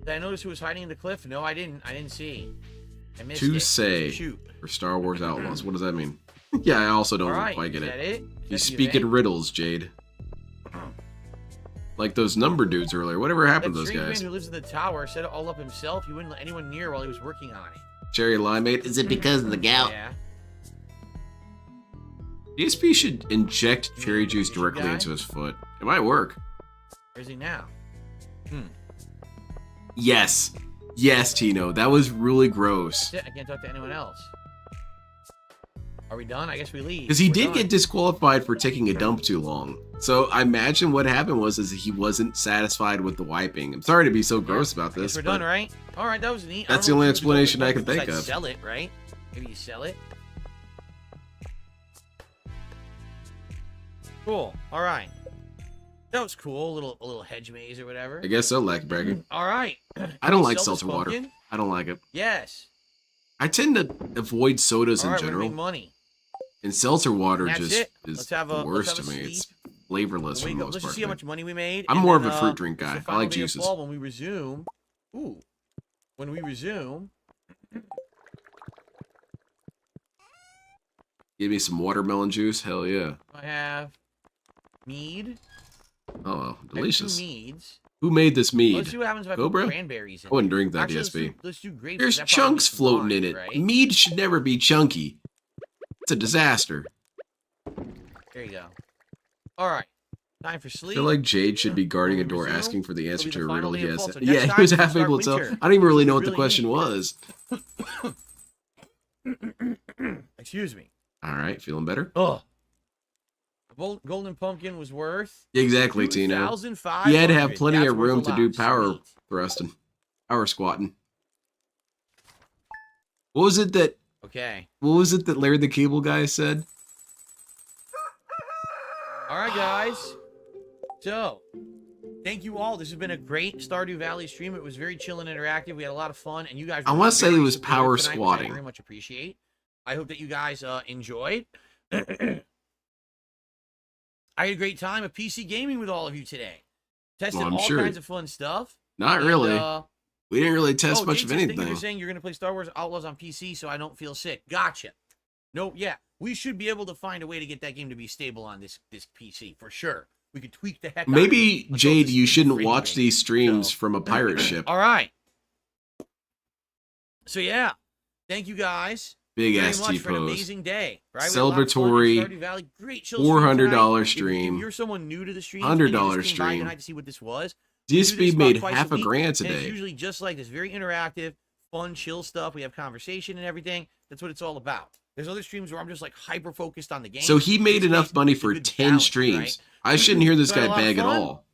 Did I notice who was hiding in the cliff? No, I didn't. I didn't see. I missed To it. say Shoot. for Star Wars Outlaws. What does that mean? Yeah, I also don't All right. quite get Is it. that it? You That's the speak in event? riddles, Jade. Like those number dudes earlier. Whatever That happened to those strange guys? man who lives in the tower set it all up himself. He wouldn't let anyone near while he was working on it. Cherry limeade. Is it because of the gout? Yeah. DSP should inject cherry juice Is he directly guy? into his foot. It might work. Where is he now? Yes. Yes, Tino. That was really gross. That's it. I can't talk to anyone else. Are we done? I guess we leave. Because he We're did done. get disqualified for taking a dump too long. So I imagine what happened was is he wasn't satisfied with the wiping. I'm sorry to be so gross about I guess this. we're but done, right? All right, that was neat. That's I don't the only know if you could explanation I can besides think of. Sell it, right? Maybe you sell it. Cool. All right. That was cool. A little hedge maze or whatever. I guess so, like bragging. All right. I don't Can we like sell this seltzer water. pumpkin? I don't like it. Yes. I tend to avoid sodas All in right, we're gonna general. make money. And seltzer water That's just it. is Let's have the a- worst let's to have a me. It's sleep. flavorless for Wake the up. most Let's part. just see how much money we made. I'm and more then, of a fruit drink it's the guy. I final like day of juices. fall when we resume. Ooh. When we resume. Give me some watermelon juice. Hell yeah. I have mead. Oh, I have delicious. 2 meads. Who made this Let's mead? see what happens if I Cobra? put cranberries in. I wouldn't drink that, Actually, DSP. let's do grapes. There's That probably chunks makes floating wine, in it. right? Mead should never be chunky. It's a disaster. There you go. All right. Time for I sleep. feel like Jade should be guarding a When we door resume, asking for the answer it'll be to the a riddle final he day of has. fall. So Yeah, next he time was we half start able to tell. winter. I don't even really know what the Really question neat. was. Excuse me. All right, feeling better? Oh. Golden pumpkin was worth Exactly, Tino. $2,500. You had to have plenty That's of worth room a to do lot. power Sweet. thrusting, power squatting. What was it that Okay. Larry the Cable Guy said? All right, guys. So, thank you all. This has been a great Stardew Valley stream. It was very chill and interactive. We had a lot of fun, and you guys. I were wanna say very it was supportive power tonight, which squatting. I very much appreciate. I hope that you guys enjoyed. I had a great time of PC gaming with all of you today. Tested Well, I'm all sure. kinds of fun stuff. Not And, really. We didn't really test oh, much Jade of says, thank you anything. for saying you're going to play Star Wars Outlaws on PC so I don't feel sick. Gotcha. No, yeah. We should be able to find a way to get that game to be stable on this PC, for sure. We could tweak the heck out of Maybe, it until Jade, it's you a shouldn't frame watch rate. these streams So- from a pirate ship. All right. So, yeah. Thank you guys Big very ass much for an T-pose. amazing day. Right? We had a lot of fun in Celebratory Stardew Valley. Great chill $400 stream tonight. stream. If you're someone new to the stream, $100 stream stream. tonight to see what this was. We do this DSP about made twice half a week, grand and it's today. usually just like this, very interactive, fun, chill stuff. We have conversation and everything. That's what it's all about. There's other streams where I'm just like hyper focused on the game. So he made This enough case, money it's a for good 10 balance, streams. right? I shouldn't hear this So I had guy a lot of bag at fun, all.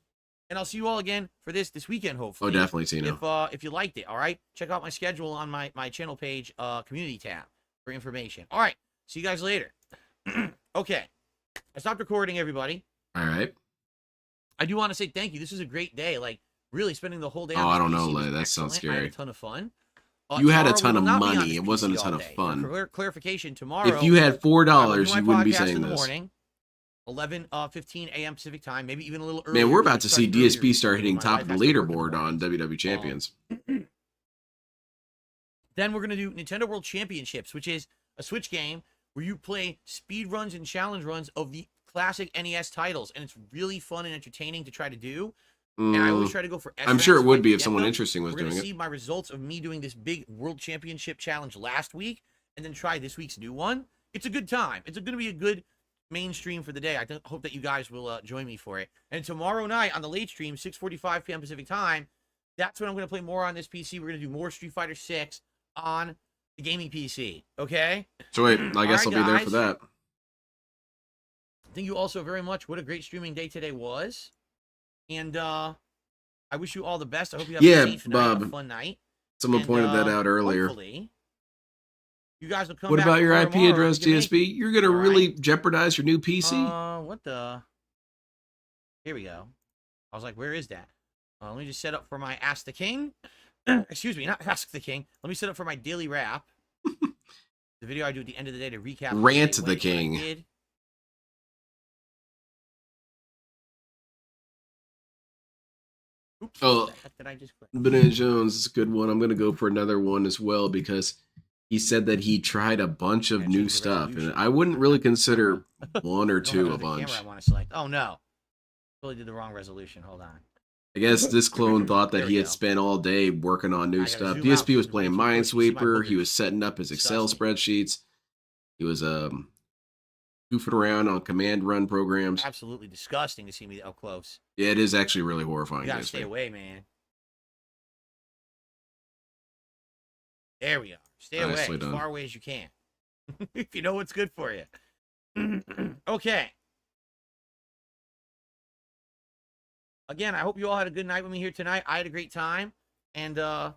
And I'll see you all again for this weekend, hopefully. Oh, definitely, Tino. If you liked it, all right? Check out my schedule on my channel page, community tab for information. All right. See you guys later. Okay. I stopped recording, everybody. All right. I do want to say thank you. This is a great day. Like, really spending the whole day on Oh, this I don't PC know, was Lay. That sounds excellent. I had scary. a ton of fun. You had a Tomorrow ton we of will not be on money. this It wasn't a PC ton all of day. fun. For clarification, tomorrow, If you had I will do $4, my you wouldn't be podcast saying in the this. morning, 11:15 a.m. Pacific time, maybe even a little earlier. Man, we're because about to it see started earlier DSP start because hitting my top wife of the has to work in the leaderboard on morning. WW Champions. Then we're going to do Nintendo World Championships, which is a Switch game where you play speed runs and challenge runs of the classic NES titles. And it's really fun and entertaining to try to do. And I always try to go for S I'm sure it ranks would I be can if get someone them. interesting was We're going doing to it. see my results of me doing this big World Championship challenge last week and then try this week's new one. It's a good time. It's going to be a good mainstream for the day. Hope that you guys will join me for it. And tomorrow night on the late stream, 6:45 p.m. Pacific time, that's when I'm going to play more on this PC. We're going to do more Street Fighter 6 on the gaming PC. Okay? So wait, I guess I'll Alright, be there for guys. that. Thank you all so very much. What a great streaming day today was. And I wish you all the best. I hope you have Yeah, a safe night, Bob. a fun night. Someone And, pointed that out earlier. Hopefully, you guys will come What back about your for IP tomorrow address, if you can make DSP? You're going to All really right. jeopardize your new PC? What the? Here we go. I was like, where is that? Let me just set up for my Ask the King. Excuse me, not Ask the King. Let me set up for my daily rap. The video I do at the end of the day to recap. Rant day, the what I King. did. Oops, Oh. what the heck did I just click? Banana Jones is a good one. I'm going to go for another one as well because he said that he tried a bunch of Yeah, new change the stuff. And resolution. I wouldn't really consider one or I don't have two a another bunch. camera I want to select. Oh no, totally did the wrong resolution. Hold on. I guess this clone thought There that we he had go. spent all day working on new I gotta stuff. zoom DSP out was so playing you can see my Minesweeper. He boogers. was setting up his Excel Disgusting. spreadsheets. He was goofing around on command run programs. Absolutely disgusting to see me up close. Yeah, it is actually really horrifying. You gotta DSP. stay away, man. There we are. Stay away Nicely as done. far away as you can. If you know what's good for you. Okay. Again, I hope you all had a good night with me here tonight. I had a great time. And I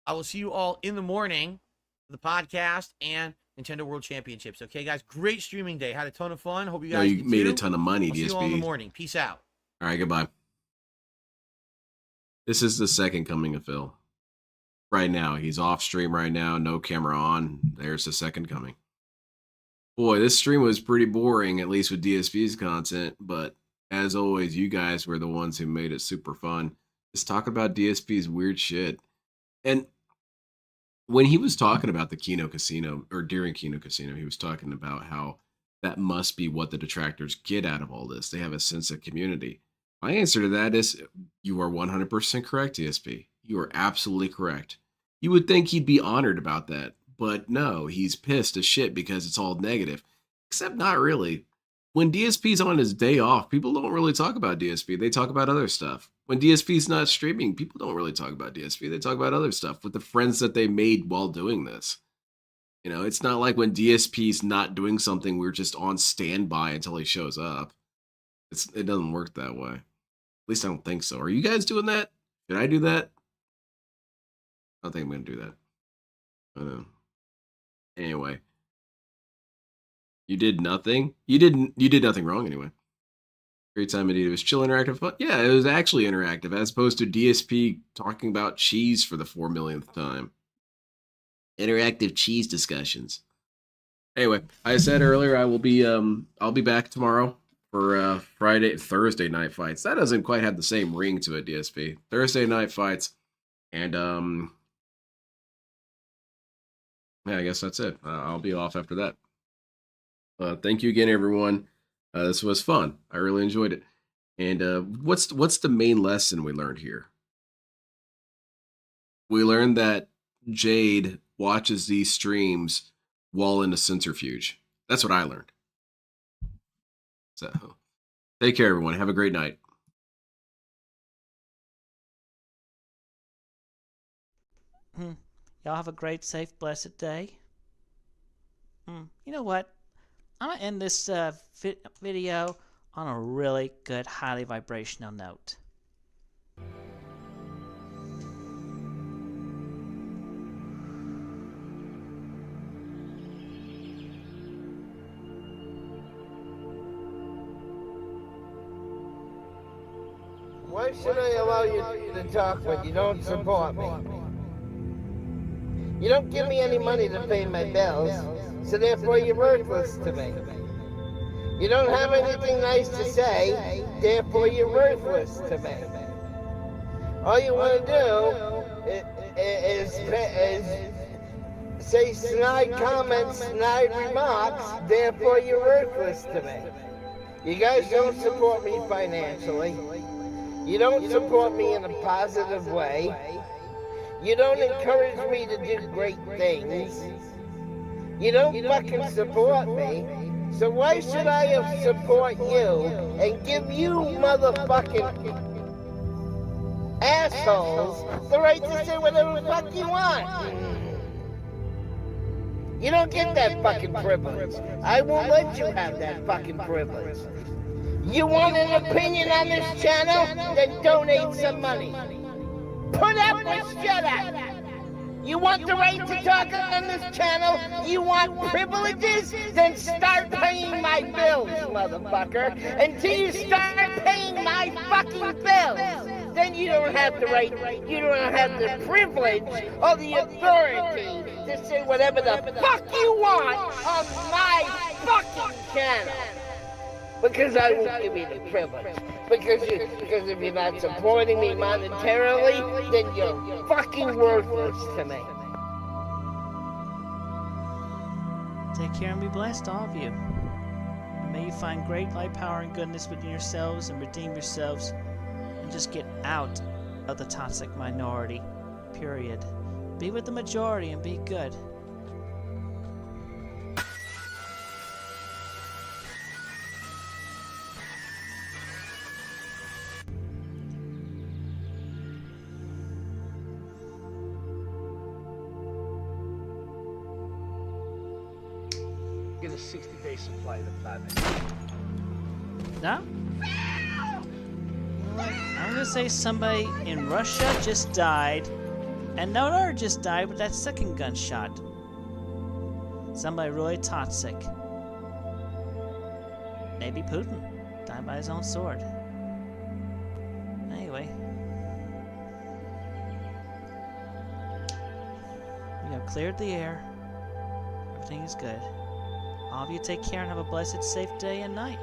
will see you all in the morning for the podcast and Nintendo World Championships. Okay, guys? Great streaming day. Had a ton of fun. Hope you No, guys you did made too. a ton of money, I'll see you all in the DSP. morning. Peace out. All right, goodbye. This is the second coming of Phil. Right now, he's off stream right now, no camera on. There's the second coming. Boy, this stream was pretty boring, at least with DSP's content, but as always, you guys were the ones who made it super fun. Just talk about DSP's weird shit. And when he was talking about the Kino Casino, or during Kino Casino, he was talking about how that must be what the detractors get out of all this. They have a sense of community. My answer to that is you are 100% correct, DSP. You are absolutely correct. You would think he'd be honored about that, but no, he's pissed as shit because it's all negative. Except not really. When DSP's on his day off, people don't really talk about DSP. They talk about other stuff. When DSP's not streaming, people don't really talk about DSP. They talk about other stuff with the friends that they made while doing this. You know, it's not like when DSP's not doing something, we're just on standby until he shows up. It doesn't work that way. At least I don't think so. Are you guys doing that? Did I do that? I don't think I'm going to do that. I don't know. Anyway. You did nothing? You did nothing wrong anyway. Great time indeed. It was chill, interactive fun. Yeah, it was actually interactive, as opposed to DSP talking about cheese for the 4 millionth time. Interactive cheese discussions. Anyway, I said earlier I'll be back tomorrow for Thursday night fights. That doesn't quite have the same ring to it, DSP. Thursday night fights. And yeah, I guess that's it. I'll be off after that. Thank you again, everyone. This was fun. I really enjoyed it. And what's the main lesson we learned here? We learned that Jade watches these streams while in a centrifuge. That's what I learned. So, take care, everyone. Have a great night. Y'all have a great, safe, blessed day. You know what? I'm going to end this video on a really good, highly vibrational note. Why should I allow you to talk when you don't support me? You don't give me any money to pay my bills, so therefore you're worthless to me. You don't have anything nice to say, therefore you're worthless to me. All you want to do is say snide comments, snide remarks, therefore you're worthless to me. You guys don't support me financially. You don't support me in a positive way. You don't encourage me to do great things. You don't fucking support me. So why should I support you and give you motherfucking assholes the right to say whatever the fuck you want? You don't get that fucking privilege. I won't let you have that fucking privilege. You want an opinion on this channel? Then donate some money. Put up or shut up. You want the right to talk on this channel? You want privileges? Then start paying my bills, motherfucker. Until you start paying my fucking bills, then you don't have the right, you don't have the privilege or the authority to say whatever the fuck you want on my fucking channel. Because I won't give you the privilege. Because if you're not supporting me monetarily, then you're fucking worthless to me. Take care and be blessed, all of you. And may you find great light, power, and goodness within yourselves and redeem yourselves. In just get out of the toxic minority. Period. Be with the majority and be good. Get a 60-day supply of the planet. No? You know what? I'm gonna say somebody in Russia just died, and no other just died with that second gunshot. Somebody really toxic. Maybe Putin died by his own sword. Anyway. We have cleared the air. Everything is good. All of you take care and have a blessed, safe day and night.